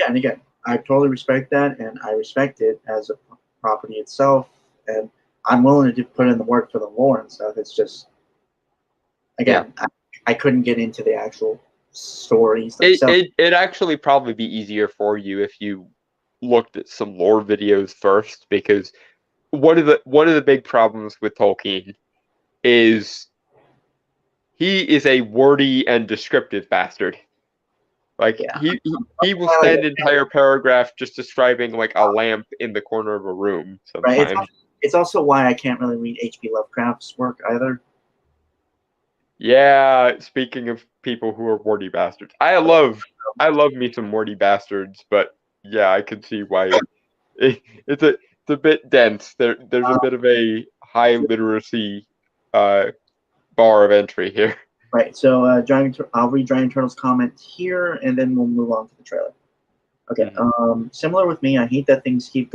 and again, I totally respect that, and I respect it as a property itself, and I'm willing to put in the work for the lore and stuff. It's just, again, I couldn't get into the actual stories themselves. It'd actually probably be easier for you if you looked at some lore videos first, because one of the big problems with Tolkien is he is a wordy and descriptive bastard. Like Yeah, he will spend entire paragraph just describing like a lamp in the corner of a room right. sometimes. It's also why I can't really read H.P. Lovecraft's work either. Yeah, speaking of people who are wordy bastards, I love me some wordy bastards, but yeah, I can see why it's a bit dense. There's a bit of a high literacy bar of entry here. Right. So, I'll read Dragon Turtle's comment here, and then we'll move on to the trailer. Okay. Similar with me, I hate that things keep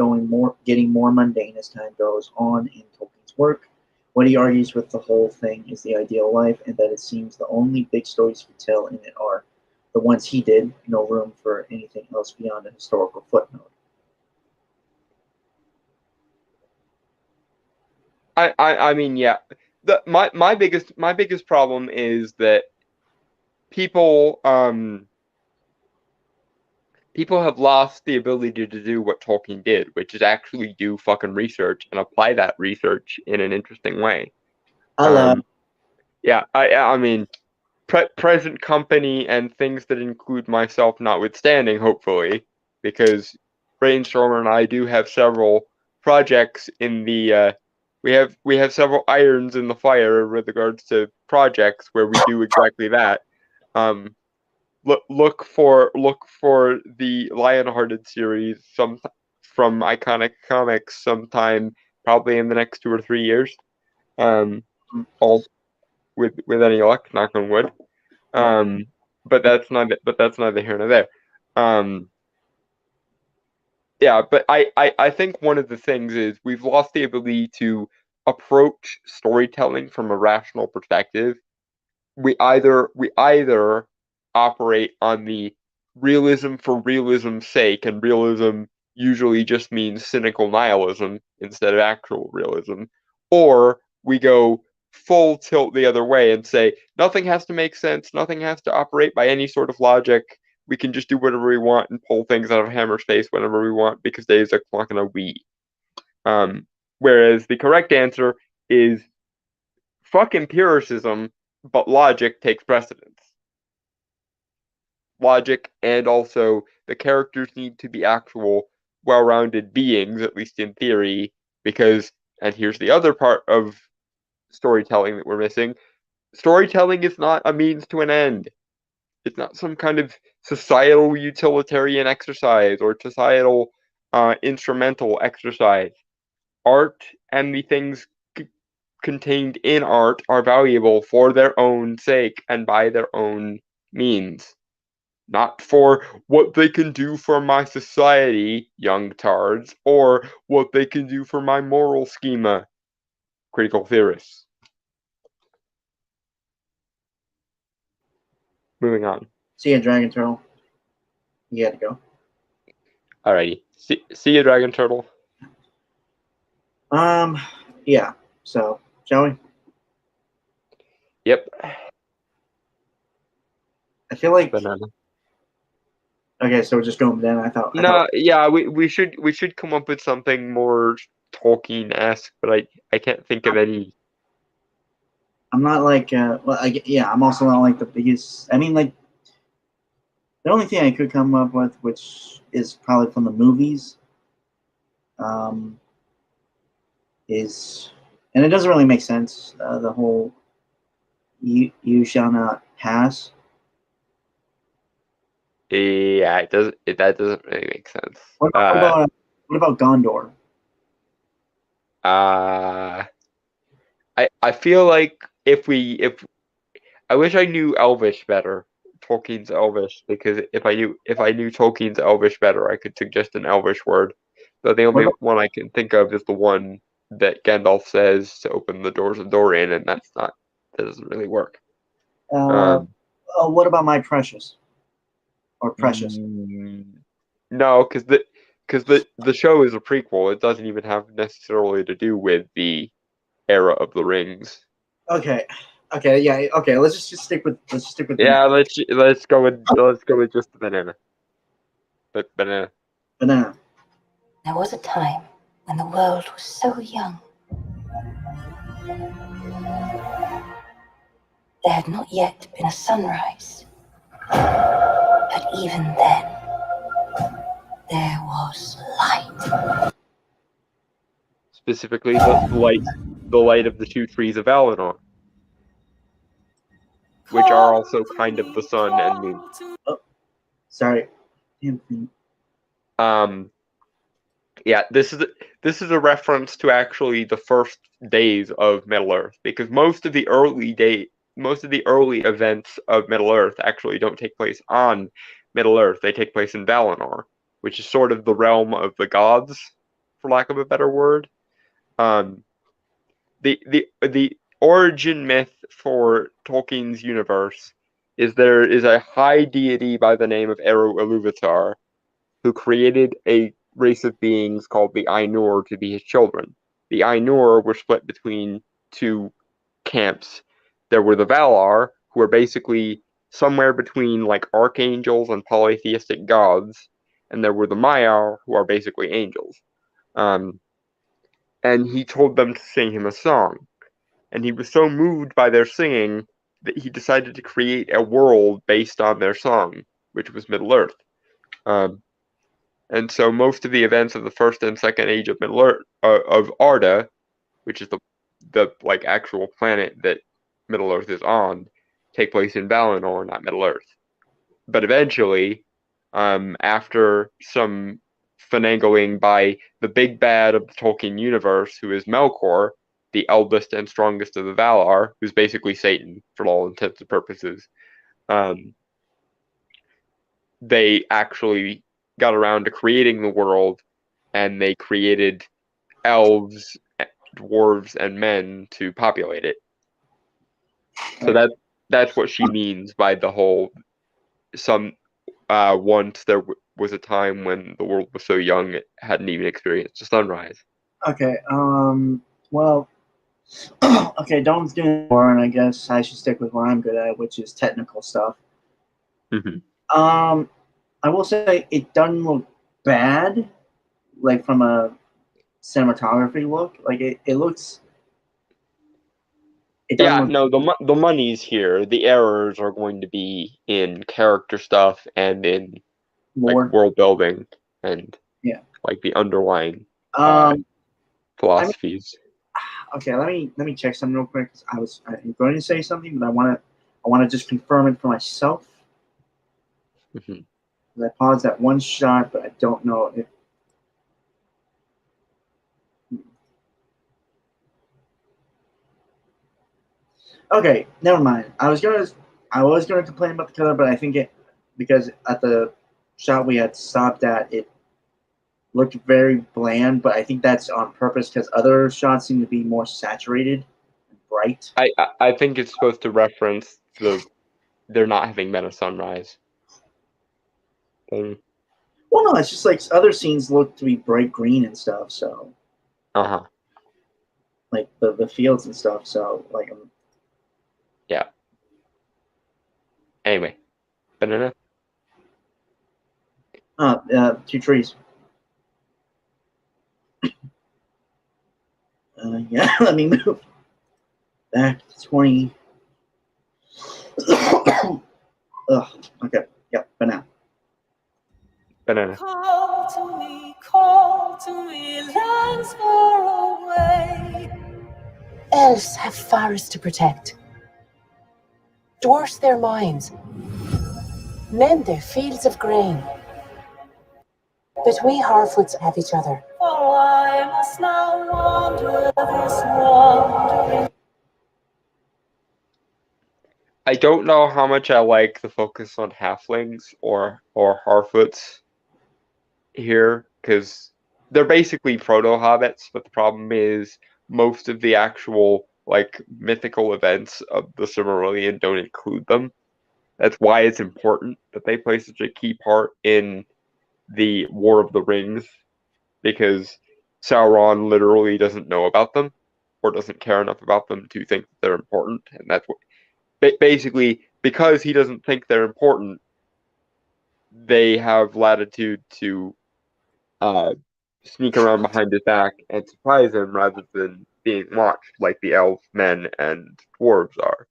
getting more mundane as time goes on in Tolkien's work. What he argues with the whole thing is the ideal life, and that it seems the only big stories he could tell in it are the ones he did. No room for anything else beyond a historical footnote. I mean, yeah. My biggest problem is that people people have lost the ability to do what Tolkien did, which is actually do fucking research and apply that research in an interesting way. Yeah, I mean, present company and things that include myself notwithstanding, hopefully, because Brainstormer and I do have several projects in the we have several irons in the fire with regards to projects where we do exactly that. Look for the Lionhearted series from Iconic Comics sometime, probably in the next 2 or 3 years. All with any luck, knock on wood. But that's neither here nor there. Yeah, but I think one of the things is we've lost the ability to approach storytelling from a rational perspective. We either operate on the realism for realism's sake, and realism usually just means cynical nihilism instead of actual realism, or we go full tilt the other way and say nothing has to make sense, nothing has to operate by any sort of logic. We can just do whatever we want and pull things out of Hammer's face whenever we want because there's a clock and a we. Whereas the correct answer is fuck empiricism, but logic takes precedence. Logic and also the characters need to be actual, well-rounded beings, at least in theory, because, and here's the other part of storytelling that we're missing, storytelling is not a means to an end. It's not some kind of societal utilitarian exercise or societal instrumental exercise. Art and the things contained in art are valuable for their own sake and by their own means. Not for what they can do for my society, young tards, or what they can do for my moral schema, critical theorists. moving on. See ya, Dragon Turtle. You had to go. Alrighty. See you, Dragon Turtle. Yeah. So, shall we? Yep. I feel like. Banana. Okay, so we're just going banana. I thought. No, yeah, we should come up with something more Tolkien-esque, but I can't think of any. I'm not like. Well, I'm also not like the biggest. I mean, like. The only thing I could come up with, which is probably from the movies, is, and it doesn't really make sense. The whole "you shall not pass." Yeah, that doesn't really make sense. What about Gondor? I feel like if I wish I knew Elvish better, Tolkien's Elvish, because if I knew Tolkien's Elvish better, I could suggest an Elvish word. But the only one I can think of is the one that Gandalf says to open the doors of Dorian, and that doesn't really work. What about My Precious? Or Precious? No, because the show is a prequel. It doesn't even have necessarily to do with the era of the rings. Okay, yeah, okay. Let's just stick with Yeah, let's go with just the banana. But banana. Banana. There was a time when the world was so young. There had not yet been a sunrise. But even then, there was light. Specifically, the light of the two trees of Valinor, which are also kind of the sun and moon. Oh, sorry. Yeah, this is a reference to actually the first days of Middle Earth, because most of the early events of Middle Earth actually don't take place on Middle Earth. They take place in Valinor, which is sort of the realm of the gods, for lack of a better word. The origin myth for Tolkien's universe is there is a high deity by the name of Eru Ilúvatar who created a race of beings called the Ainur to be his children. The Ainur were split between two camps. There were the Valar, who are basically somewhere between like archangels and polytheistic gods, and there were the Maiar, who are basically angels. And he told them to sing him a song. And he was so moved by their singing that he decided to create a world based on their song, which was Middle Earth. And so most of the events of the first and second age of Middle Earth, of Arda, which is the like actual planet that Middle Earth is on, take place in Valinor, not Middle Earth. But eventually, after some finagling by the big bad of the Tolkien universe, who is Melkor, the eldest and strongest of the Valar, who's basically Satan for all intents and purposes, they actually got around to creating the world, and they created elves, dwarves, and men to populate it. So that's what she means by the whole once there was a time when the world was so young it hadn't even experienced a sunrise. Okay, well, okay, Dawn's doing more, and I guess I should stick with what I'm good at, which is technical stuff. Mm-hmm. I will say it doesn't look bad, like from a cinematography look. Like it looks. The money's here. The errors are going to be in character stuff and in like world building and like the underlying philosophies. Okay, let me check something real quick. I'm going to say something, but I want to just confirm it for myself. I paused that one shot, but I don't know if. Okay, never mind. I was gonna complain about the color, but I think because at the shot we had stopped at, it looked very bland. But I think that's on purpose because other shots seem to be more saturated and bright. I think it's supposed to reference the there not having been a sunrise thing. Well, no, it's just like other scenes look to be bright green and stuff. So Uh-huh. like the fields and stuff. So like Yeah. Anyway. Banana? 2 trees. Yeah, let me move back to 20. Ugh, okay, yeah, banana. Banana. Call to me, lands far away. Elves have forests to protect. Dwarfs their mines. Men their fields of grain. But we Harfoots have each other. Oh, I must now wander this wandering. I don't know how much I like the focus on halflings or Harfoots here, because they're basically proto-hobbits, but the problem is most of the actual like mythical events of the Silmarillion don't include them. That's why it's important that they play such a key part in the War of the Rings, because Sauron literally doesn't know about them or doesn't care enough about them to think that they're important, and that's what basically, because he doesn't think they're important, they have latitude to sneak around behind his back and surprise him rather than being watched like the elves, men, and dwarves are.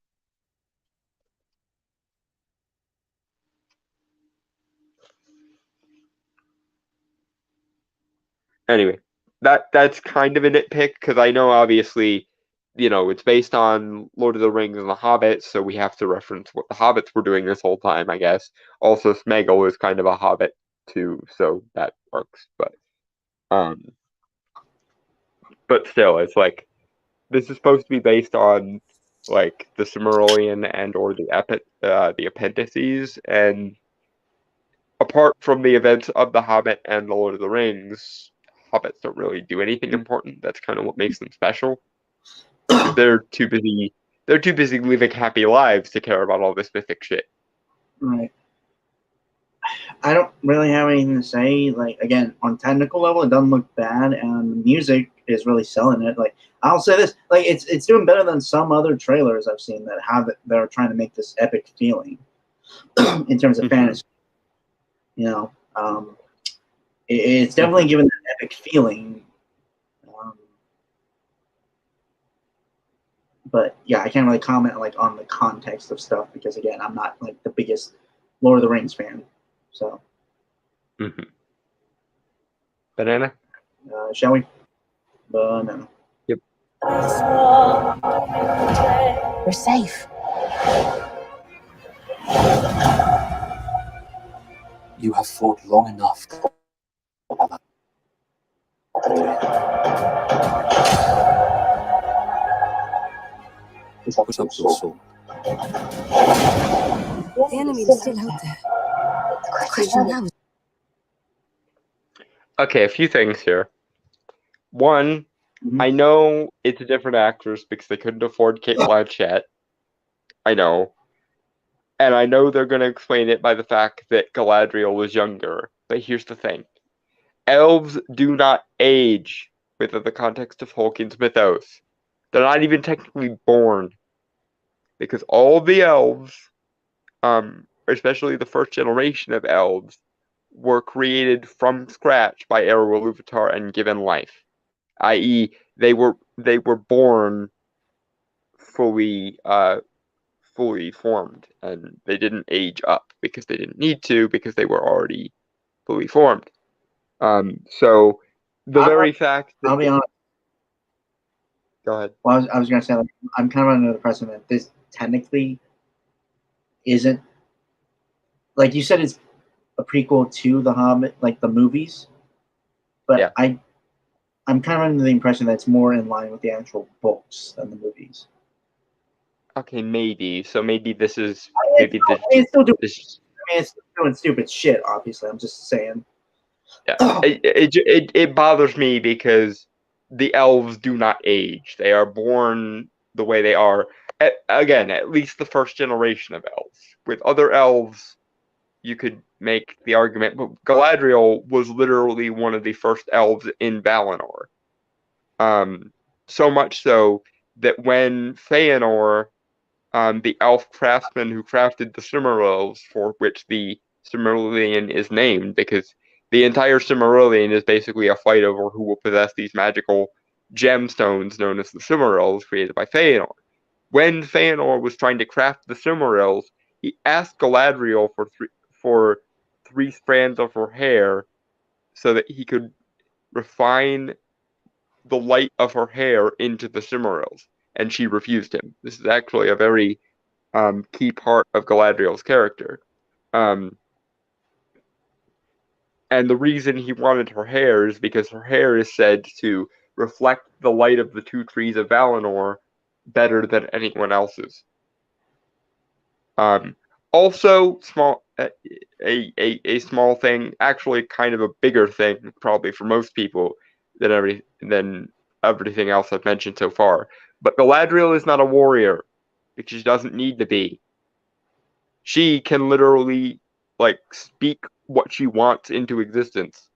Anyway, that's kind of a nitpick, because I know obviously, it's based on Lord of the Rings and the Hobbits, so we have to reference what the Hobbits were doing this whole time, I guess. Also, Smeagol is kind of a Hobbit too, so that works. But still, it's like this is supposed to be based on like the Silmarillion and or the appendices, and apart from the events of The Hobbit and The Lord of the Rings, hobbits don't really do anything important. That's kind of what makes them special. They're too busy living happy lives to care about all this mythic shit. Right. I don't really have anything to say. Like, again, on technical level, it doesn't look bad, and the music is really selling it. Like, I'll say this: like, it's doing better than some other trailers I've seen that have it. That are trying to make this epic feeling in terms of fantasy. It's definitely given that epic feeling. But yeah, I can't really comment like on the context of stuff because again, I'm not like the biggest Lord of the Rings fan. So, Banana? Shall we? Banana. Yep. We're safe. You have fought long enough. The enemy is still out there. The question now is... Okay, a few things here. One, I know it's a different actress because they couldn't afford Cate Blanchett. I know. And I know they're going to explain it by the fact that Galadriel was younger. But here's the thing. Elves do not age within the context of Tolkien's mythos. They're not even technically born. Because all the elves, especially the first generation of elves, were created from scratch by Eru Ilúvatar and given life. I.e., they were born fully formed, and they didn't age up because they didn't need to, because they were already fully formed. So the very fact that I'll be honest. Go ahead. Well, I was going to say, like, I'm kind of under the impression that this technically isn't, like you said, it's a prequel to The Hobbit, like the movies. But Yeah. I'm kind of under the impression that it's more in line with the actual books than the movies. Okay, maybe. So maybe this is it's still doing stupid shit. Obviously, I'm just saying. Yeah, it bothers me because the elves do not age. They are born the way they are, again, at least the first generation of elves. With other elves, you could make the argument, but Galadriel was literally one of the first elves in Valinor. So much so that when Feanor, the elf craftsman who crafted the Silmarils, for which the Silmarillion is named, because the entire Silmarillion is basically a fight over who will possess these magical gemstones known as the Silmarils, created by Feanor. When Feanor was trying to craft the Silmarils, he asked Galadriel for three strands of her hair so that he could refine the light of her hair into the Silmarils, and she refused him. This is actually a very key part of Galadriel's character. And the reason he wanted her hair is because her hair is said to reflect the light of the two trees of Valinor better than anyone else's. Also, a small thing, actually kind of a bigger thing, probably for most people than everything else I've mentioned so far. But Galadriel is not a warrior because she doesn't need to be. She can literally speak what she wants into existence.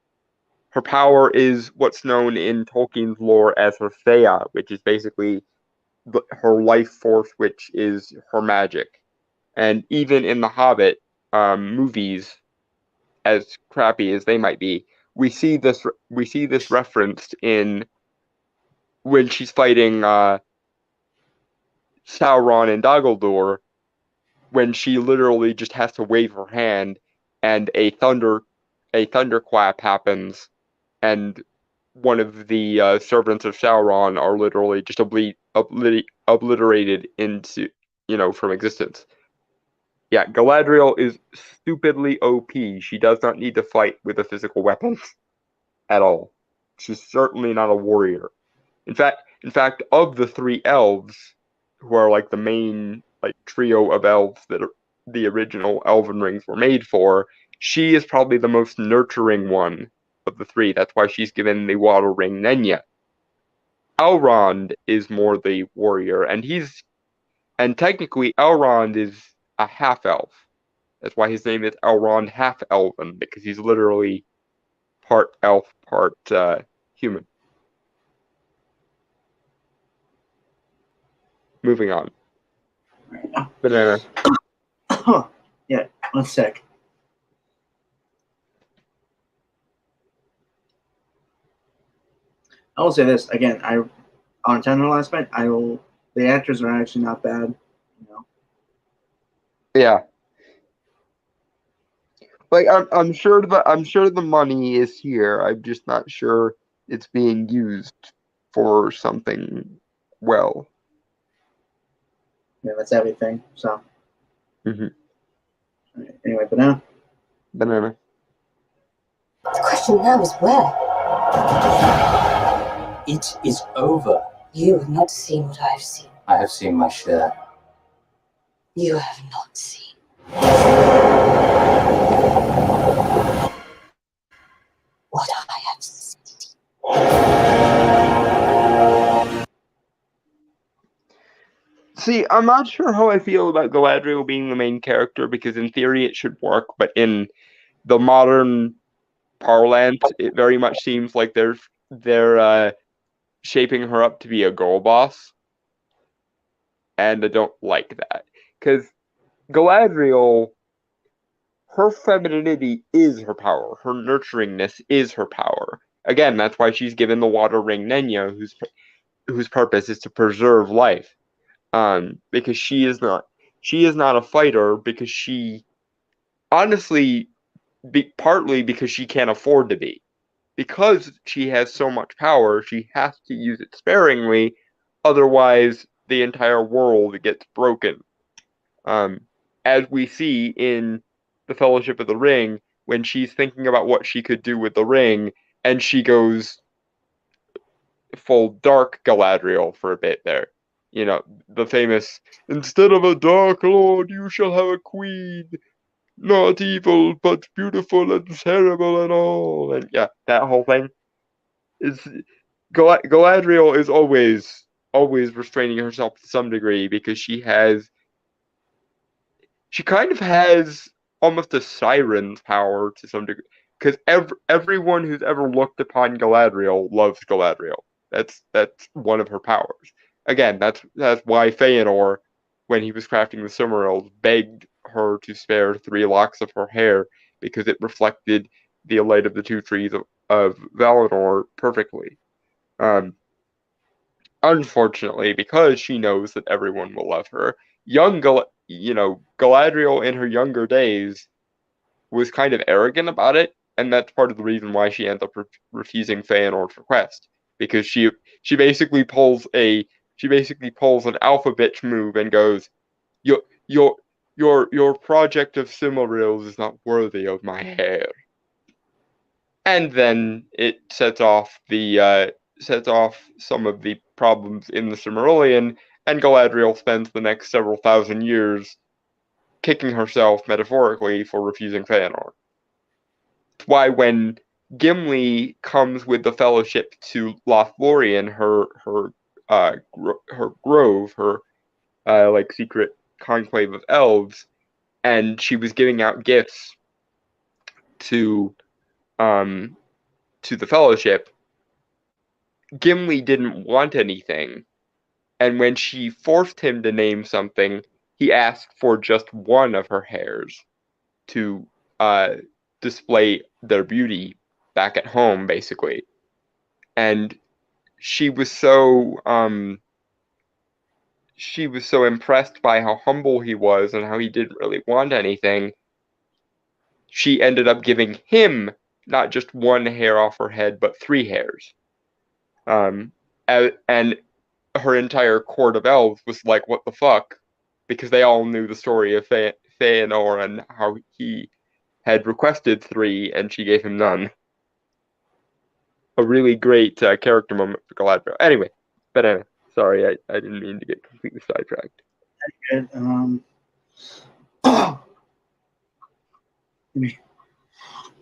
Her power is what's known in Tolkien's lore as her Theia, which is basically her life force, which is her magic. And even in the Hobbit movies, as crappy as they might be, we see this referenced in when she's fighting Sauron and Dagaldor, when she literally just has to wave her hand and a thunderclap happens, and one of the servants of Sauron are literally just obliterated into from existence. Yeah, Galadriel is stupidly OP. She does not need to fight with a physical weapon at all. She's certainly not a warrior. In fact, of the three elves, who are the main trio of elves that the original Elven Rings were made for, she is probably the most nurturing one of the three. That's why she's given the Water Ring Nenya. Elrond is more the warrior, and technically Elrond is a half-elf. That's why his name is Elrond Half-Elven, because he's literally part elf, part human. Moving on. Banana. Yeah, 1 sec. I will say this again. On general aspect, the actors are actually not bad. Yeah. I'm sure the money is here. I'm just not sure it's being used for something well. Yeah, that's everything. So. Mm-hmm. Anyway, Banana. The question now is where? It is over. You have not seen what I have seen. I have seen my share. You have not seen. What I have seen. See, I'm not sure how I feel about Galadriel being the main character, because in theory it should work, but in the modern parlance, it very much seems like they're shaping her up to be a girl boss, and I don't like that, because Galadriel, her femininity is her power, her nurturingness is her power. Again, that's why she's given the Water Ring Nenya, whose purpose is to preserve life. Because she is not a fighter, because she honestly, partly because she can't afford to be. Because she has so much power, she has to use it sparingly, otherwise the entire world gets broken. As we see in the Fellowship of the Ring, when she's thinking about what she could do with the ring, and she goes full dark Galadriel for a bit there. The famous, "Instead of a Dark Lord, you shall have a queen, not evil, but beautiful and terrible and all." And yeah, that whole thing is Galadriel is always restraining herself to some degree because she kind of has almost a siren's power to some degree. Because everyone who's ever looked upon Galadriel loves Galadriel. That's one of her powers. Again, that's why Feanor, when he was crafting the Silmarils, begged her to spare 3 locks of her hair because it reflected the light of the 2 trees of Valinor perfectly. Unfortunately, because she knows that everyone will love her, Galadriel in her younger days was kind of arrogant about it, and that's part of the reason why she ends up refusing Feanor's request, because she basically pulls an alpha bitch move and goes, your project of Silmarils is not worthy of my hair, and then it sets off some of the problems in the Silmarillion, and Galadriel spends the next several thousand years kicking herself metaphorically for refusing Feanor. That's why when Gimli comes with the Fellowship to Lothlorien, her grove, her like secret conclave of elves, and she was giving out gifts to the Fellowship, Gimli didn't want anything, and when she forced him to name something, he asked for just one of her hairs to display their beauty back at home, basically. And she was so impressed by how humble he was and how he didn't really want anything. She ended up giving him not just 1 hair off her head, but 3 hairs. And her entire court of elves was like, what the fuck? Because they all knew the story of Feanor and how he had requested 3 and she gave him none. A really great character moment for Galadriel. Anyway, but sorry, I didn't mean to get completely sidetracked. Good.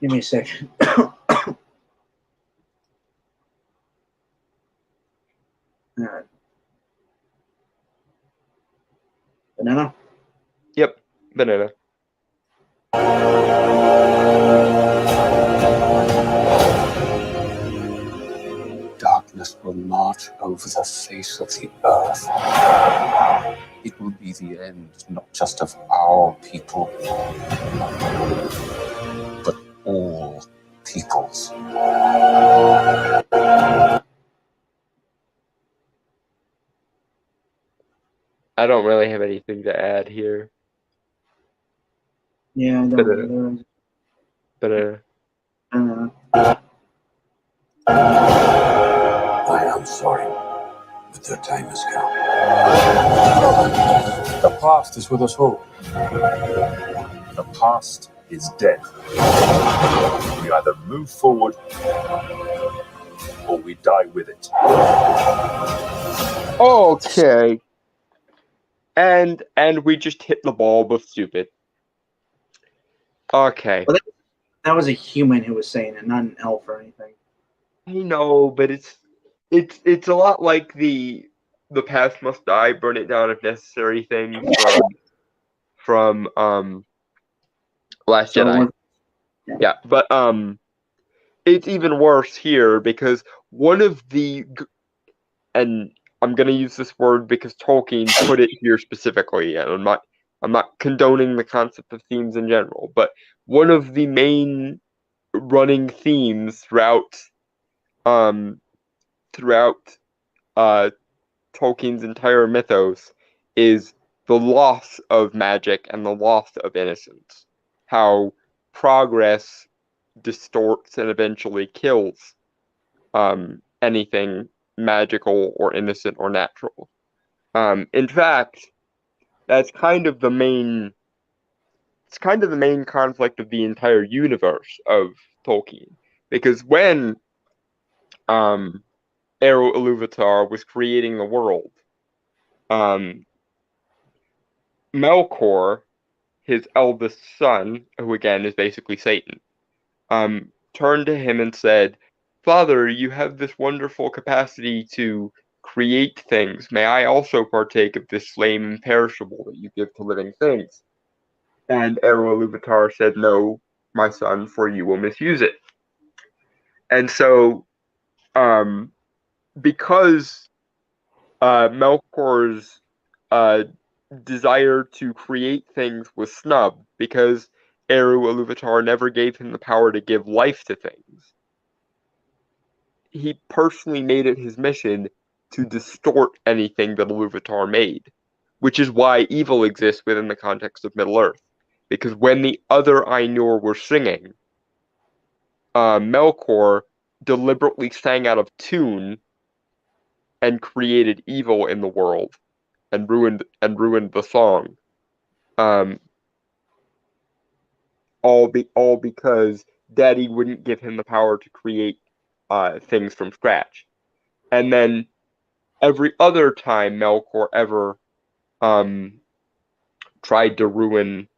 Give me a second. All right. Banana? Yep, banana. Darkness will march over the face of the earth. It will be the end, not just of our people, but all peoples. I don't really have anything to add here. Yeah, I don't But I am sorry, but their time has come. The past is with us all. The past is dead. We either move forward or we die with it. okay. And we just hit the ball with stupid. Okay. Well, that was a human who was saying it, not an elf or anything. I know, but it's a lot like the past must die, burn it down if necessary thing from Last Jedi. Yeah, but it's even worse here because one of the, and I'm gonna use this word because Tolkien put it here specifically, and I'm not condoning the concept of themes in general, but one of the main running themes throughout Tolkien's entire mythos is the loss of magic and the loss of innocence. How progress distorts and eventually kills anything magical or innocent or natural. In fact, that's kind of the main conflict of the entire universe of Tolkien. Because when Eru Ilúvatar was creating the world, Melkor, his eldest son, who again is basically Satan, turned to him and said, "Father, you have this wonderful capacity to create things, may I also partake of this flame imperishable that you give to living things? And Eru Iluvatar said, no, my son, for you will misuse it. And so, because Melkor's desire to create things was snubbed, because Eru Iluvatar never gave him the power to give life to things, he personally made it his mission to distort anything that Iluvatar made, which is why evil exists within the context of Middle-earth. Because when the other Ainur were singing, Melkor deliberately sang out of tune and created evil in the world and ruined the song. All because Daddy wouldn't give him the power to create things from scratch. And then every other time Melkor ever tried to ruin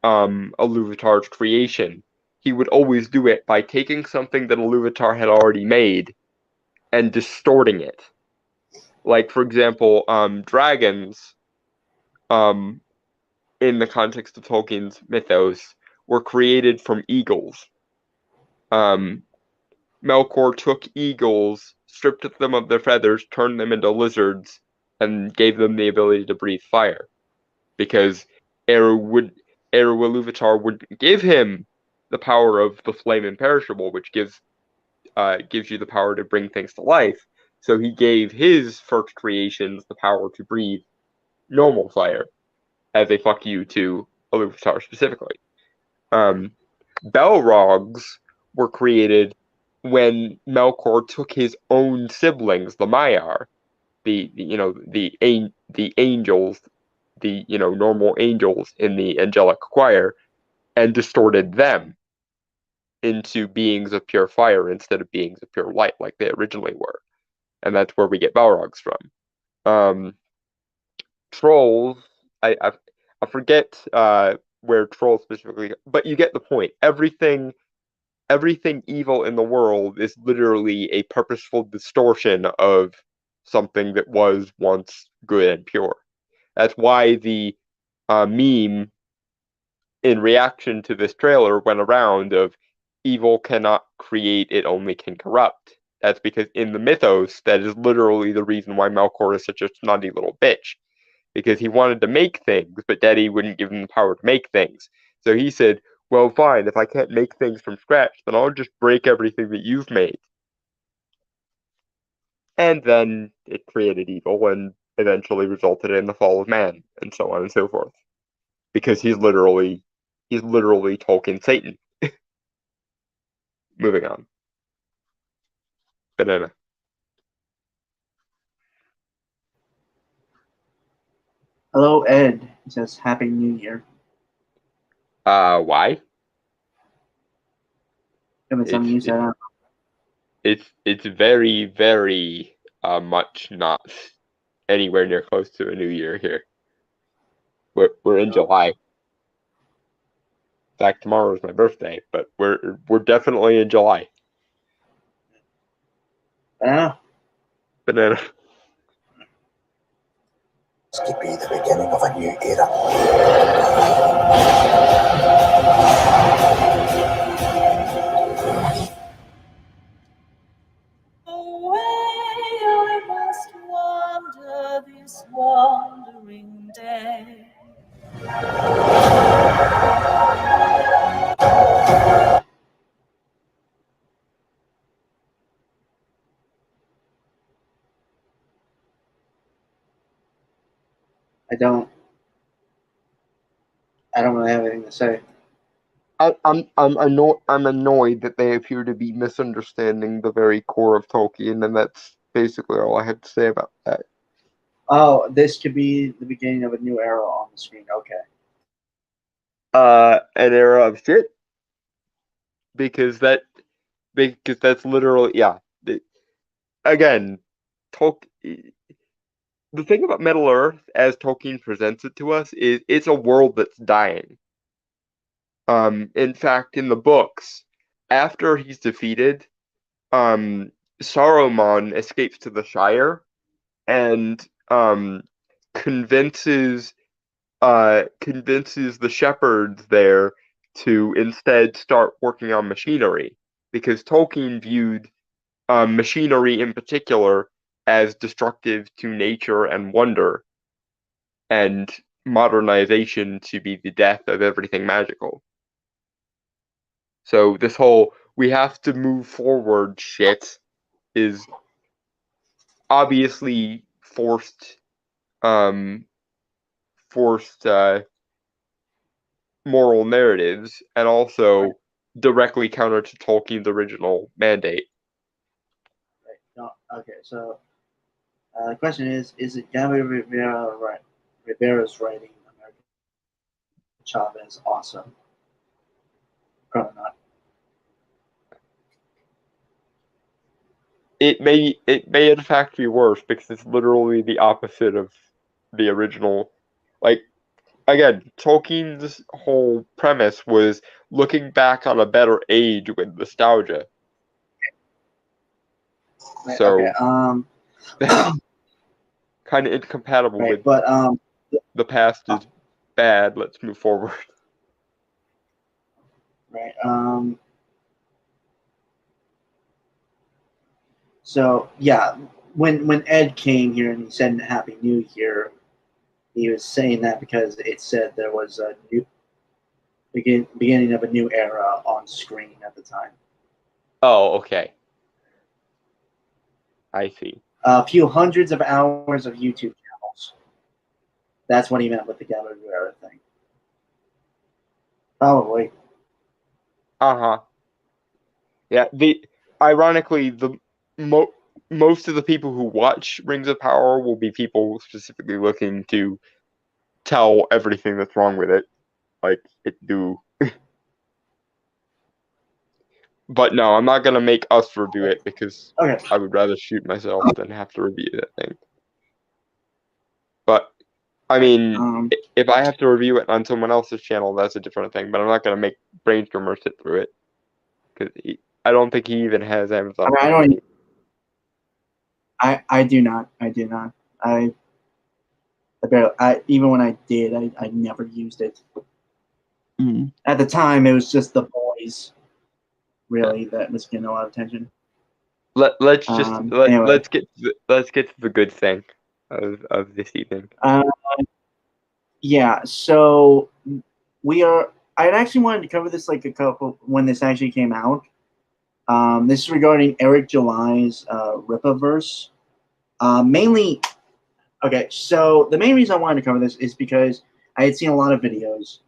Iluvatar's creation, he would always do it by taking something that Iluvatar had already made and distorting it. Like, for example, dragons, in the context of Tolkien's mythos, were created from eagles. Melkor took eagles, stripped them of their feathers, turned them into lizards, and gave them the ability to breathe fire. Because Eru Iluvatar wouldn't give him the power of the flame imperishable, which gives you the power to bring things to life. So he gave his first creations the power to breathe normal fire, as a fuck you to Iluvatar specifically. Balrogs were created when Melkor took his own siblings, the Maiar, the angels, the normal angels in the angelic choir, and distorted them into beings of pure fire instead of beings of pure light like they originally were. And that's where we get Balrogs from. Trolls, I forget where trolls specifically, but you get the point. Everything evil in the world is literally a purposeful distortion of something that was once good and pure. That's why the meme in reaction to this trailer went around of evil cannot create, it only can corrupt. That's because in the mythos, that is literally the reason why Melkor is such a snotty little bitch. Because he wanted to make things, but Daddy wouldn't give him the power to make things. So he said, well, fine, if I can't make things from scratch, then I'll just break everything that you've made. And then it created evil and eventually resulted in the fall of man, and so on and so forth. Because he's literally Tolkien Satan. Moving on. Banana. Hello, Ed. He says, Happy New Year. Why? If it's something you said, I don't know. It's very, very much not anywhere near close to a new year here. We're in July. In fact, tomorrow is my birthday, but we're definitely in July. Banana. This could be the beginning of a new era. Away I must wander this wandering day. I don't really have anything to say. I'm annoyed that they appear to be misunderstanding the very core of Tolkien, and that's basically all I have to say about that. Oh, this could be the beginning of a new era on the screen. Okay. An era of shit, because that's literally, yeah. Again, Tolkien. The thing about Middle Earth, as Tolkien presents it to us, is it's a world that's dying. In fact, in the books, after he's defeated, Saruman escapes to the Shire and convinces the shepherds there to instead start working on machinery, because Tolkien viewed machinery in particular as destructive to nature and wonder, and modernization to be the death of everything magical. So this whole "we have to move forward" shit is obviously forced moral narratives, and also directly counter to Tolkien's original mandate. Right. No, okay, so the question is it Gabriel Rivera's writing American Chavez awesome? Probably not. It may in fact be worse, because it's literally the opposite of the original. Like, again, Tolkien's whole premise was looking back on a better age with nostalgia. Right, So okay, kind of incompatible right, with but the past is bad, let's move forward. right, so yeah, when Ed came here and he said Happy New Year, he was saying that because it said there was a new beginning of a new era on screen at the time. Oh, okay. I see. A few hundreds of hours of YouTube channels. That's what he meant with the Gabriel Rivera thing. Probably. Uh-huh. Yeah, ironically, most of the people who watch Rings of Power will be people specifically looking to tell everything that's wrong with it, like it do. But no, I'm not gonna make us review it, because Okay. I would rather shoot myself than have to review that thing. But I mean, if I have to review it on someone else's channel, that's a different thing. But I'm not gonna make Brainstormer sit through it, because I don't think he even has Amazon. I don't. I do not. I do not. I even when I did, I never used it. Mm. At the time, it was just The Boys, really, that was getting a lot of attention. Let's anyway. get to the good thing of this evening. Yeah. So I actually wanted to cover this like a couple when this actually came out. This is regarding Eric July's Rippaverse. Mainly, okay, so the main reason I wanted to cover this is because I had seen a lot of videos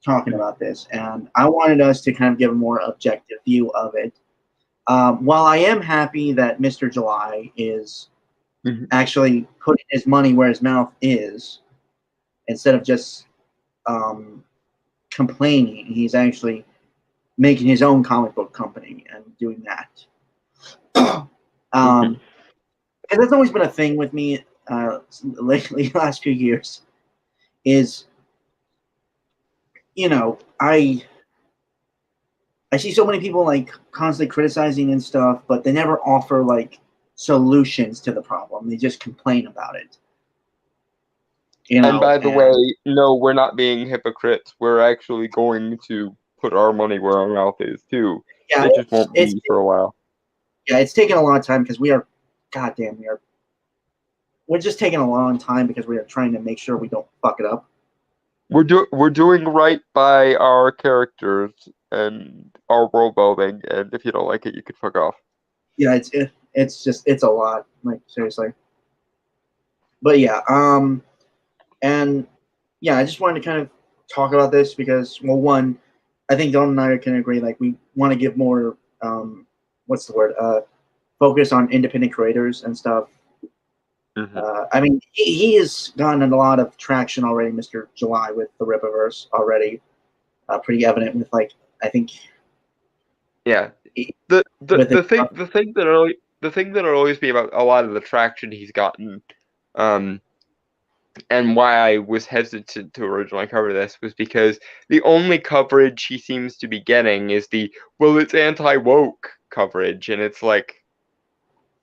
talking about this, and I wanted us to kind of give a more objective view of it. While I am happy that Mr. July is actually putting his money where his mouth is, instead of just complaining, he's actually making his own comic book company and doing that. And that's always been a thing with me lately, last few years, is, you know, I see so many people like constantly criticizing and stuff, but they never offer like solutions to the problem. They just complain about it. You know, and by the way, no, we're not being hypocrites. We're actually going to put our money where our mouth is too. Yeah, it just won't be for a while. Yeah, it's taken a long time because we're just taking a long time because we are trying to make sure we don't fuck it up. We're doing right by our characters and our world building, and if you don't like it, you could fuck off. Yeah, it's a lot, like, seriously. But yeah, and yeah, I just wanted to kind of talk about this because, well, one, I think Don and I can agree, like, we want to give more what's the word, focus on independent creators and stuff. I mean, he has gotten a lot of traction already, Mr. July, with the Rippaverse already. Pretty evident with, like, I think. Yeah, the thing that annoys me about a lot of the traction he's gotten, and why I was hesitant to originally cover this, was because the only coverage he seems to be getting is it's anti-woke coverage, and it's like,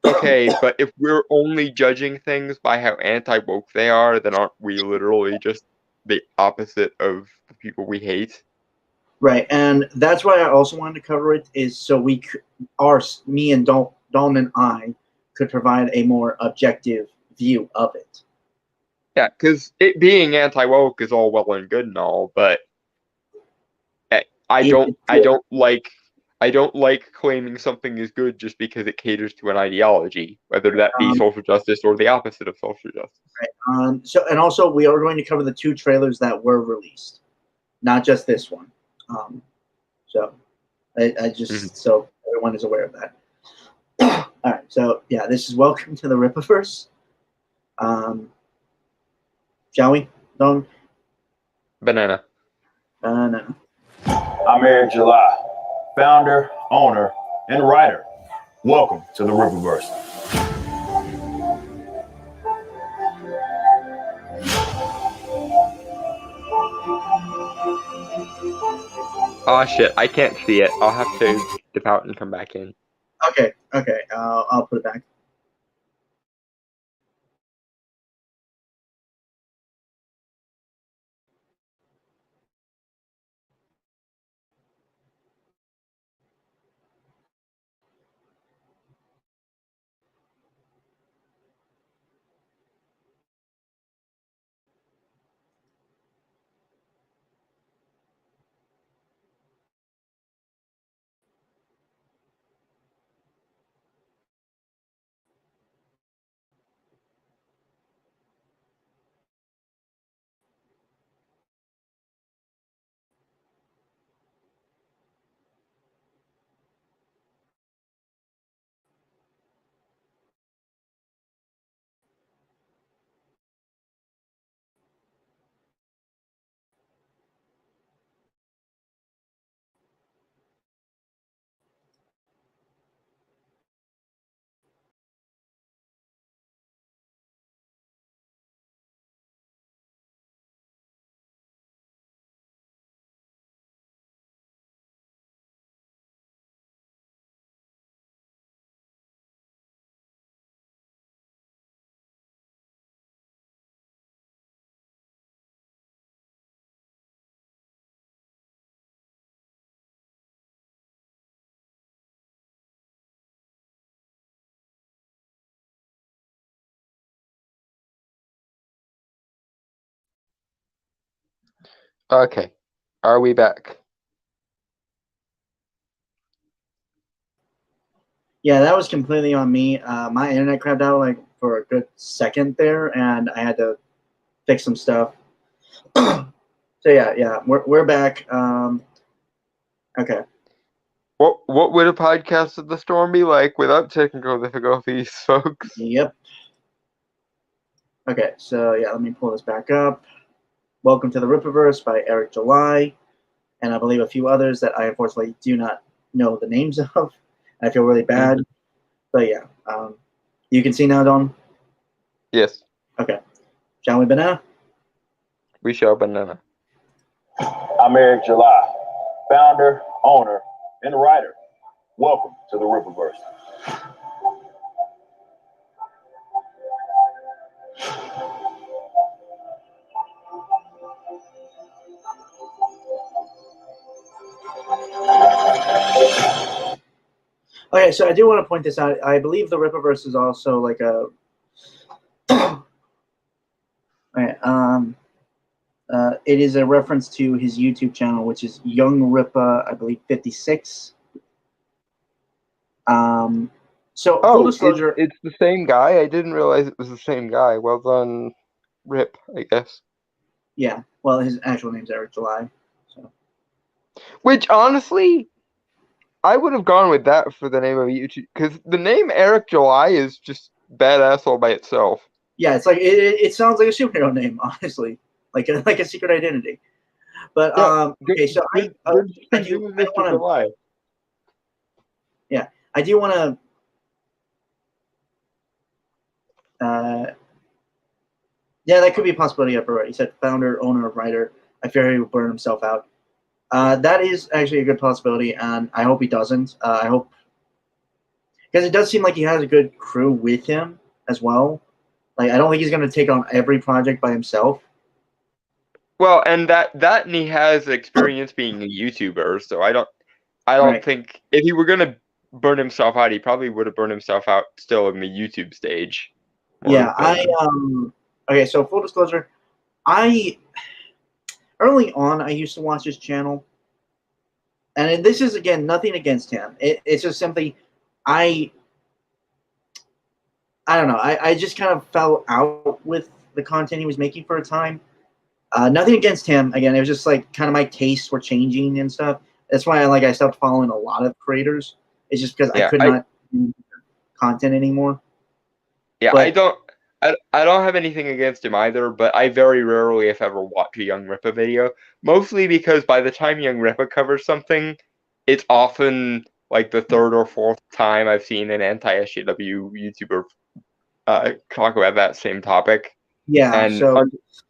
Okay, but if we're only judging things by how anti-woke they are, then aren't we literally just the opposite of the people we hate? Right, and that's why I also wanted to cover it, is so me and Dalton and I could provide a more objective view of it. Yeah, because it being anti-woke is all well and good and all, but I don't like claiming something is good just because it caters to an ideology, whether that be social justice or the opposite of social justice. Right. And also we are going to cover the 2 trailers that were released, not just this one. So I just so everyone is aware of that. All right. So yeah, this is Welcome to the Rippaverse. Shall we? Don? Banana. No. I'm Eric July, founder, owner, and writer. Welcome to the Rippaverse. Oh shit, I can't see it. I'll have to dip out and come back in. Okay. I'll put it back. Okay. Are we back? Yeah, that was completely on me. My internet crapped out like for a good second there, and I had to fix some stuff. So yeah, we're back. Okay. What would a podcast of the storm be like without technical difficulties, folks? Yep. Okay, so yeah, let me pull this back up. Welcome to the Rippaverse by Eric July, and I believe a few others that I unfortunately do not know the names of. I feel really bad, but yeah, you can see now, Don. Yes, Okay, shall we, Banana? we shall banana. I'm Eric July, founder, owner, and writer. Welcome to the Rippaverse. Okay, so I do want to point this out. I believe the Rippaverse is also like a. It is a reference to his YouTube channel, which is Young Rippa, I believe 56. So full disclosure, it's the same guy? I didn't realize it was the same guy. Well done, Rip, I guess. yeah. Well, his actual name's Eric July. So Which, honestly, I would have gone with that for the name of YouTube, because the name Eric July is just badass all by itself. yeah, it's like it sounds like a superhero name, honestly, like a secret identity. But Yeah, okay, so I do want to. Yeah, I do want to. Yeah, that could be a possibility. Up already. He said founder, owner, writer. I fear he will burn himself out. That is actually a good possibility, and I hope he doesn't. I hope because it does seem like he has a good crew with him as well. Like I don't think he's going to take on every project by himself. Well, and and he has experience being a YouTuber, so I don't Right. think if he were gonna burn himself out, he probably would have burned himself out still in the YouTube stage. more Yeah, than- okay, so full disclosure, early on I used to watch his channel, and this is again nothing against him. It's just simply I don't know. I just kind of fell out with the content he was making for a time. Nothing against him. Again, it was just like kind of my tastes were changing and stuff. That's why I stopped following a lot of creators. It's just because I Yeah, could not do content anymore. Yeah, But- I don't have anything against him either, but I very rarely, if ever, watch a Young Rippa video. Mostly because by the time Young Rippa covers something, it's often like the third or fourth time I've seen an anti-SJW YouTuber talk about that same topic. Yeah, And so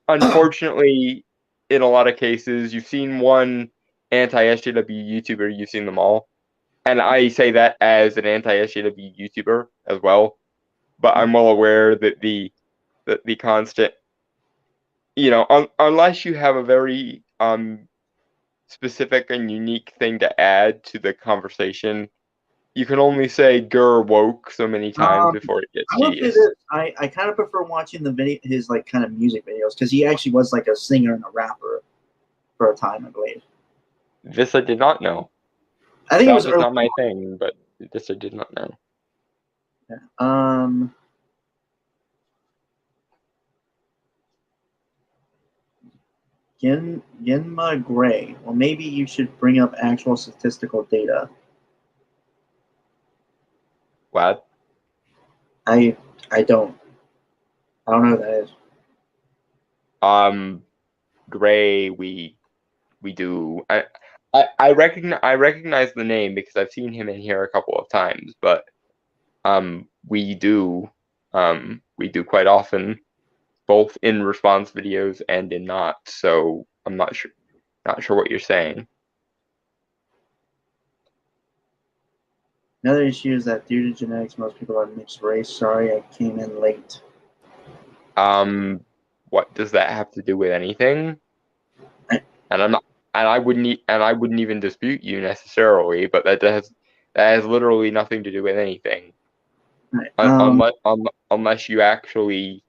unfortunately, in a lot of cases, you've seen one anti-SJW YouTuber, you've seen them all. And I say that as an anti-SJW YouTuber as well. But I'm well aware that the constant, unless you have a very specific and unique thing to add to the conversation, you can only say "gur woke" so many times before it gets I will say tedious. this: I kind of prefer watching his like kind of music videos because he actually was like a singer and a rapper for a time, I believe. This I did not know. I think That it was was early. not my thing, but this I did not know. Yinma Gray. Well, maybe you should bring up actual statistical data. What? I don't know who that is. Gray, we do. I recognize the name because I've seen him in here a couple of times, but we do quite often, both in response videos and in not. So I'm not sure what you're saying. Another issue is that due to genetics, most people are mixed race. Sorry, I came in late. What does that have to do with anything? And I wouldn't even dispute you necessarily, but that has literally nothing to do with anything. Right. Unless you actually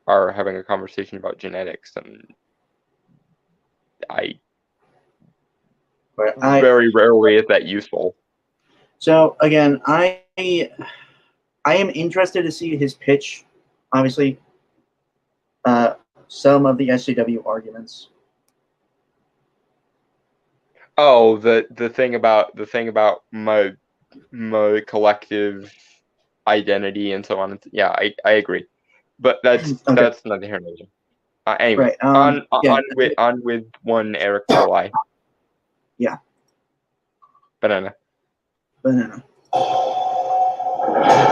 are having a conversation about genetics, and very rarely is that useful. So again, I am interested to see his pitch. Obviously, some of the SJW arguments. Oh, the thing about my collective identity and so on. Yeah, I agree, but that's Okay. that's neither here nor there. Anyway, Right. on with one Eric July. Yeah. Banana. The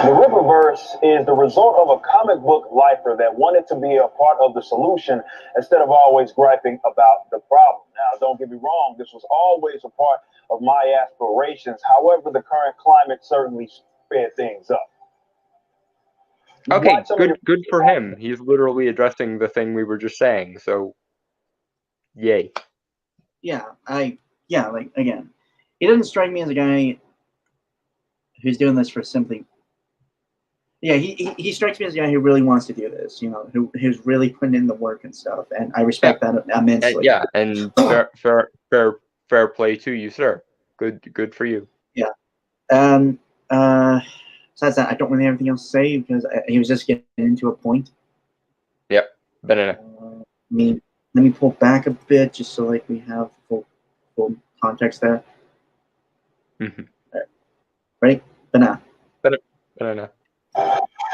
Rippaverse is the result of a comic book lifer that wanted to be a part of the solution instead of always griping about the problem. Now, don't get me wrong, this was always a part of my aspirations. However, the current climate certainly sped things up. Okay, good for him. He's literally addressing the thing we were just saying, so yay. Yeah, like again, he doesn't strike me as a guy who's doing this for simply. Yeah, he strikes me as a guy who really wants to do this, who's really putting in the work and stuff, and I respect that immensely. And fair play to you, sir. Good for you. Yeah. Besides that, I don't really have anything else to say because he was just getting into a point. Yep, banana. Let me pull back a bit just so like we have full context there. Mm-hmm. Right. Ready? Banana.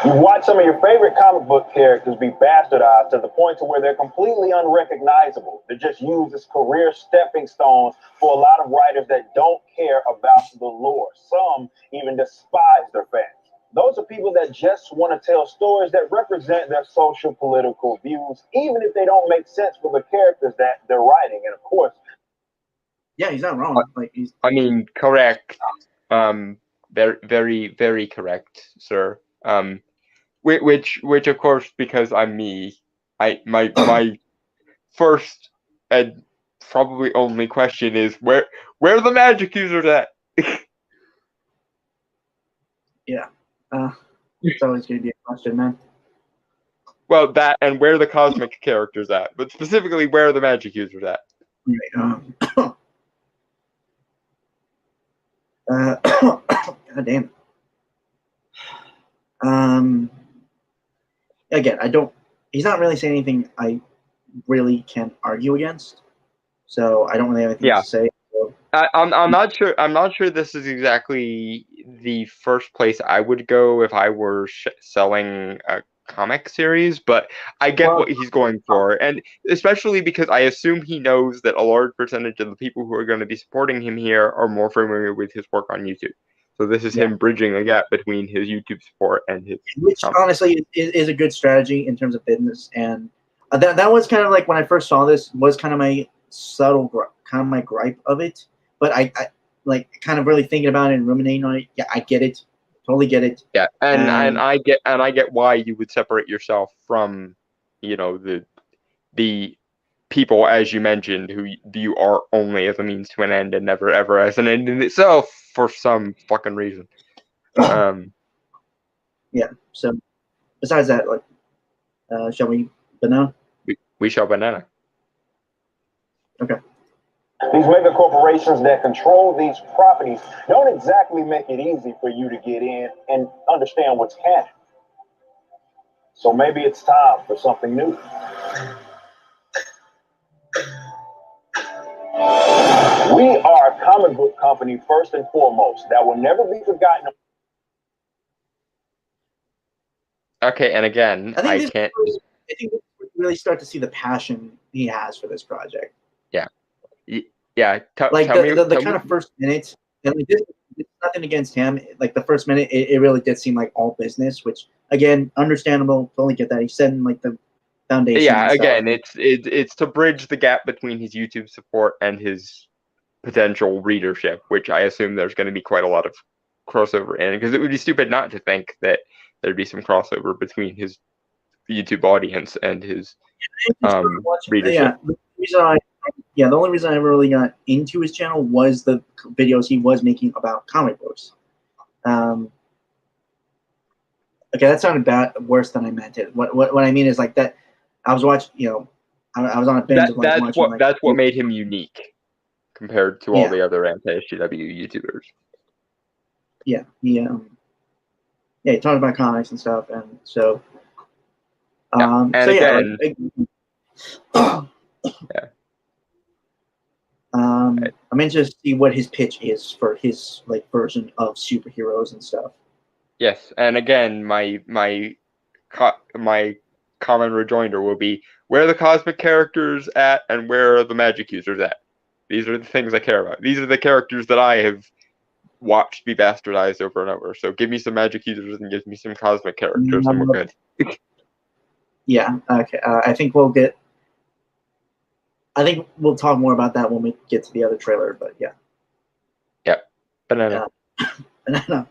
You watch some of your favorite comic book characters be bastardized to the point to where they're completely unrecognizable. They're just used as career stepping stones for a lot of writers that don't care about the lore. Some even despise their fans. Those are people that just want to tell stories that represent their social political views, even if they don't make sense for the characters that they're writing. And of course, yeah, he's not wrong. Correct. very, very, very correct, sir. Which of course, because I'm me, my first and probably only question is where are the magic users at? It's always going to be a question, man. Well, that and where are the cosmic characters at, but specifically where are the magic users at? Right, God damn it. Again, I don't. He's not really saying anything I really can argue against, so I don't really have anything Yeah. to say. So, I'm not sure. I'm not sure this is exactly the first place I would go if I were selling a comic series, but I get what he's going for, and especially because I assume he knows that a large percentage of the people who are going to be supporting him here are more familiar with his work on YouTube. So this is him bridging a gap between his YouTube support and his, which honestly is a good strategy in terms of business, and that was kind of like when I first saw this was kind of my subtle kind of my gripe of it, but I like kind of really thinking about it and ruminating on it. Yeah, I get it, totally get it. Yeah, and I get why you would separate yourself from, the people, as you mentioned, who view art only as a means to an end and never ever as an end in itself for some fucking reason. Yeah. So besides that, like, shall we banana? We shall banana. Okay. These mega corporations that control these properties don't exactly make it easy for you to get in and understand what's canon. So maybe it's time for something new. We are a comic book company first and foremost that will never be forgotten. Okay, and again, I think we really start to see the passion he has for this project. Yeah. Yeah. Like the kind of first minute, and like this, it's nothing against him. Like the first minute, it really did seem like all business, which again, understandable. Totally get that. He's setting like the foundation. Yeah, again, it's to bridge the gap between his YouTube support and his potential readership, which I assume there's going to be quite a lot of crossover in, because it would be stupid not to think that there'd be some crossover between his YouTube audience and his readership. Yeah, the only reason I ever really got into his channel was the videos he was making about comic books. Okay, that sounded worse than I meant it. What I mean is like that. I was watching, I was on a binge of like watching. That's what made him unique compared to all the other anti-SJW YouTubers. Yeah, he talked about comics and stuff, and so. And so again, I'm interested to see what his pitch is for his like version of superheroes and stuff. Yes, and again, my common rejoinder will be, where are the cosmic characters at and where are the magic users at? These are the things I care about. These are the characters that I have watched be bastardized over and over. So give me some magic users and give me some cosmic characters and we're good. Yeah, okay. I think we'll talk more about that when we get to the other trailer, but yeah. Yep. Banana. Banana.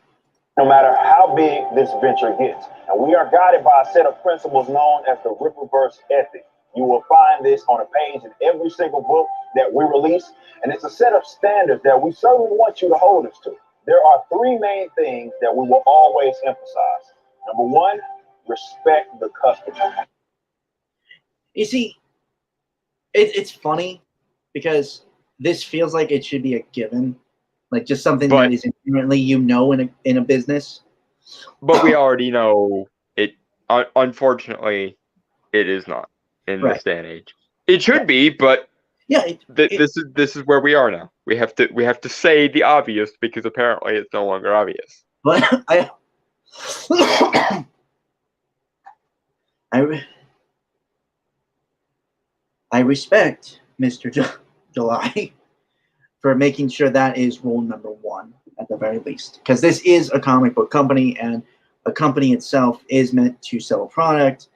No matter how big this venture gets, and we are guided by a set of principles known as the Rippaverse ethic. You will find this on a page in every single book that we release, and it's a set of standards that we certainly want you to hold us to. There are three main things that we will always emphasize. Number one, respect the customer. You see, it's funny because this feels like it should be a given, like just something that is inherently in a business. But we already know it. Unfortunately, it is not in this day and age. It should be, but this is where we are now. We have to say the obvious because apparently it's no longer obvious. But I respect Mr. July for making sure that is rule number one at the very least, because this is a comic book company, and a company itself is meant to sell a product.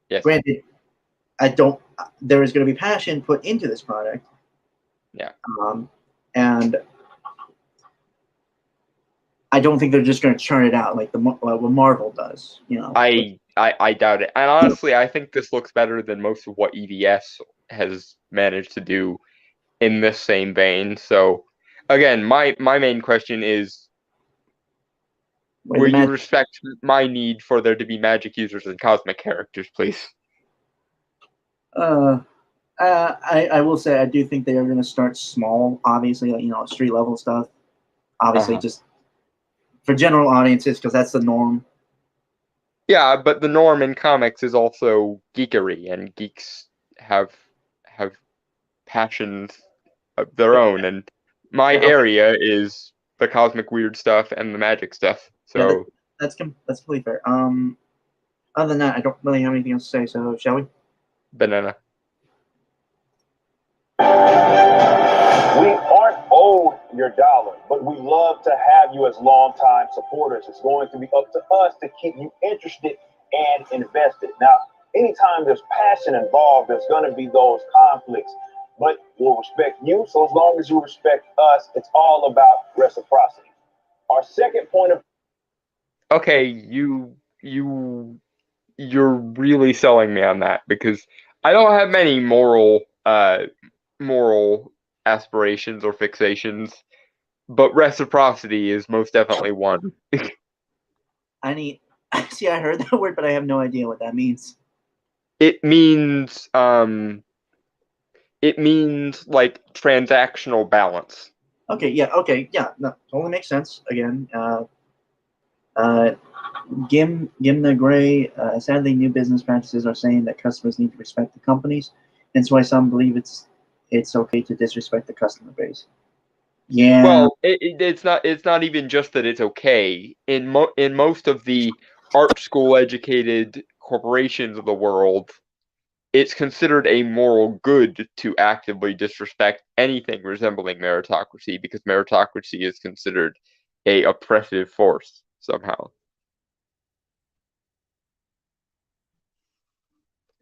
Yes. Granted, there is going to be passion put into this product. Yeah. And I don't think they're just going to churn it out like what Marvel does. You know, I doubt it. And honestly, I think this looks better than most of what EVS has managed to do in this same vein. So, again, my main question is, will you respect my need for there to be magic users and cosmic characters, please? I will say I do think they are going to start small. Obviously, like, street level stuff. Obviously, just for general audiences, because that's the norm. Yeah, but the norm in comics is also geekery, and geeks have passions of their own, and my area is the cosmic weird stuff and the magic stuff. So that's completely fair. Other than that, I don't really have anything else to say. So, shall we? Banana. We aren't owed your dollar, but we love to have you as longtime supporters. It's going to be up to us to keep you interested and invested. Now, anytime there's passion involved, there's going to be those conflicts, but we'll respect you. So as long as you respect us, it's all about reciprocity. Our second point of... Okay, you're really selling me on that, because I don't have many moral aspirations or fixations, but reciprocity is most definitely one. I heard that word, but I have no idea what that means. It means like transactional balance. Okay, yeah, no, totally makes sense. Again, Gimna Gray, sadly, new business practices are saying that customers need to respect the companies, and that's why some believe it's okay to disrespect the customer base. Yeah. Well, it's not even just that it's okay. In most of the art school educated corporations of the world, it's considered a moral good to actively disrespect anything resembling meritocracy, because meritocracy is considered a oppressive force somehow.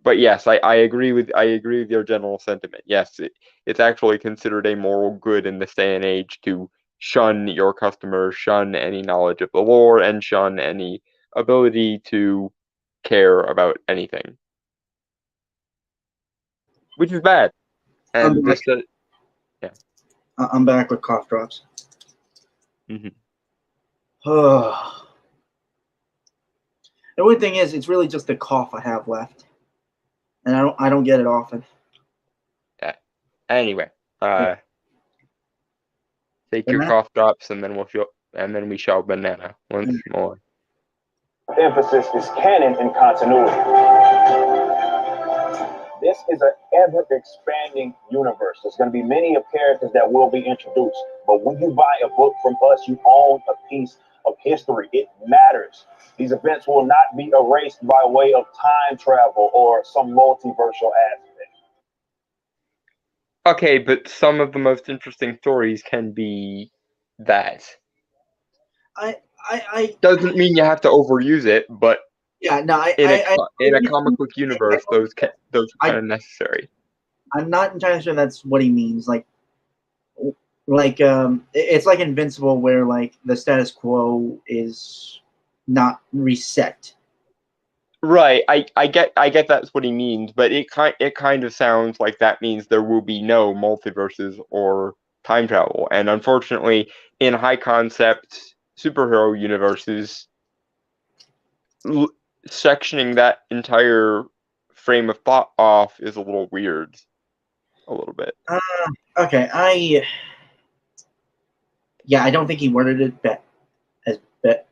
But yes, I agree with your general sentiment. Yes, it's actually considered a moral good in this day and age to shun your customers, shun any knowledge of the lore, and shun any ability to care about anything, which is bad. And this, yeah, I'm back with cough drops. Mm-hmm. The weird thing is, it's really just the cough I have left, and I don't get it often. Yeah. Anyway, take your cough drops, and then we shall banana once more. Emphasis is canon and continuity. This is an ever-expanding universe. There's going to be many of characters that will be introduced. But when you buy a book from us, you own a piece of history. It matters. These events will not be erased by way of time travel or some multiversal aspect. Okay, but some of the most interesting stories can be that. I doesn't mean you have to overuse it, but yeah, no, in a comic book universe, those are kind of necessary. I'm not entirely sure that's what he means. Like it's like Invincible, where like the status quo is not reset. Right, I get that's what he means, but it kind of sounds like that means there will be no multiverses or time travel, and unfortunately, in high concept superhero universes, sectioning that entire frame of thought off is a little weird, a little bit. Okay, I don't think he worded it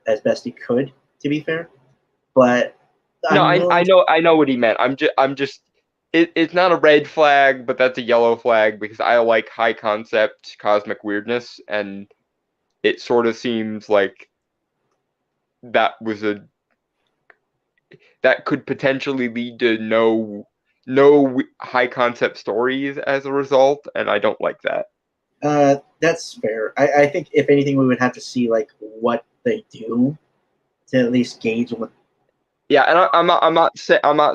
as best he could, to be fair, but no, I know what he meant. I'm just it's not a red flag, but that's a yellow flag, because I like high concept cosmic weirdness, and it sort of seems like that could potentially lead to no high concept stories as a result, and I don't like that. That's fair. I think if anything, we would have to see like what they do to at least gauge what. Yeah, and I'm not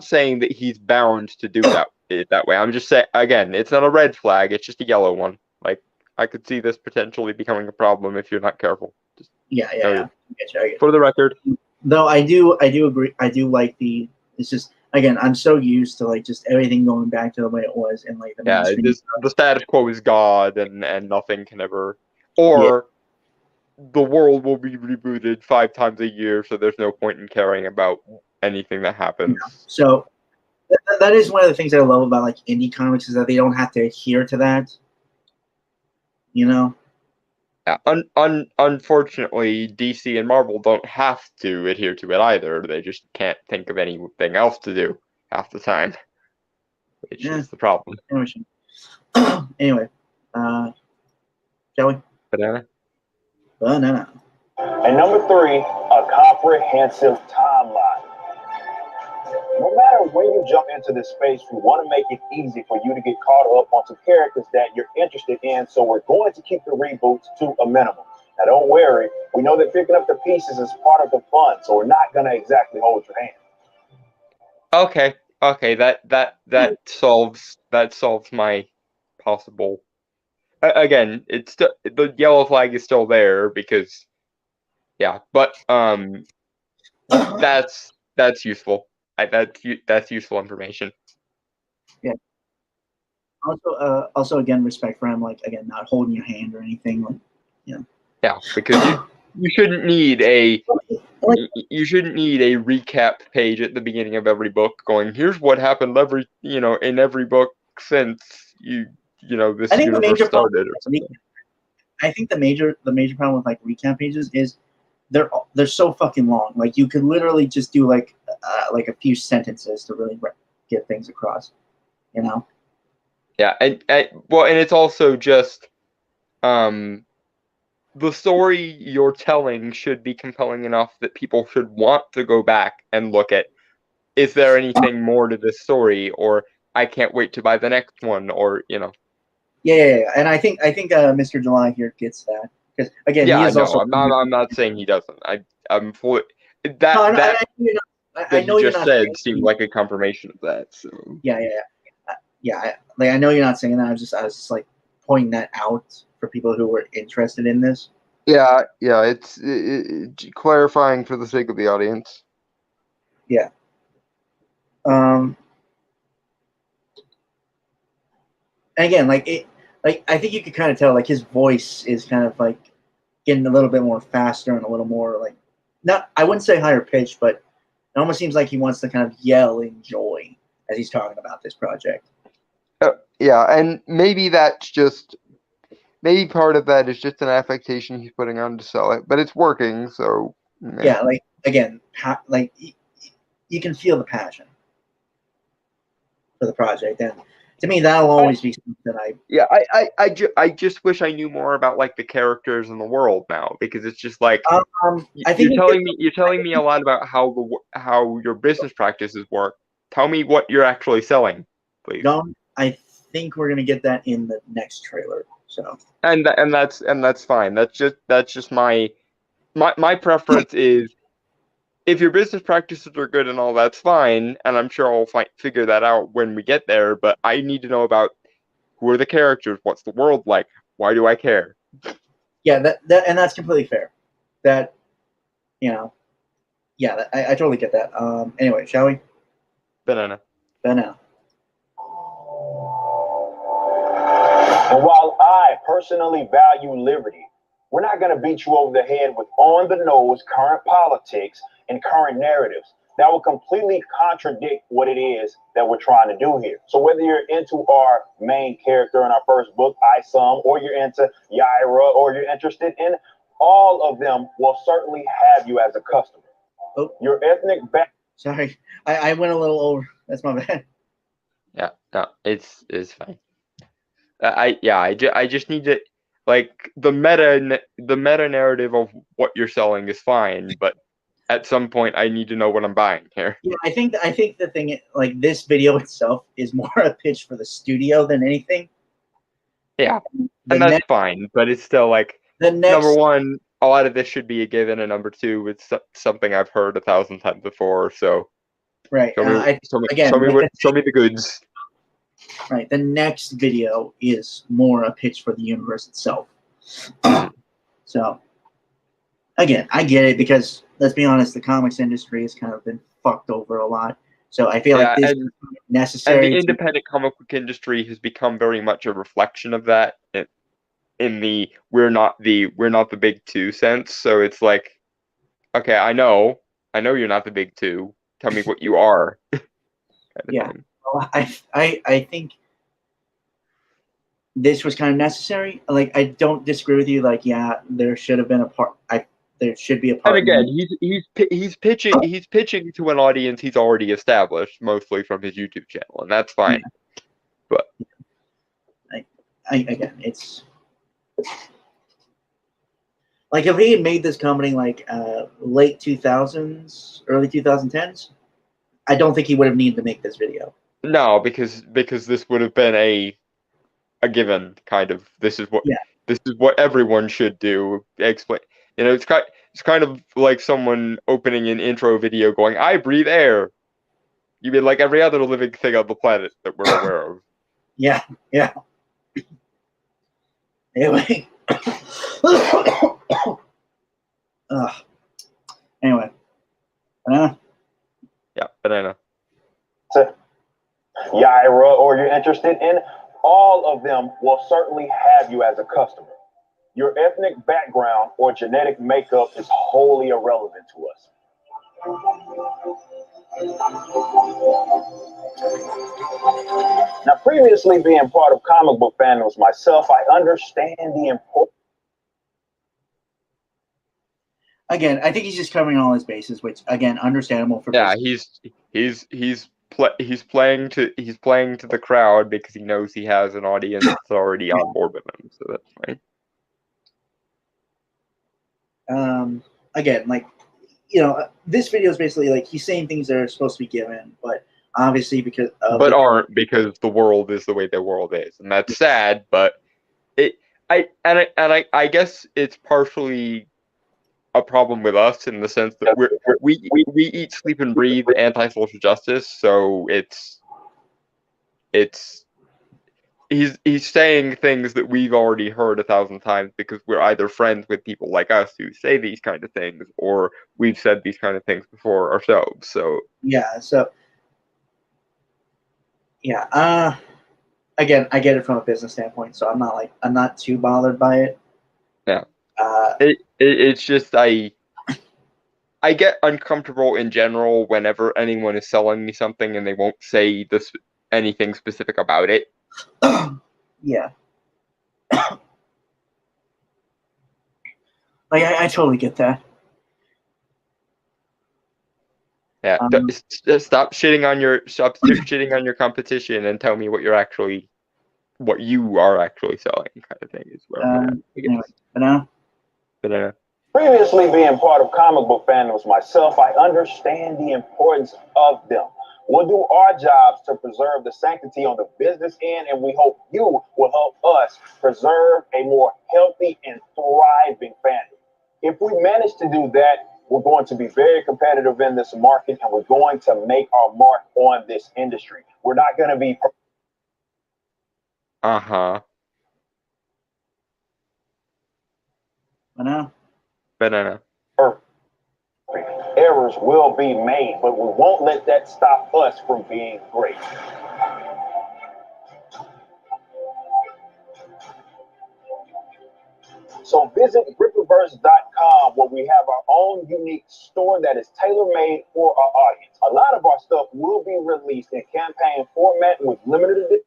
saying that he's bound to do that way. I'm just saying, again, it's not a red flag; it's just a yellow one. Like, I could see this potentially becoming a problem if you're not careful. Yeah. Okay. I get you, I get you. For the record. Though I do agree. I do like the. It's just again, I'm so used to like just everything going back to the way it was in like the Yeah, mainstream. the status quo is God, and nothing can ever, or the world will be rebooted 5 times a year, so there's no point in caring about anything that happens. So that is one of the things I love about like indie comics is that they don't have to adhere to that. You know. Yeah, unfortunately, DC and Marvel don't have to adhere to it either. They just can't think of anything else to do half the time, which is the problem. Anyway, shall we? Banana? Banana. And number 3, a comprehensive timeline. No matter when you jump into this space, we want to make it easy for you to get caught up onto characters that you're interested in, so we're going to keep the reboots to a minimum. Now, don't worry. We know that picking up the pieces is part of the fun, so we're not going to exactly hold your hand. Okay, that solves my possible. Again, it's still, the yellow flag is still there because, yeah, but that's useful. That's useful information. Yeah. Also, again, respect for him. Like, again, not holding your hand or anything. Like, Yeah, because you shouldn't need a recap page at the beginning of every book going, here's what happened in every book since this universe started. I think the major problem with like recap pages is they're so fucking long. Like you could literally just do like a few sentences to really get things across. Yeah, and it's also just the story you're telling should be compelling enough that people should want to go back and look at, is there anything more to this story, or I can't wait to buy the next one, or Yeah, and I think Mr. July here gets that because again, yeah, he is also. I'm not saying he doesn't. I'm for that. No, that I know you you're just not said seemed like a confirmation of that. So yeah. I know you're not saying that. I was just like pointing that out for people who were interested in this. Yeah, it's clarifying for the sake of the audience. Yeah. Again, I think you could kind of tell, like his voice is kind of like getting a little bit more faster and a little more like, not, I wouldn't say higher pitched, but it almost seems like he wants to kind of yell in joy as he's talking about this project. Yeah, and maybe part of that is just an affectation he's putting on to sell it, but it's working. So yeah, like again, like you can feel the passion for the project, and to me, that'll always be something that I just wish I knew more about like the characters in the world now, because it's just like I think you're telling me a lot about how your business practices work. Tell me what you're actually selling, please. I think we're gonna get that in the next trailer. So and that's fine. That's just my preference is, if your business practices are good and all, that's fine, and I'm sure I'll figure that out when we get there. But I need to know about who are the characters, what's the world like, why do I care? Yeah, and that's completely fair. That I totally get that. Anyway, shall we? Banana. And while I personally value liberty, we're not going to beat you over the head with on-the-nose current politics and current narratives that will completely contradict what it is that we're trying to do here. So whether you're into our main character in our first book, Isum, or you're into Yaira, or you're interested in all of them, will certainly have you as a customer. Oh. Your ethnic background. Sorry, I went a little over. That's my bad. Yeah, no, it's fine. I just need to, like, the meta narrative of what you're selling is fine, but at some point I need to know what I'm buying here. Yeah, I think the thing, like, this video itself is more a pitch for the studio than anything. Yeah, and that's fine, but it's still like, number one, a lot of this should be a given, and number two, it's something I've heard 1,000 times before. So right, show me the goods. Right, the next video is more a pitch for the universe itself. So, again, I get it because let's be honest, the comics industry has kind of been fucked over a lot. So I feel like this is and necessary. the independent comic book industry has become very much a reflection of that in the we're not the big two sense. So it's like, okay, I know you're not the big two. Tell me what you are. kind of Yeah. thing. Well, I think this was kind of necessary. Like, I don't disagree with you. Like, yeah, there should have been a part. There should be a part. And again, he's pitching to an audience he's already established, mostly from his YouTube channel, and that's fine. Yeah. But again, it's like if he had made this company like late 2000s, early 2010s, I don't think he would have needed to make this video. no, because this would have been a given kind of. This is what everyone should do. Explain. It's kind of like someone opening an intro video going, "I breathe air." You mean like every other living thing on the planet that we're aware of? Yeah. Anyway. Anyway. Yeah, banana. Yaira, or you're interested in, all of them will certainly have you as a customer. Your ethnic background or genetic makeup is wholly irrelevant to us. Now, previously being part of comic book fandoms myself, I understand the importance. Again, I think he's just covering all his bases, which again, understandable for. Yeah, he's playing to the crowd because he knows he has an audience that's already on board with him, so that's fine. Again, like, this video is basically like he's saying things that are supposed to be given, but obviously because aren't, because the world is the way the world is, and that's sad. But I guess it's partially a problem with us in the sense that we eat, sleep, and breathe anti-social justice. So he's saying things that we've already heard 1,000 times because we're either friends with people like us who say these kind of things, or we've said these kind of things before ourselves. So again, I get it from a business standpoint, so I'm not too bothered by it. Yeah. It's just I get uncomfortable in general whenever anyone is selling me something and they won't say anything specific about it. Yeah. Like I totally get that. Yeah, stop shitting on your competition and tell me what you are actually selling, kind of thing is where I'm at. Anyway, Banana. Previously being part of comic book fandoms myself, I understand the importance of them. We'll do our jobs to preserve the sanctity on the business end, and we hope you will help us preserve a more healthy and thriving fandom. If we manage to do that, we're going to be very competitive in this market, and we're going to make our mark on this industry. We're not going to be... Banana. Errors will be made, but we won't let that stop us from being great. So visit Rippaverse.com, where we have our own unique store that is tailor-made for our audience. A lot of our stuff will be released in campaign format with limited edition.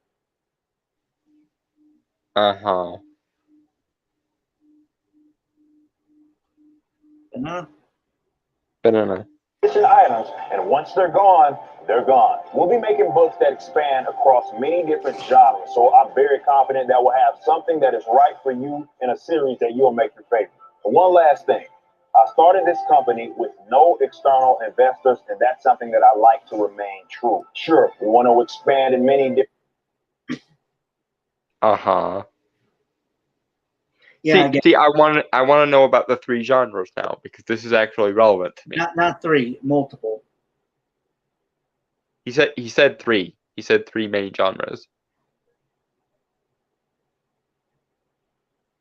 Banana. Items, and once they're gone, they're gone. We'll be making books that expand across many different genres, so I'm very confident that we'll have something that is right for you in a series that you'll make your favorite. And one last thing, I started this company with no external investors, and that's something that I like to remain true. Sure, we want to expand in many different... Yeah. See, I want to know about the 3 genres now, because this is actually relevant to me. Not 3, multiple. He said 3. He said 3 main genres.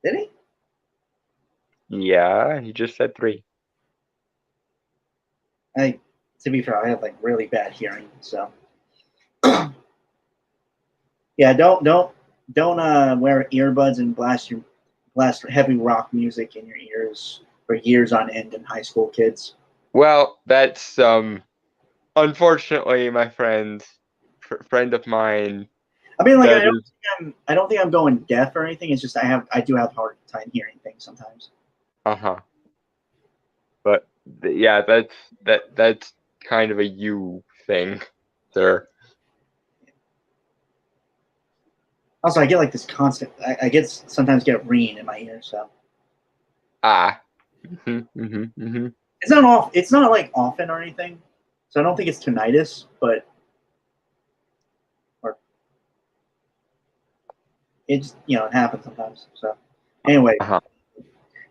Did he? Yeah, he just said 3. To be fair, I have like really bad hearing, so yeah. Don't wear earbuds and blast heavy rock music in your ears for years on end in high school, kids. Well, that's unfortunately, my friend of mine. I mean, like that I don't think I'm going deaf or anything. It's just I do have a hard time hearing things sometimes. But yeah, that's kind of a you thing, sir. Also, I get like this constant. I sometimes get ringing in my ear, so it's not off. It's not like often or anything, so I don't think it's tinnitus, but it's it happens sometimes. So anyway,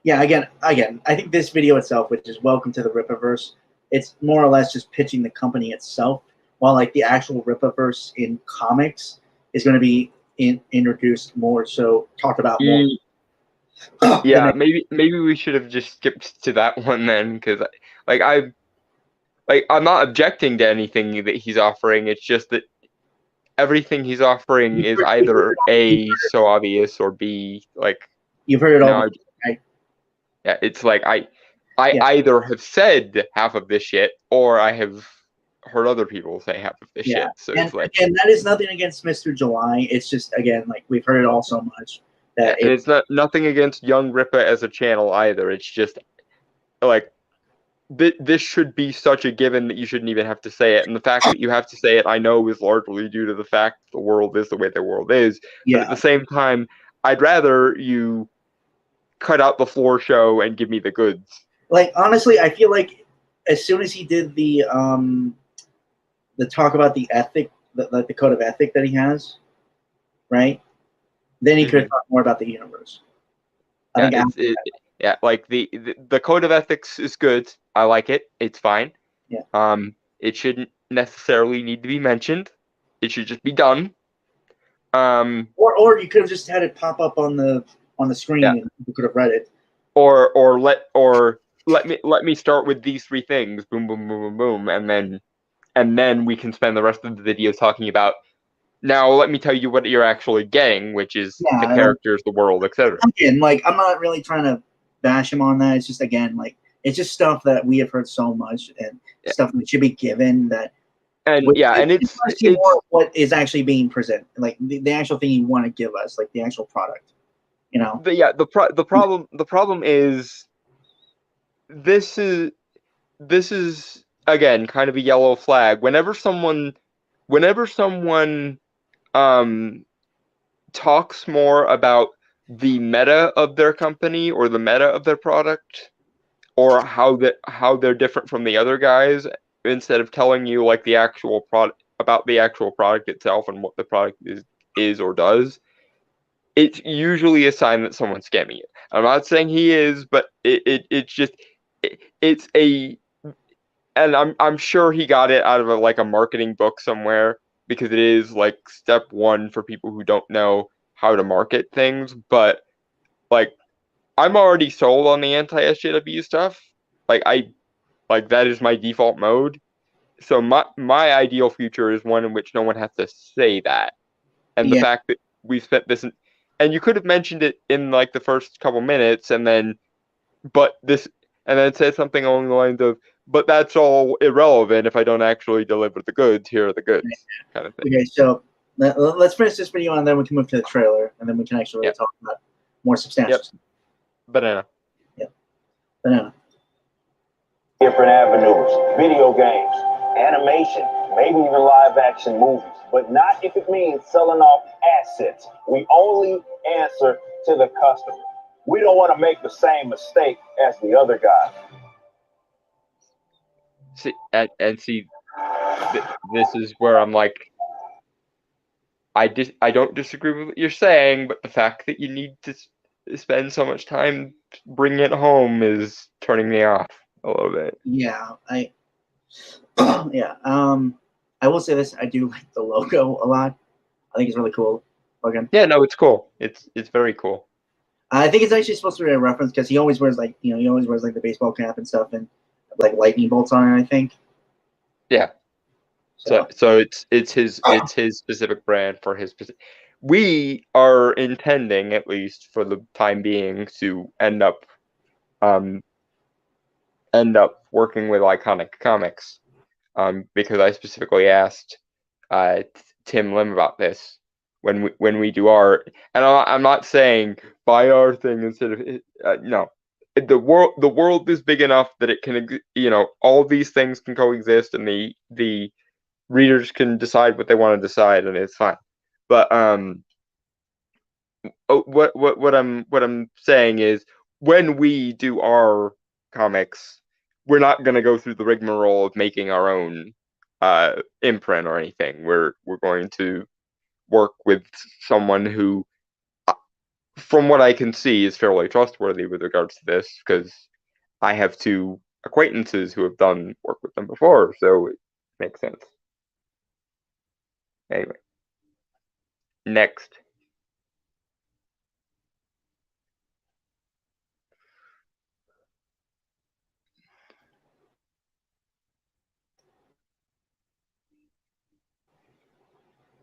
yeah. Again, I think this video itself, which is Welcome to the Rippaverse, it's more or less just pitching the company itself, while like the actual Rippaverse in comics is going to be introduced more, so talked about more. Yeah, maybe we should have just skipped to that one then, because I'm not objecting to anything that he's offering. It's just that everything he's offering is either A, so obvious, or B, like you've heard it all before, right? Yeah, it's like I either have said half of this shit, or I have heard other people say half of this shit. So and, it's like, and that is nothing against Mr. July. It's just, again, like we've heard it all so much that and it's nothing against Young Rippa as a channel either. It's just like this should be such a given that you shouldn't even have to say it. And the fact that you have to say it, I know, is largely due to the fact the world is the way the world is. Yeah. But at the same time, I'd rather you cut out the floor show and give me the goods. Like, honestly, I feel like as soon as he did the talk about the ethic, the code of ethic that he has, right? Then he could have talked more about the universe. Like the code of ethics is good. I like it. It's fine. Yeah. It shouldn't necessarily need to be mentioned. It should just be done. Or you could have just had it pop up on the screen and you could have read it. Or let me start with these 3 things. Boom, boom, boom, boom, boom, and then we can spend the rest of the video talking about. Now let me tell you what you're actually getting, which is the characters, the world, etc. Again, like, I'm not really trying to bash him on that. It's just, again, like, it's just stuff that we have heard so much and stuff that should be given that. And it's more what is actually being presented, like the actual thing you want to give us, like the actual product. The problem is this is again kind of a yellow flag. Whenever someone talks more about the meta of their company or the meta of their product, or how they're different from the other guys, instead of telling you like the actual product, about the actual product itself and what the product is or does, it's usually a sign that someone's scamming it. I'm not saying he is, but and I'm sure he got it out of a marketing book somewhere, because it is like step 1 for people who don't know how to market things. But like, I'm already sold on the anti-SJW stuff. Like that is my default mode. So my ideal future is one in which no one has to say that. And the fact that we spent this, and you could have mentioned it in like the first couple minutes, and then said something along the lines of, but that's all irrelevant if I don't actually deliver the goods. Here are the goods, kind of thing. Okay, so let's finish this video and then we can move to the trailer, and then we can actually talk about more substantial stuff. Banana. Yep. Banana. Different avenues, video games, animation, maybe even live action movies, but not if it means selling off assets. We only answer to the customer. We don't want to make the same mistake as the other guy. See, this is where I'm like, I don't disagree with what you're saying, but the fact that you need to spend so much time bringing it home is turning me off a little bit. Yeah, I will say this: I do like the logo a lot. I think it's really cool. Yeah, no, it's cool. It's very cool. I think it's actually supposed to be a reference because he always wears like the baseball cap and stuff and like lightning bolts on it. I think. Yeah. So it's his specific brand for his specific. We are intending, at least for the time being, to end up working with Iconic Comics, because I specifically asked Tim Lim about this when we do our, and I'm not saying buy our thing instead of no. The world is big enough that it can, all these things can coexist, and the readers can decide what they want to decide, and it's fine. But what I'm saying is, when we do our comics, we're not gonna go through the rigmarole of making our own imprint or anything. We're going to work with someone who, from what I can see, is fairly trustworthy with regards to this, because I have 2 acquaintances who have done work with them before, so it makes sense. Anyway, next.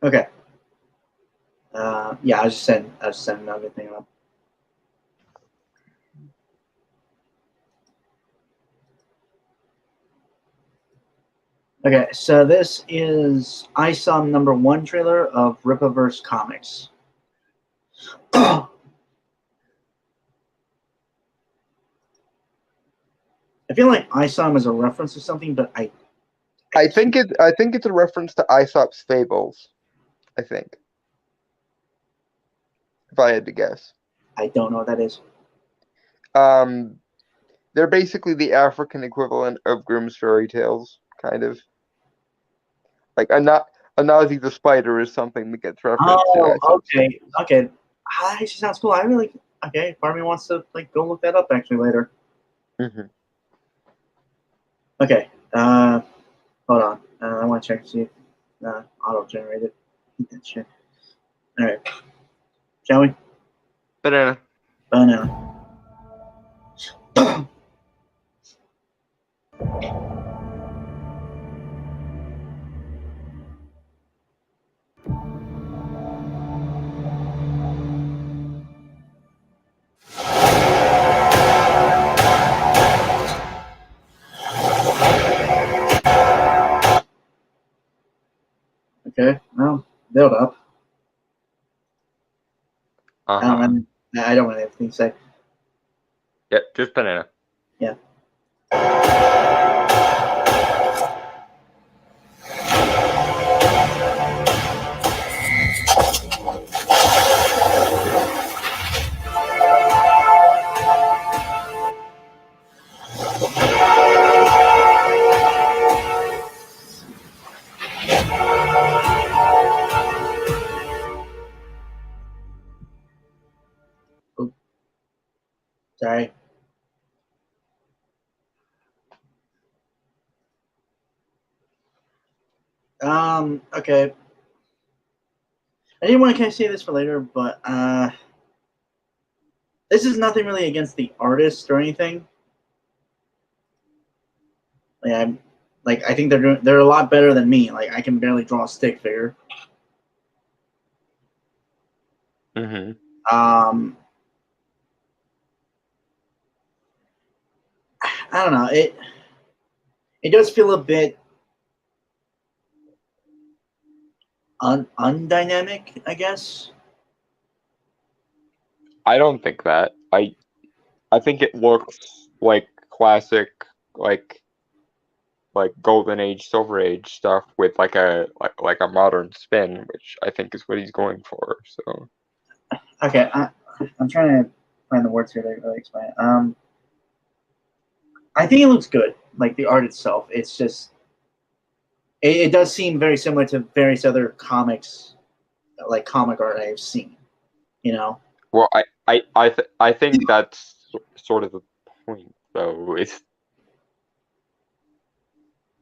Okay. Yeah, I was just sending everything up. Okay, so this is ISOM #1 trailer of Rippaverse Comics. I feel like ISOM is a reference to something, but I think it's a reference to Aesop's Fables. I think, if I had to guess. I don't know what that is. They're basically the African equivalent of Grimm's fairy tales, kind of. Like Anazi the spider is something that gets referenced. Oh, okay. That actually sounds cool. Okay. Part of me wants to go look that up actually later. Mm-hmm. Okay. Hold on. I want to check to see if auto-generated. Eat that shit. All right. Shall we? Banana. Okay. Well, build up. Uh-huh. I don't really have anything to say. Yeah, just banana. Yeah. Sorry. Okay. I didn't want to kind of say this for later, but this is nothing really against the artist or anything. I think they're a lot better than me. Like, I can barely draw a stick figure. Mm-hmm. I don't know. It does feel a bit undynamic, I guess. I don't think that. I think it looks like classic, like Golden Age, Silver Age stuff with like a modern spin, which I think is what he's going for. So. Okay, I'm trying to find the words here to really explain it. I think it looks good, like the art itself. It's just, it does seem very similar to various other comics, like comic art I've seen. Well, I think that's sort of the point, though. It's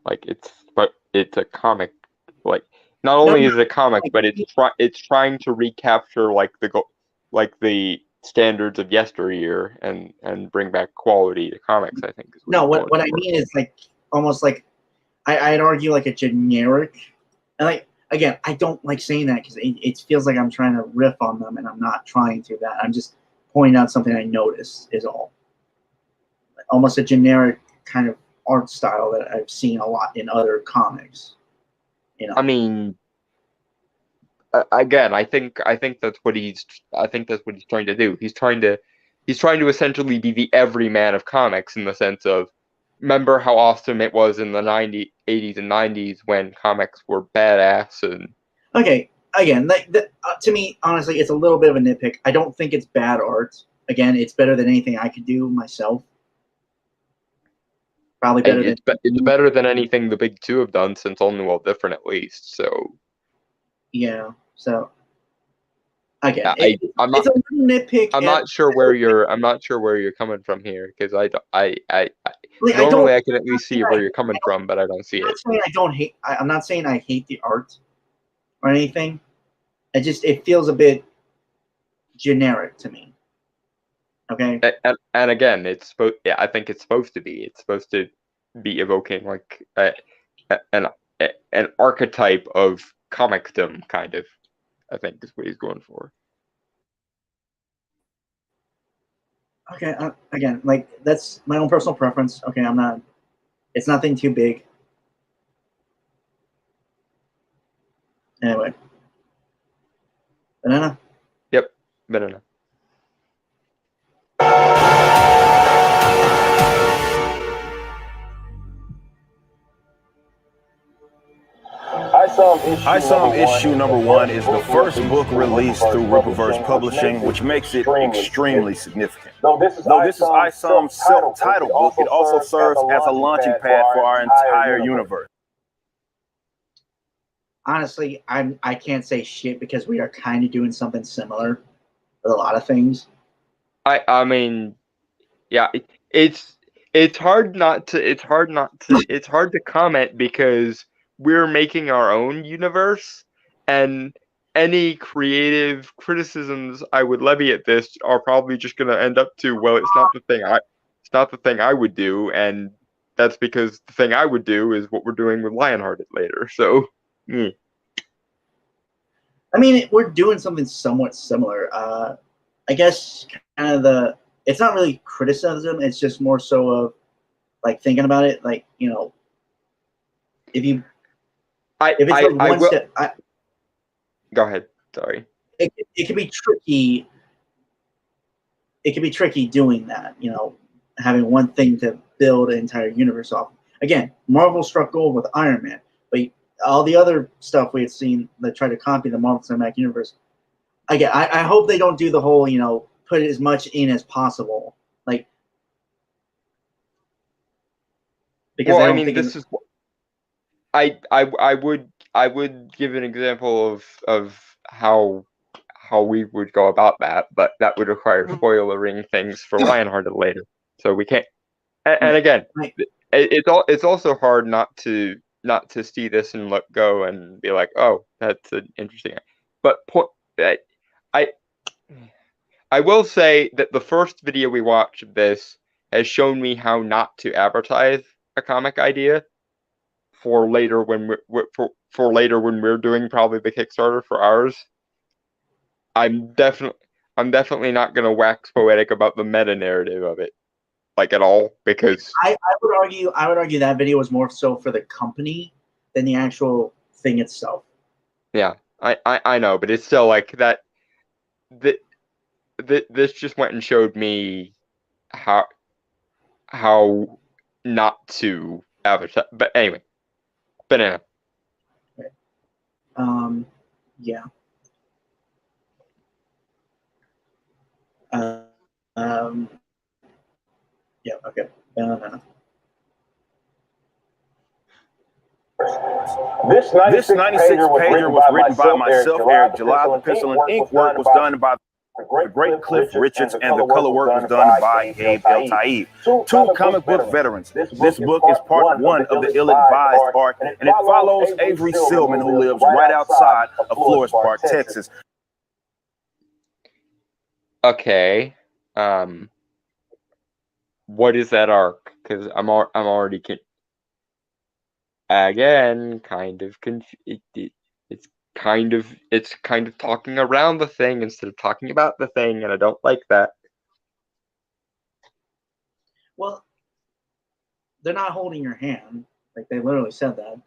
like it's a comic. Like, not only is it a comic, but it's trying to recapture like the standards of yesteryear and bring back quality to comics. I think. Is No, he's what going I for. mean is like almost like I'd argue like a generic, and like again, I don't like saying that because it feels like I'm trying to riff on them, and I'm not trying to. That I'm just pointing out something I noticed is all. Almost a generic kind of art style that I've seen a lot in other comics. You know, I mean, again, I think that's what he's trying to do. He's trying to essentially be the everyman of comics in the sense of, remember how awesome it was in the 80s and 90s when comics were badass and. okay, again, to me, honestly, it's a little bit of a nitpick. I don't think it's bad art. Again, it's better than anything I could do myself. Probably better than It's better than anything the big two have done since Only Well Different, at least. So yeah. So again, yeah, it's a little nitpick. I'm not sure where you're coming from here because I like, normally I can at least see where you're coming from, but I don't see I'm it. not saying I don't hate. I'm not saying I hate the art or anything. It feels a bit generic to me. Okay. And again, it's supposed. Yeah, I think it's supposed to be. It's supposed to be evoking like an archetype of comicdom, kind of. I think is what he's going for. Okay. Again, like that's my own personal preference. Okay, I'm not. It's nothing too big. Anyway. Banana. Yep, banana. I Saw issue number one is the first book released through Rippaverse Publishing, which makes it extremely significant. Though this is I Saw's self-titled book, it also serves as a launching pad for our entire universe. Honestly, I can't say shit because we are kind of doing something similar with a lot of things. I mean, yeah, it's hard to comment because we're making our own universe, and any creative criticisms I would levy at this are probably just going to end up to, well, it's not the thing I would do, and that's because the thing I would do is what we're doing with Lionhearted later. So, I mean, we're doing something somewhat similar. I guess kind of it's not really criticism. It's just more so of like thinking about it. Like, you know, if it's step, go ahead. Sorry. It can be tricky. It can be tricky doing that. You know, having one thing to build an entire universe off. Again, Marvel struck gold with Iron Man, but all the other stuff we had seen that tried to copy the Marvel Cinematic Universe. Again, I hope they don't do the whole, you know, put as much in as possible. Like, because well, I mean, this is. I would give an example of how we would go about that, but that would require spoilering things for Lionhearted later, so we can't. And again, it's also hard not to see this and let go and be like, oh, that's an interesting. But I will say that the first video we watched of this has shown me how not to advertise a comic idea for later when we're doing probably the Kickstarter for ours. I'm definitely not going to wax poetic about the meta narrative of it, like at all, because I would argue that video was more so for the company than the actual thing itself. Yeah, I know, but it's still like that. This just went and showed me how not to advertise. But anyway, banana. Yeah. Yeah. Okay. Banana. This 96-pager was written by myself, Eric July. The pencil and ink work was done by the great Cliff Richards, and the color work was done by Gabe El Taib, two comic book veterans. This book is part one of the ill-advised arc, and it follows Avery Silman, who lives right outside of Flores Park, Texas. Okay. What is that arc? Because I'm already again kind of it's kind of talking around the thing instead of talking about the thing, and I don't like that. Well, they're not holding your hand. Like, they literally said that.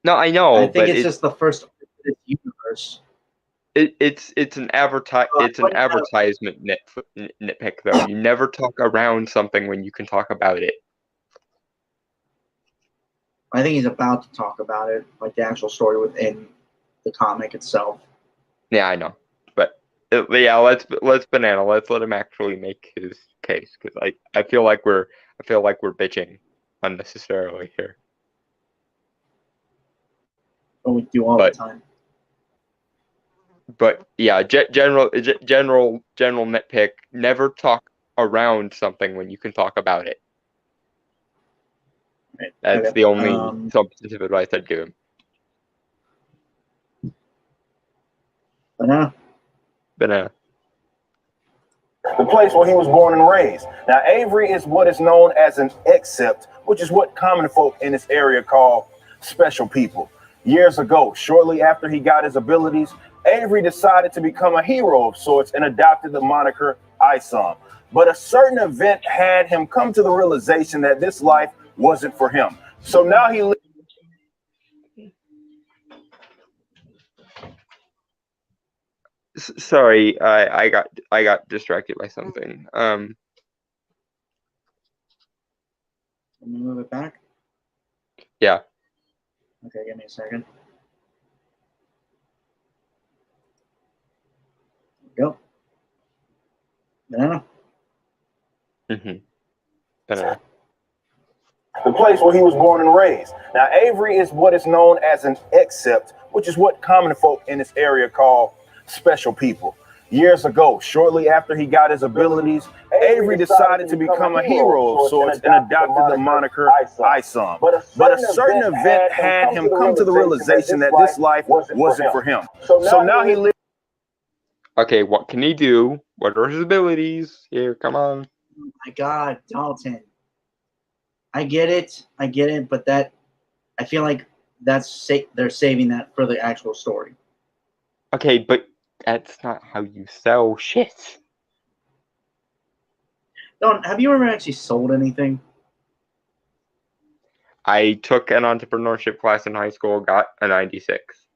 No, I know, I think but it's just the first of this universe. It's an advertisement nitpick though. You never talk around something when you can talk about it. I think he's about to talk about it, like the actual story within the comic itself. Yeah, I know, but yeah, let's banana. Let's let him actually make his case, because I feel like we're bitching unnecessarily here. But we do all the time. But yeah, general nitpick. Never talk around something when you can talk about it. Right. That's the only substantive advice I'd give him. Banana. Banana. The place where he was born and raised. Now, Avery is what is known as an except, which is what common folk in this area call special people. Years ago, shortly after he got his abilities, Avery decided to become a hero of sorts and adopted the moniker Isom. But a certain event had him come to the realization that this life wasn't for him. So now he Sorry, I got distracted by something. Let me move it back. Yeah. Okay, give me a second. Go. Banana. Banana. The place where he was born and raised. Now, Avery is what is known as an except, which is what common folk in this area call special people. Years ago, shortly after he got his abilities, Avery decided to become a hero of sorts and adopted the moniker Isom. But a certain event had him come to the realization that this life wasn't for him. So now he lives. Okay, what can he do? What are his abilities? Here, come on. Oh my God, Dalton. I get it, but that I feel like they're saving that for the actual story. Okay, but that's not how you sell shit. Don, have you ever actually sold anything? I took an entrepreneurship class in high school, got a 96.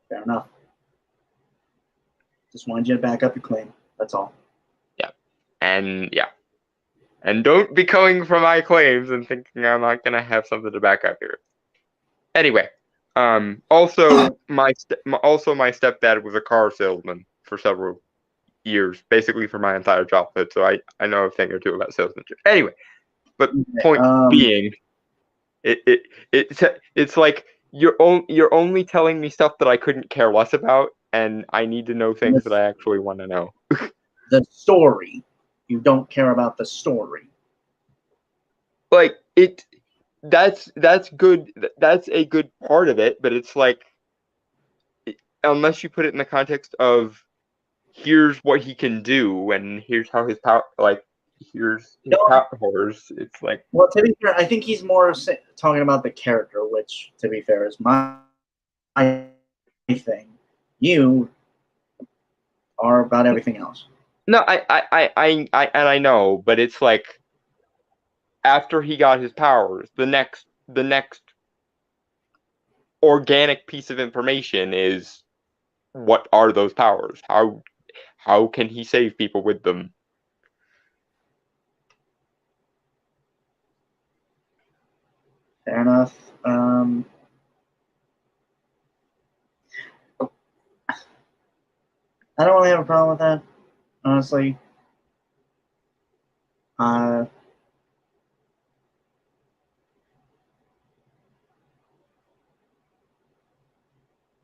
Fair enough. Just wanted you to back up your claim. That's all. And don't be coming for my claims and thinking I'm not gonna have something to back up here. Anyway, also my stepdad was a car salesman for several years, basically for my entire childhood. So I know a thing or two about salesmanship. Anyway, but point being, it's like you're only telling me stuff that I couldn't care less about, and I need to know things that I actually want to know. The story. You don't care about the story. Like that's good. That's a good part of it, but it's like, unless you put it in the context of here's what he can do and here's how his power, like here's his powers. It's like, well, to be fair, I think he's more talking about the character, which, to be fair, is my thing. You are about everything else. No, I know, but it's like after he got his powers, the next organic piece of information is what are those powers? How can he save people with them? Fair enough. I don't really have a problem with that, honestly.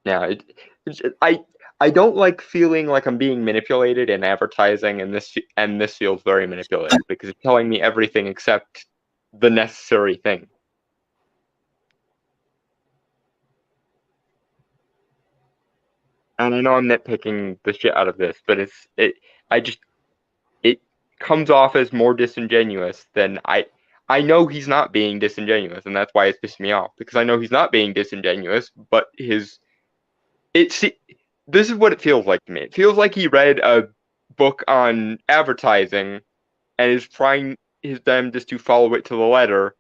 Yeah, I don't like feeling like I'm being manipulated in advertising, and this feels very manipulative because it's telling me everything except the necessary thing. and I know I'm nitpicking the shit out of this, but it comes off as more disingenuous than I know he's not being disingenuous, and that's why it's pissed me off, because I know he's not being disingenuous, but this is what it feels like to me. It feels like he read a book on advertising and is trying his damnedest to follow it to the letter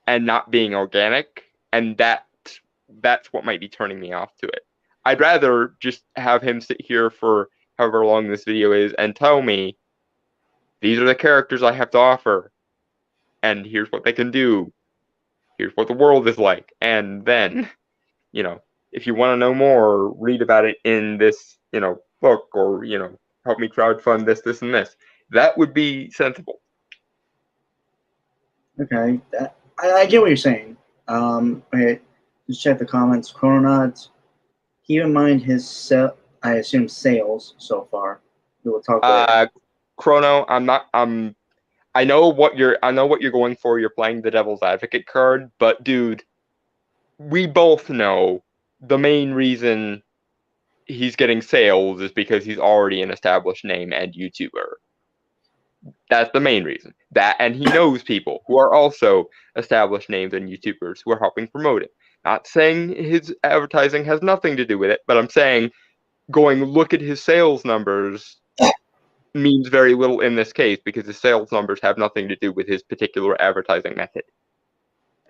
and not being organic, and that's what might be turning me off to it. I'd rather just have him sit here for however long this video is and tell me, these are the characters I have to offer, and here's what they can do. Here's what the world is like. And then, if you want to know more, read about it in this, book, or, help me crowdfund this, this, and this. That would be sensible. Okay, I get what you're saying. Okay, just check the comments. Chrononauts, keep in mind his I assume sales so far. We will talk later. Chrono, I know what you're going for. You're playing the devil's advocate card, but dude, we both know the main reason he's getting sales is because he's already an established name and YouTuber. That's the main reason. That, and he knows people who are also established names and YouTubers who are helping promote it. Not saying his advertising has nothing to do with it, but I'm saying look at his sales numbers means very little in this case, because his sales numbers have nothing to do with his particular advertising method.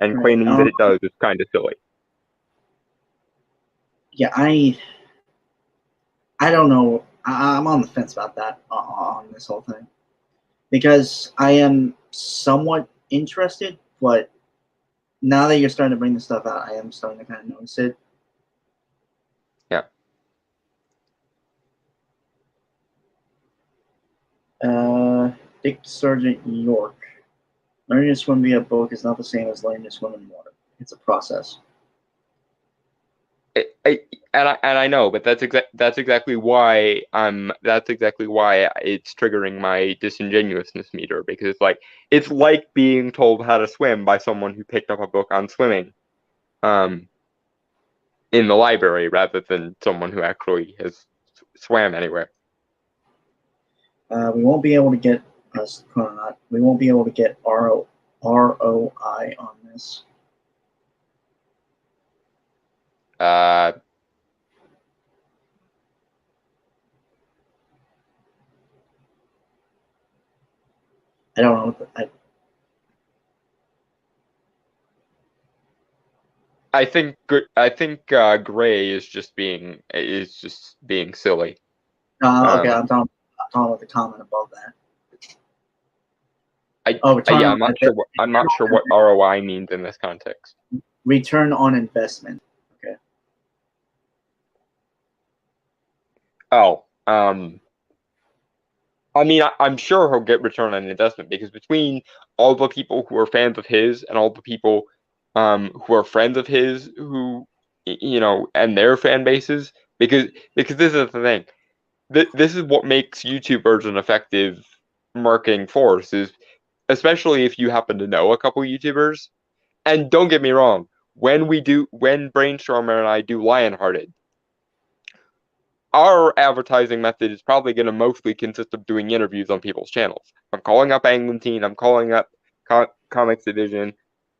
And claiming that it does is kind of silly. Yeah, I don't know. I'm on the fence about that on this whole thing, because I am somewhat interested, but now that you're starting to bring this stuff out, I am starting to kind of notice it. Yeah. Dick Sargent York. Learning to swim via boat is not the same as learning to swim in water. It's a process. I know, but that's exactly why it's triggering my disingenuousness meter, because it's like being told how to swim by someone who picked up a book on swimming, in the library, rather than someone who actually has swam anywhere. We won't be able to get Chrononaut. We won't be able to get ROI on this. I don't know. I think Gray is just being silly. Okay, I'm talking about the comment above that. I'm not sure what ROI means in this context. Return on investment. Okay. Oh, I mean, I'm sure he'll get return on investment, because between all the people who are fans of his and all the people who are friends of his, who and their fan bases, because this is the thing. This is what makes YouTubers an effective marketing force, is especially if you happen to know a couple YouTubers. And don't get me wrong, when Brainstormer and I do Lionhearted, our advertising method is probably going to mostly consist of doing interviews on people's channels. I'm calling up Anglintine, I'm calling up Comics Division,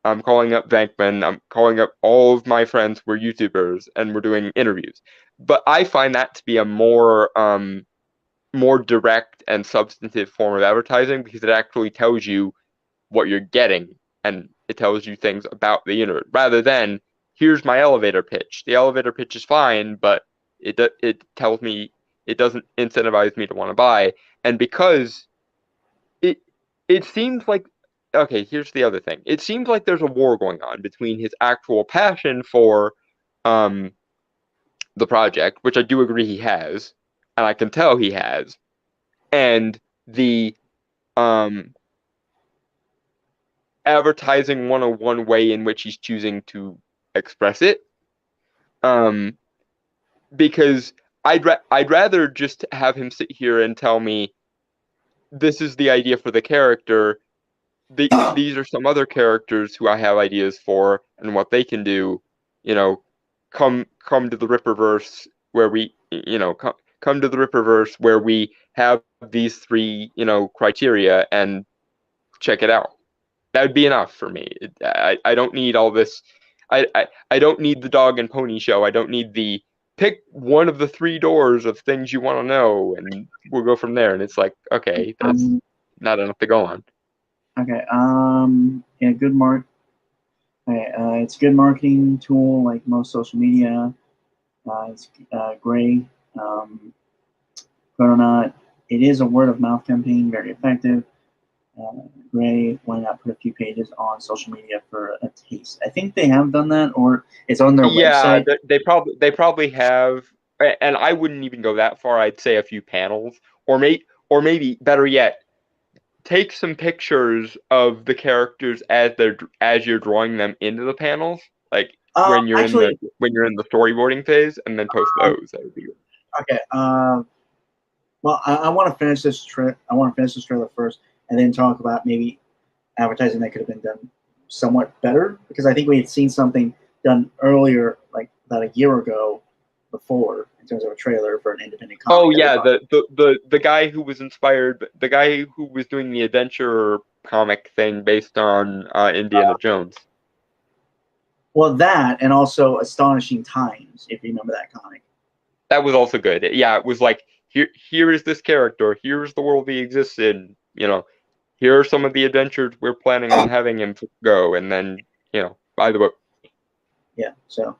I'm calling up Vankman, I'm calling up all of my friends who are YouTubers, and we're doing interviews. But I find that to be a more direct and substantive form of advertising, because it actually tells you what you're getting, and it tells you things about the internet, rather than, here's my elevator pitch. The elevator pitch is fine, but it tells me, it doesn't incentivize me to want to buy. And because it seems like, okay, here's the other thing. It seems like there's a war going on between his actual passion for the project, which I do agree he has, and I can tell he has, and the advertising 101 way in which he's choosing to express it. Because I'd rather just have him sit here and tell me, this is the idea for the character. These are some other characters who I have ideas for and what they can do. Come to the Ripperverse, where we come to the Ripperverse where we have these 3, criteria and check it out. That would be enough for me. I don't need all this. I don't need the dog and pony show. I don't need the pick one of the 3 doors of things you want to know, and we'll go from there. And it's like, okay, that's not enough to go on. Okay. Yeah. Good mark. Okay, it's a good marketing tool, like most social media. It's great. Whether or not it is a word of mouth campaign, very effective. Gray, why not put a few pages on social media for a taste? I think they have done that, or it's on their website. Yeah, they probably have, and I wouldn't even go that far. I'd say a few panels, or maybe better yet, take some pictures of the characters as you're drawing them into the panels, like when you're in the storyboarding phase, and then post those. That would be good. Okay. Well, I want to finish this trailer first, and then talk about maybe advertising that could have been done somewhat better, because I think we had seen something done earlier, like about a year ago, before, in terms of a trailer for an independent comic. Oh yeah, the guy who was inspired, the guy who was doing the adventure comic thing based on Indiana Jones. Well, that, and also Astonishing Times, if you remember that comic. That was also good. Yeah, it was like, here is this character, here's the world he exists in, here are some of the adventures we're planning on having him go, and then, by the book. Yeah, so.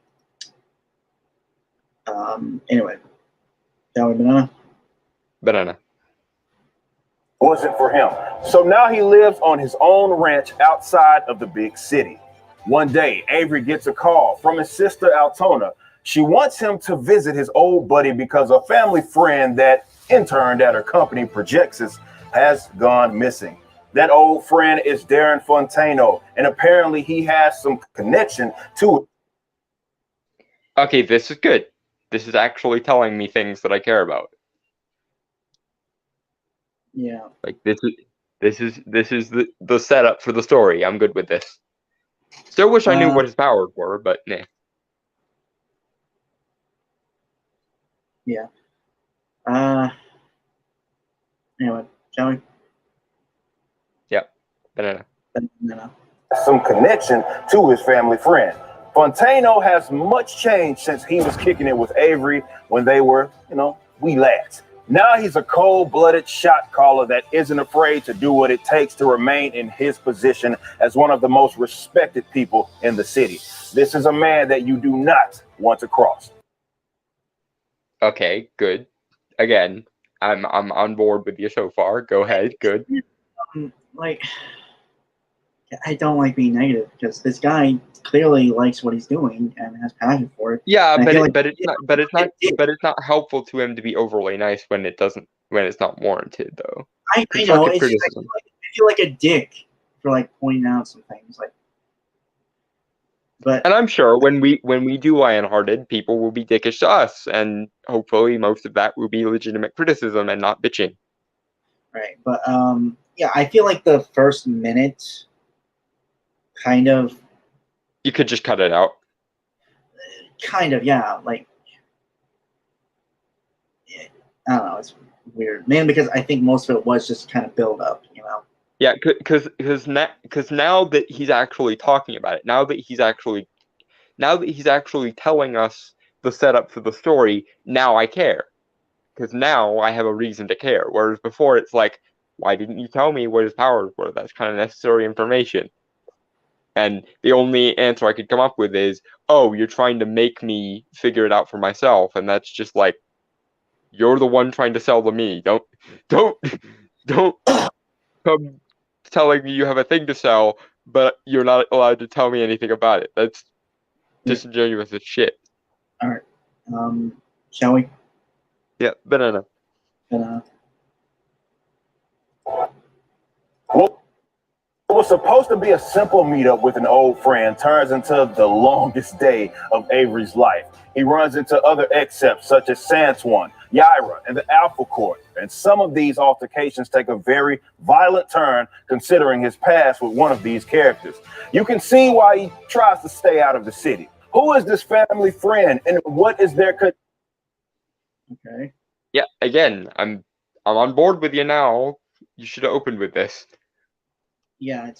Anyway. That would be Banana. Wasn't for him. So now he lives on his own ranch outside of the big city. One day, Avery gets a call from his sister, Altona. She wants him to visit his old buddy because a family friend that interned at her company, Projexis, has gone missing. That old friend is Darren Fontano, and apparently he has some connection to it. Okay, this is good. This is actually telling me things that I care about. Yeah. Like this is the setup for the story. I'm good with this. Still wish I knew what his powers were, but nah. Yeah. Anyway, shall we? Yep. Banana. Some connection to his family friend. Fontano has much changed since he was kicking it with Avery when they were, wee lads. Now he's a cold-blooded shot caller that isn't afraid to do what it takes to remain in his position as one of the most respected people in the city. This is a man that you do not want to cross. Okay, good. Again, I'm on board with you so far. Go ahead. Good. I don't like being negative, because this guy clearly likes what he's doing and has passion for it. Yeah, but it's not helpful to him to be overly nice when it's not warranted, though. I know. I feel like a dick for pointing out some things and I'm sure when we do Lionhearted, people will be dickish to us, and hopefully most of that will be legitimate criticism and not bitching. Right, but yeah, I feel like the first minute kind of. You could just cut it out. Kind of, yeah. I don't know. It's weird, man, because I think most of it was just kind of build up, Yeah, because now that he's actually talking about it, now that he's actually telling us the setup for the story, now I care, because now I have a reason to care. Whereas before, it's like, why didn't you tell me what his powers were? That's kind of necessary information. And the only answer I could come up with is, oh, you're trying to make me figure it out for myself, and that's just like, you're the one trying to sell to me. Don't come telling me you have a thing to sell, but you're not allowed to tell me anything about it. That's disingenuous as shit. All right. Shall we? Yeah, banana. Well, it was supposed to be a simple meetup with an old friend turns into the longest day of Avery's life. He runs into other excepts such as Santuan, Yaira, and the Alpha Court. And some of these altercations take a very violent turn considering his past with one of these characters. You can see why he tries to stay out of the city. Who is this family friend, and what is their Okay. Yeah, again, I'm on board with you now. You should have opened with this. Yeah,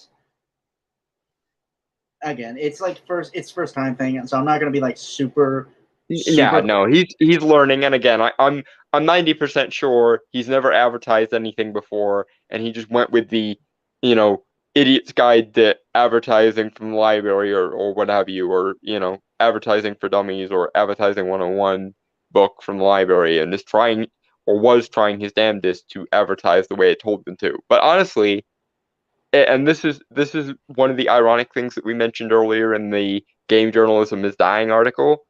it's like first time thing, so I'm not gonna be like super. Yeah, no, he's learning, and again, I'm 90% sure he's never advertised anything before, and he just went with the, idiot's guide to advertising from the library or what have you, or advertising for dummies or advertising 101 book from the library, and is trying or was trying his damnedest to advertise the way it told them to. But honestly, and this is one of the ironic things that we mentioned earlier in the Game Journalism is Dying article.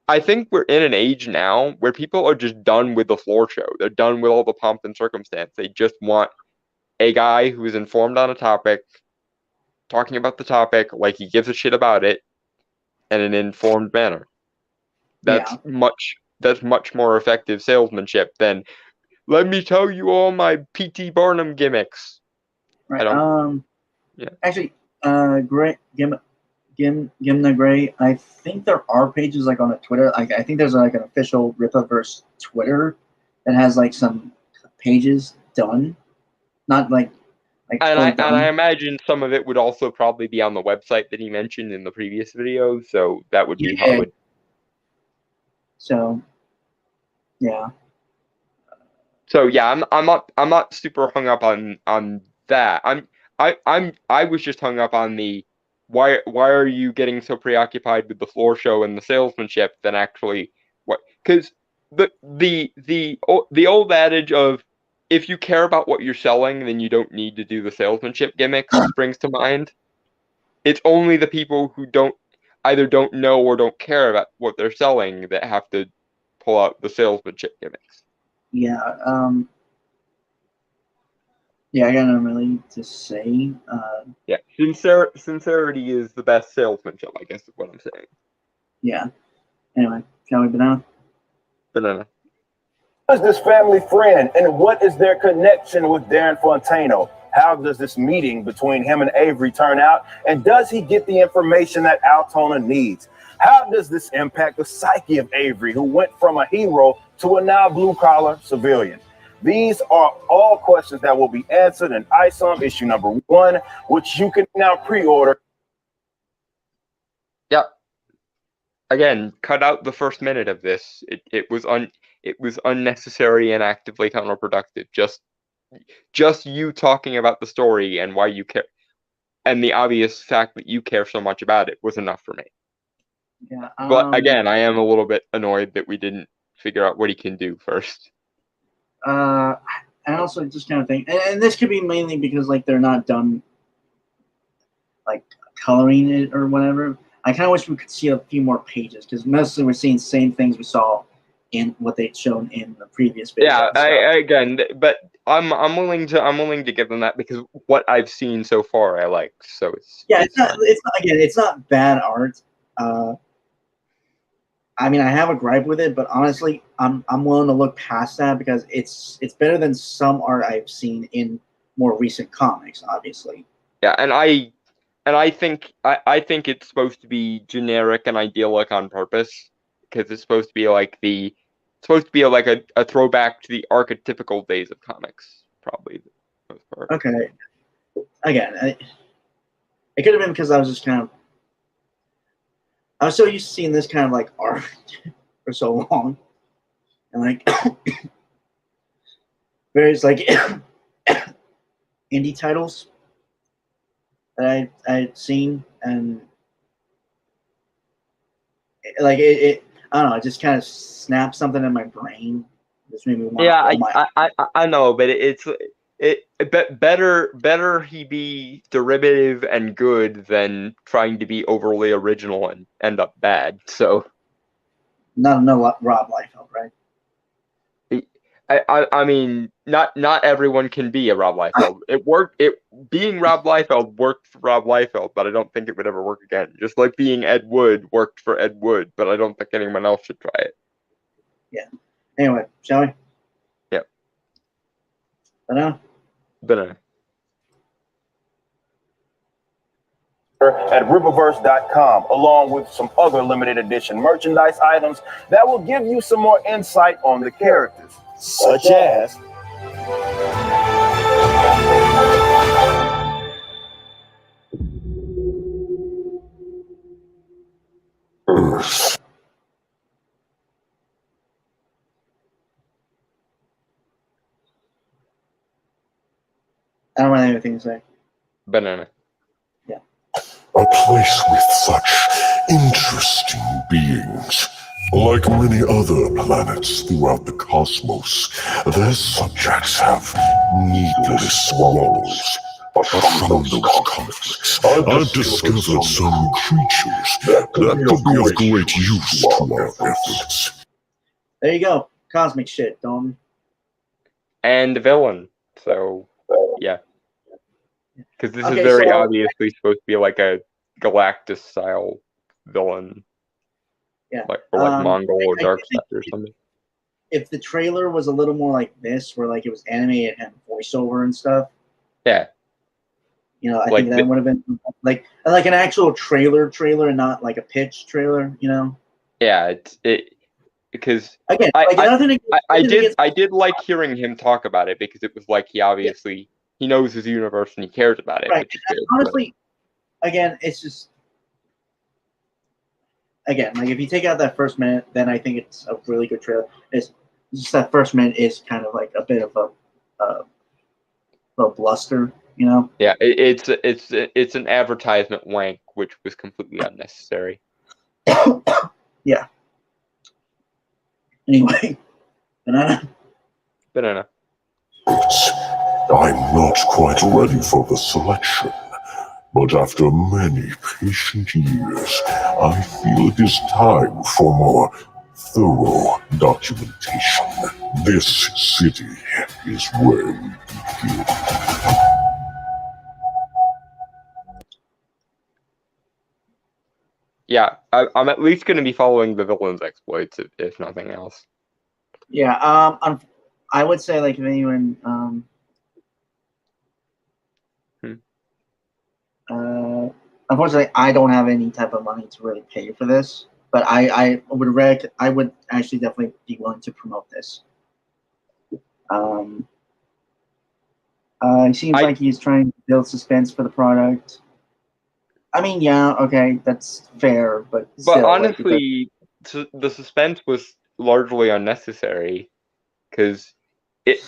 I think we're in an age now where people are just done with the floor show. They're done with all the pomp and circumstance. They just want a guy who is informed on a topic, talking about the topic like he gives a shit about it in an informed manner. That's much more effective salesmanship than let me tell you all my P.T. Barnum gimmicks. Right. Yeah. Actually, Gimna Gray, I think there are pages like on a Twitter. Like I think there's like an official Rippaverse Twitter that has like some pages done, not like. And I imagine some of it would also probably be on the website that he mentioned in the previous video, so that would be how it would. So, yeah. So yeah, I'm not super hung up on that. I was just hung up on the why are you getting so preoccupied with the floor show and the salesmanship than actually what? Because the old adage of if you care about what you're selling, then you don't need to do the salesmanship gimmicks springs to mind. It's only the people who either don't know or don't care about what they're selling that have to pull out the salesmanship gimmicks. Yeah. Yeah, I got nothing really to say. Yeah, sincerity is the best salesmanship, I guess is what I'm saying. Yeah. Anyway, shall we banana? Banana. Who is this family friend, and what is their connection with Darren Fontano? How does this meeting between him and Avery turn out, and does he get the information that Altona needs? How does this impact the psyche of Avery, who went from a hero to a now blue-collar civilian? These are all questions that will be answered in ISOM issue number 1, which you can now pre-order. Yep. Again, cut out the first minute of this. It was unnecessary and actively counterproductive. Just you talking about the story and why you care, and the obvious fact that you care so much about it was enough for me. Yeah. But again, I am a little bit annoyed that we didn't figure out what he can do first. I also just kind of think, and this could be mainly because like they're not done like coloring it or whatever. I kind of wish we could see a few more pages because mostly we're seeing same things we saw in what they'd shown in the previous video. Yeah, but I'm willing to give them that because what I've seen so far I liked. So it's not bad art. I mean, I have a gripe with it, but honestly, I'm willing to look past that because it's better than some art I've seen in more recent comics, obviously. Yeah, and I think it's supposed to be generic and idyllic on purpose because it's supposed to be like a throwback to the archetypical days of comics, probably. For the most part. Okay. Again, it could have been because I was just kind of. I was so used to seeing this kind of like art for so long, and like various like indie titles that I'd seen, and like it I don't know, it just kind of snapped something in my brain. Just made me want. Yeah, I know, but better he be derivative and good than trying to be overly original and end up bad. So no Rob Liefeld, right? I mean, not everyone can be a Rob Liefeld. Being Rob Liefeld worked for Rob Liefeld, but I don't think it would ever work again. Just like being Ed Wood worked for Ed Wood, but I don't think anyone else should try it. Yeah. Anyway, shall we? Yep. Banana. at Rippaverse.com, along with some other limited edition merchandise items that will give you some more insight on the characters, such as Earth. I don't have anything to say. Banana. A place with such interesting beings. Like many other planets throughout the cosmos, their subjects have needless woes. But from those conflicts, I've discovered some creatures that could be of great use to our efforts. There you go. Cosmic shit, Dom. And villain. So, yeah. Because this Okay, is very so- obviously supposed to be like a Galactus-style villain. Yeah. Or like Mongol or I Darkseid think or something. if the trailer was a little more like this, where like it was animated and had voiceover and stuff, Yeah. you know, I Like think that would have been like an actual trailer and not like a pitch trailer, you know. Yeah, because Again, I- like nothing. I did like hearing him talk about it because it was like he obviously he knows his universe and he cares about it. Right. Which is good, but- Honestly, again, it's just like if you take out that first minute, then I think it's a really good trailer. It's just that first minute is kind of like a bit of a bluster, you know. yeah, it's an advertisement wank, which was completely unnecessary. Yeah. Anyway, banana. I'm not quite ready for the selection, but after many patient years, I feel it is time for more thorough documentation. This city is where we begin. Yeah, I'm at least going to be following the villain's exploits, if nothing else. Yeah. I would say like if anyone unfortunately, I don't have any type of money to really pay for this, but I would actually definitely be willing to promote this. It seems like he's trying to build suspense for the product. I mean, yeah, okay, that's fair, but still, honestly, the suspense was largely unnecessary because it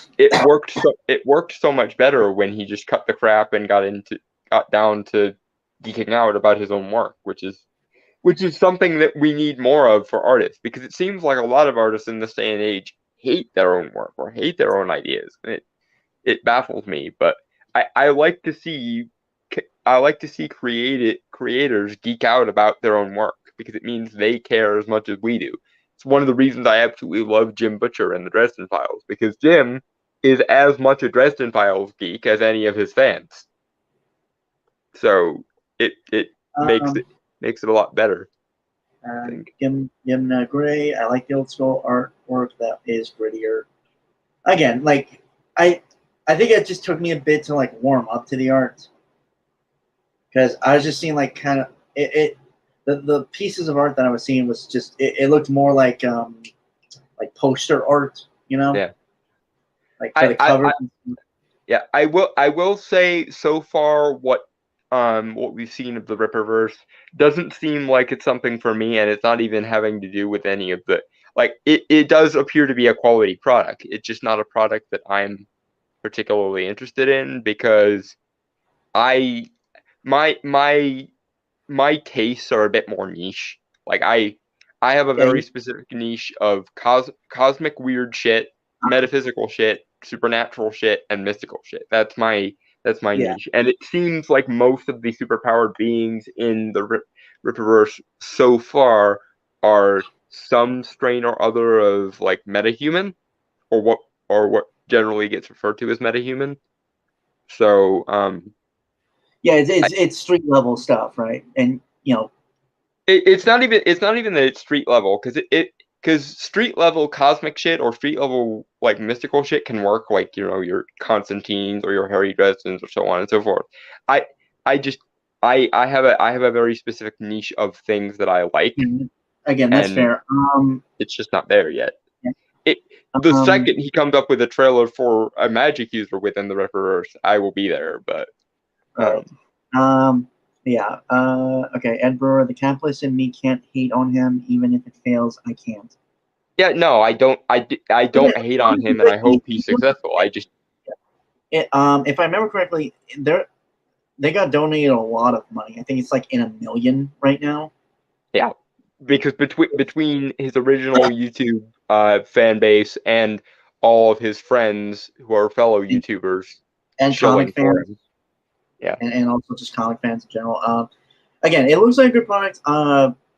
worked so much better when he just cut the crap and got down to geeking out about his own work, which is something that we need more of for artists, because it seems like a lot of artists in this day and age hate their own work or hate their own ideas. It baffles me, but I like to see creators geek out about their own work because it means they care as much as we do. It's one of the reasons I absolutely love Jim Butcher and the Dresden Files, because Jim is as much a Dresden Files geek as any of his fans. So it makes it a lot better. Yamna Gray, I like the old school artwork that is grittier. Again, like I think it just took me a bit to like warm up to the art, because I was just seeing like kind of the pieces of art that I was seeing was just it looked more like poster art, you know? Yeah. Like for the cover. Yeah, I will say so far what we've seen of the Rippaverse doesn't seem like it's something for me, and it's not even having to do with any of the it does appear to be a quality product. It's just not a product that I'm particularly interested in, because my tastes are a bit more niche. Like I have a very specific niche of cosmic weird shit, metaphysical shit, supernatural shit, and mystical shit. That's my niche. And it seems like most of the superpowered beings in the Rippaverse so far are some strain or other of like metahuman, or what generally gets referred to as metahuman. So yeah, it's street level stuff, right? And you know, it's not even that it's street level, because street level cosmic shit or street level like mystical shit can work, like, you know, your Constantines or your Harry Dresdens or so on and so forth. I have a very specific niche of things that I like. Again, that's and fair. It's just not there yet. Yeah. The second he comes up with a trailer for a magic user within the Ripperverse, I will be there. But right. Yeah. Okay. Ed Brewer, the capitalist in me can't hate on him, even if it fails. I can't. yeah, no, I don't hate on him, and I hope he's successful. I just if I remember correctly, they got donated a lot of money. I think it's like in $1 million right now. Yeah, because between his original YouTube fan base and all of his friends who are fellow YouTubers and comic fans, yeah, and also just comic fans in general. Again, it looks like a good product.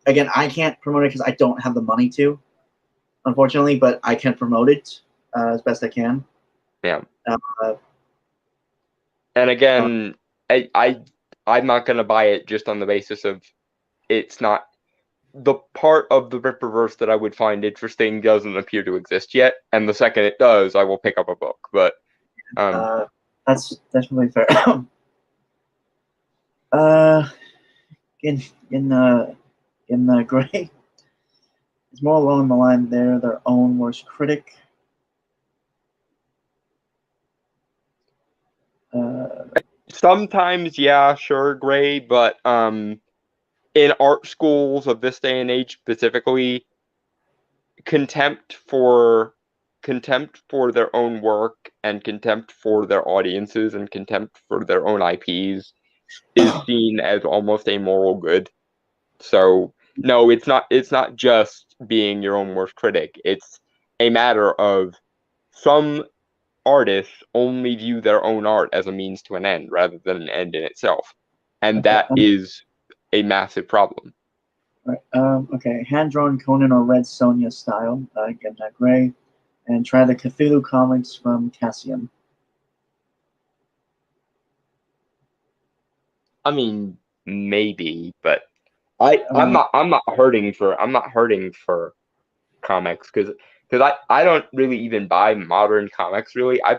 Again, I can't promote it because I don't have the money to, unfortunately, but I can promote it as best I can. Yeah. And again, I'm not gonna buy it just on the basis of it's not the part of the Ripperverse that I would find interesting doesn't appear to exist yet, and the second it does, I will pick up a book. But that's definitely fair. In the Gray, it's more along the line they're their own worst critic. Sometimes, yeah, sure, Gray, but in art schools of this day and age specifically, contempt for their own work and contempt for their audiences and contempt for their own IPs is seen as almost a moral good. So no, it's not just being your own worst critic. It's a matter of some artists only view their own art as a means to an end rather than an end in itself. And that is a massive problem. Right. Okay. Hand-drawn Conan or Red Sonja style. Get that Gray. And try the Cthulhu comics from Cassian. I mean, maybe, but I'm not hurting for comics because I don't really even buy modern comics. Really, I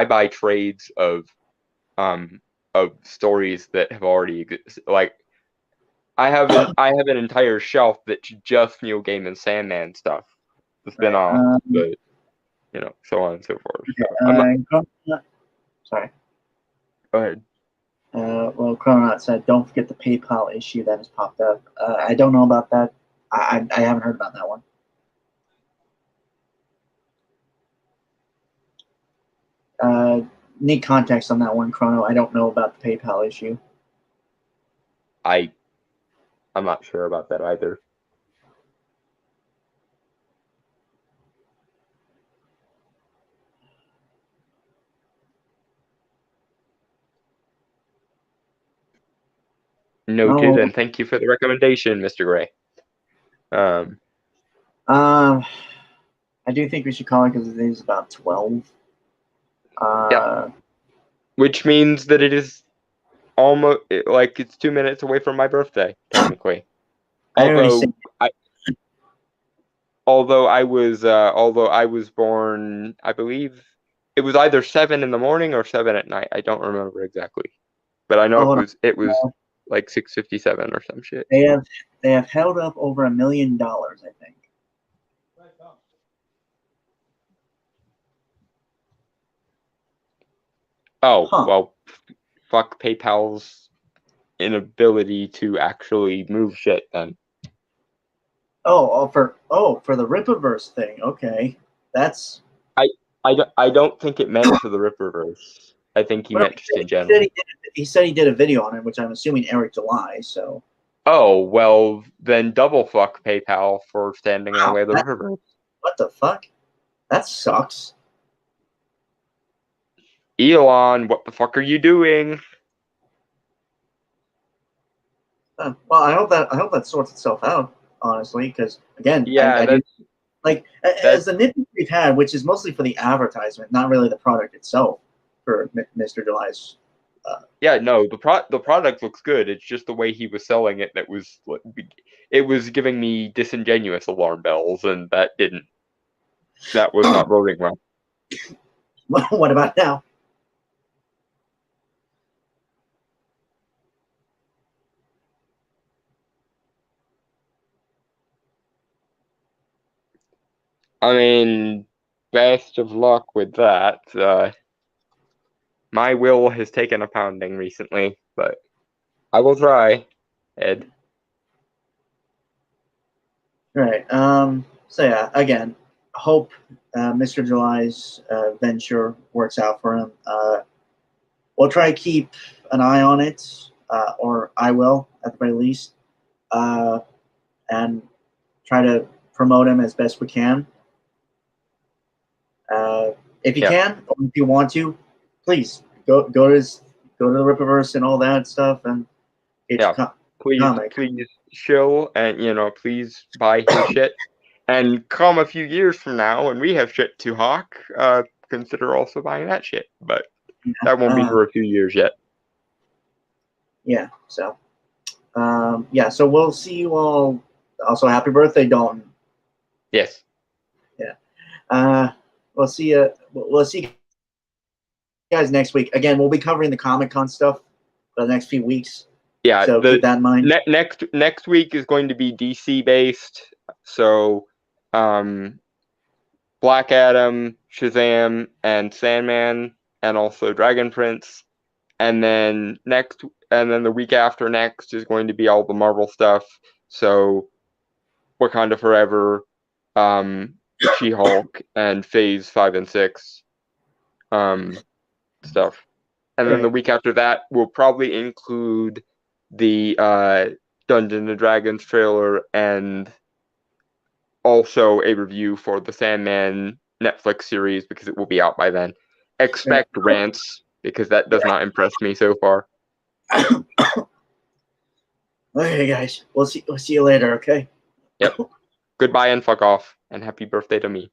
buy trades of stories that have already existed. Like I have an entire shelf that's just Neil Gaiman Sandman stuff, the spin-off, but so on and so forth. So sorry. Go ahead. Well, Chrononaut said, "Don't forget the PayPal issue that has popped up." I don't know about that. I haven't heard about that one. Need context on that one, Chrono. I don't know about the PayPal issue. I'm not sure about that either. Noted, and thank you for the recommendation, Mr. Gray. I do think we should call it because it is about 12. Yeah. Which means that it is almost like it's 2 minutes away from my birthday, technically. Although I was born, I believe it was either 7 in the morning or 7 at night. I don't remember exactly, but I know it was like 6:57 or some shit. They have held up over $1 million, I think. Oh, well, fuck PayPal's inability to actually move shit then. For the Ripperverse thing. Okay. That's I don't think it meant for the Ripperverse. I think he meant just in general. He said he did a video on it, which I'm assuming Eric July, so. Oh, well, then double fuck PayPal for standing in the way of the Ripperverse. What the fuck? That sucks. Elon, what the fuck are you doing? Well, I hope that sorts itself out, honestly, because again, yeah, as the nitpick we've had, which is mostly for the advertisement, not really the product itself, for Mr. July's. Yeah, no, the product looks good. It's just the way he was selling it that was giving me disingenuous alarm bells, and that was not voting well. What about now? I mean, best of luck with that. My will has taken a pounding recently, but I will try, Ed. Right. So yeah, again, hope Mr. July's venture works out for him. We'll try to keep an eye on it, or I will at the very least, and try to promote him as best we can. If you can, or if you want to, please go to the Rippaverse and all that stuff, and please chill, and please buy his shit. And come a few years from now, and we have shit to hawk. Consider also buying that shit, but that won't be for a few years yet. Yeah. So, So we'll see you all. Also, happy birthday, Dalton. Yes. Yeah. We'll see you. We'll see you guys next week. Again, we'll be covering the Comic-Con stuff for the next few weeks. Yeah. So keep that in mind. Next week is going to be DC based. So, Black Adam, Shazam, and Sandman, and also Dragon Prince. And then the week after next is going to be all the Marvel stuff. So, Wakanda Forever, She-Hulk, and Phase 5 and 6 stuff. And then the week after that will probably include the Dungeons and Dragons trailer and also a review for the Sandman Netflix series because it will be out by then. Expect rants because that does not impress me so far. Okay, guys. We'll see you later, okay? Yep. Goodbye and fuck off. And happy birthday to me.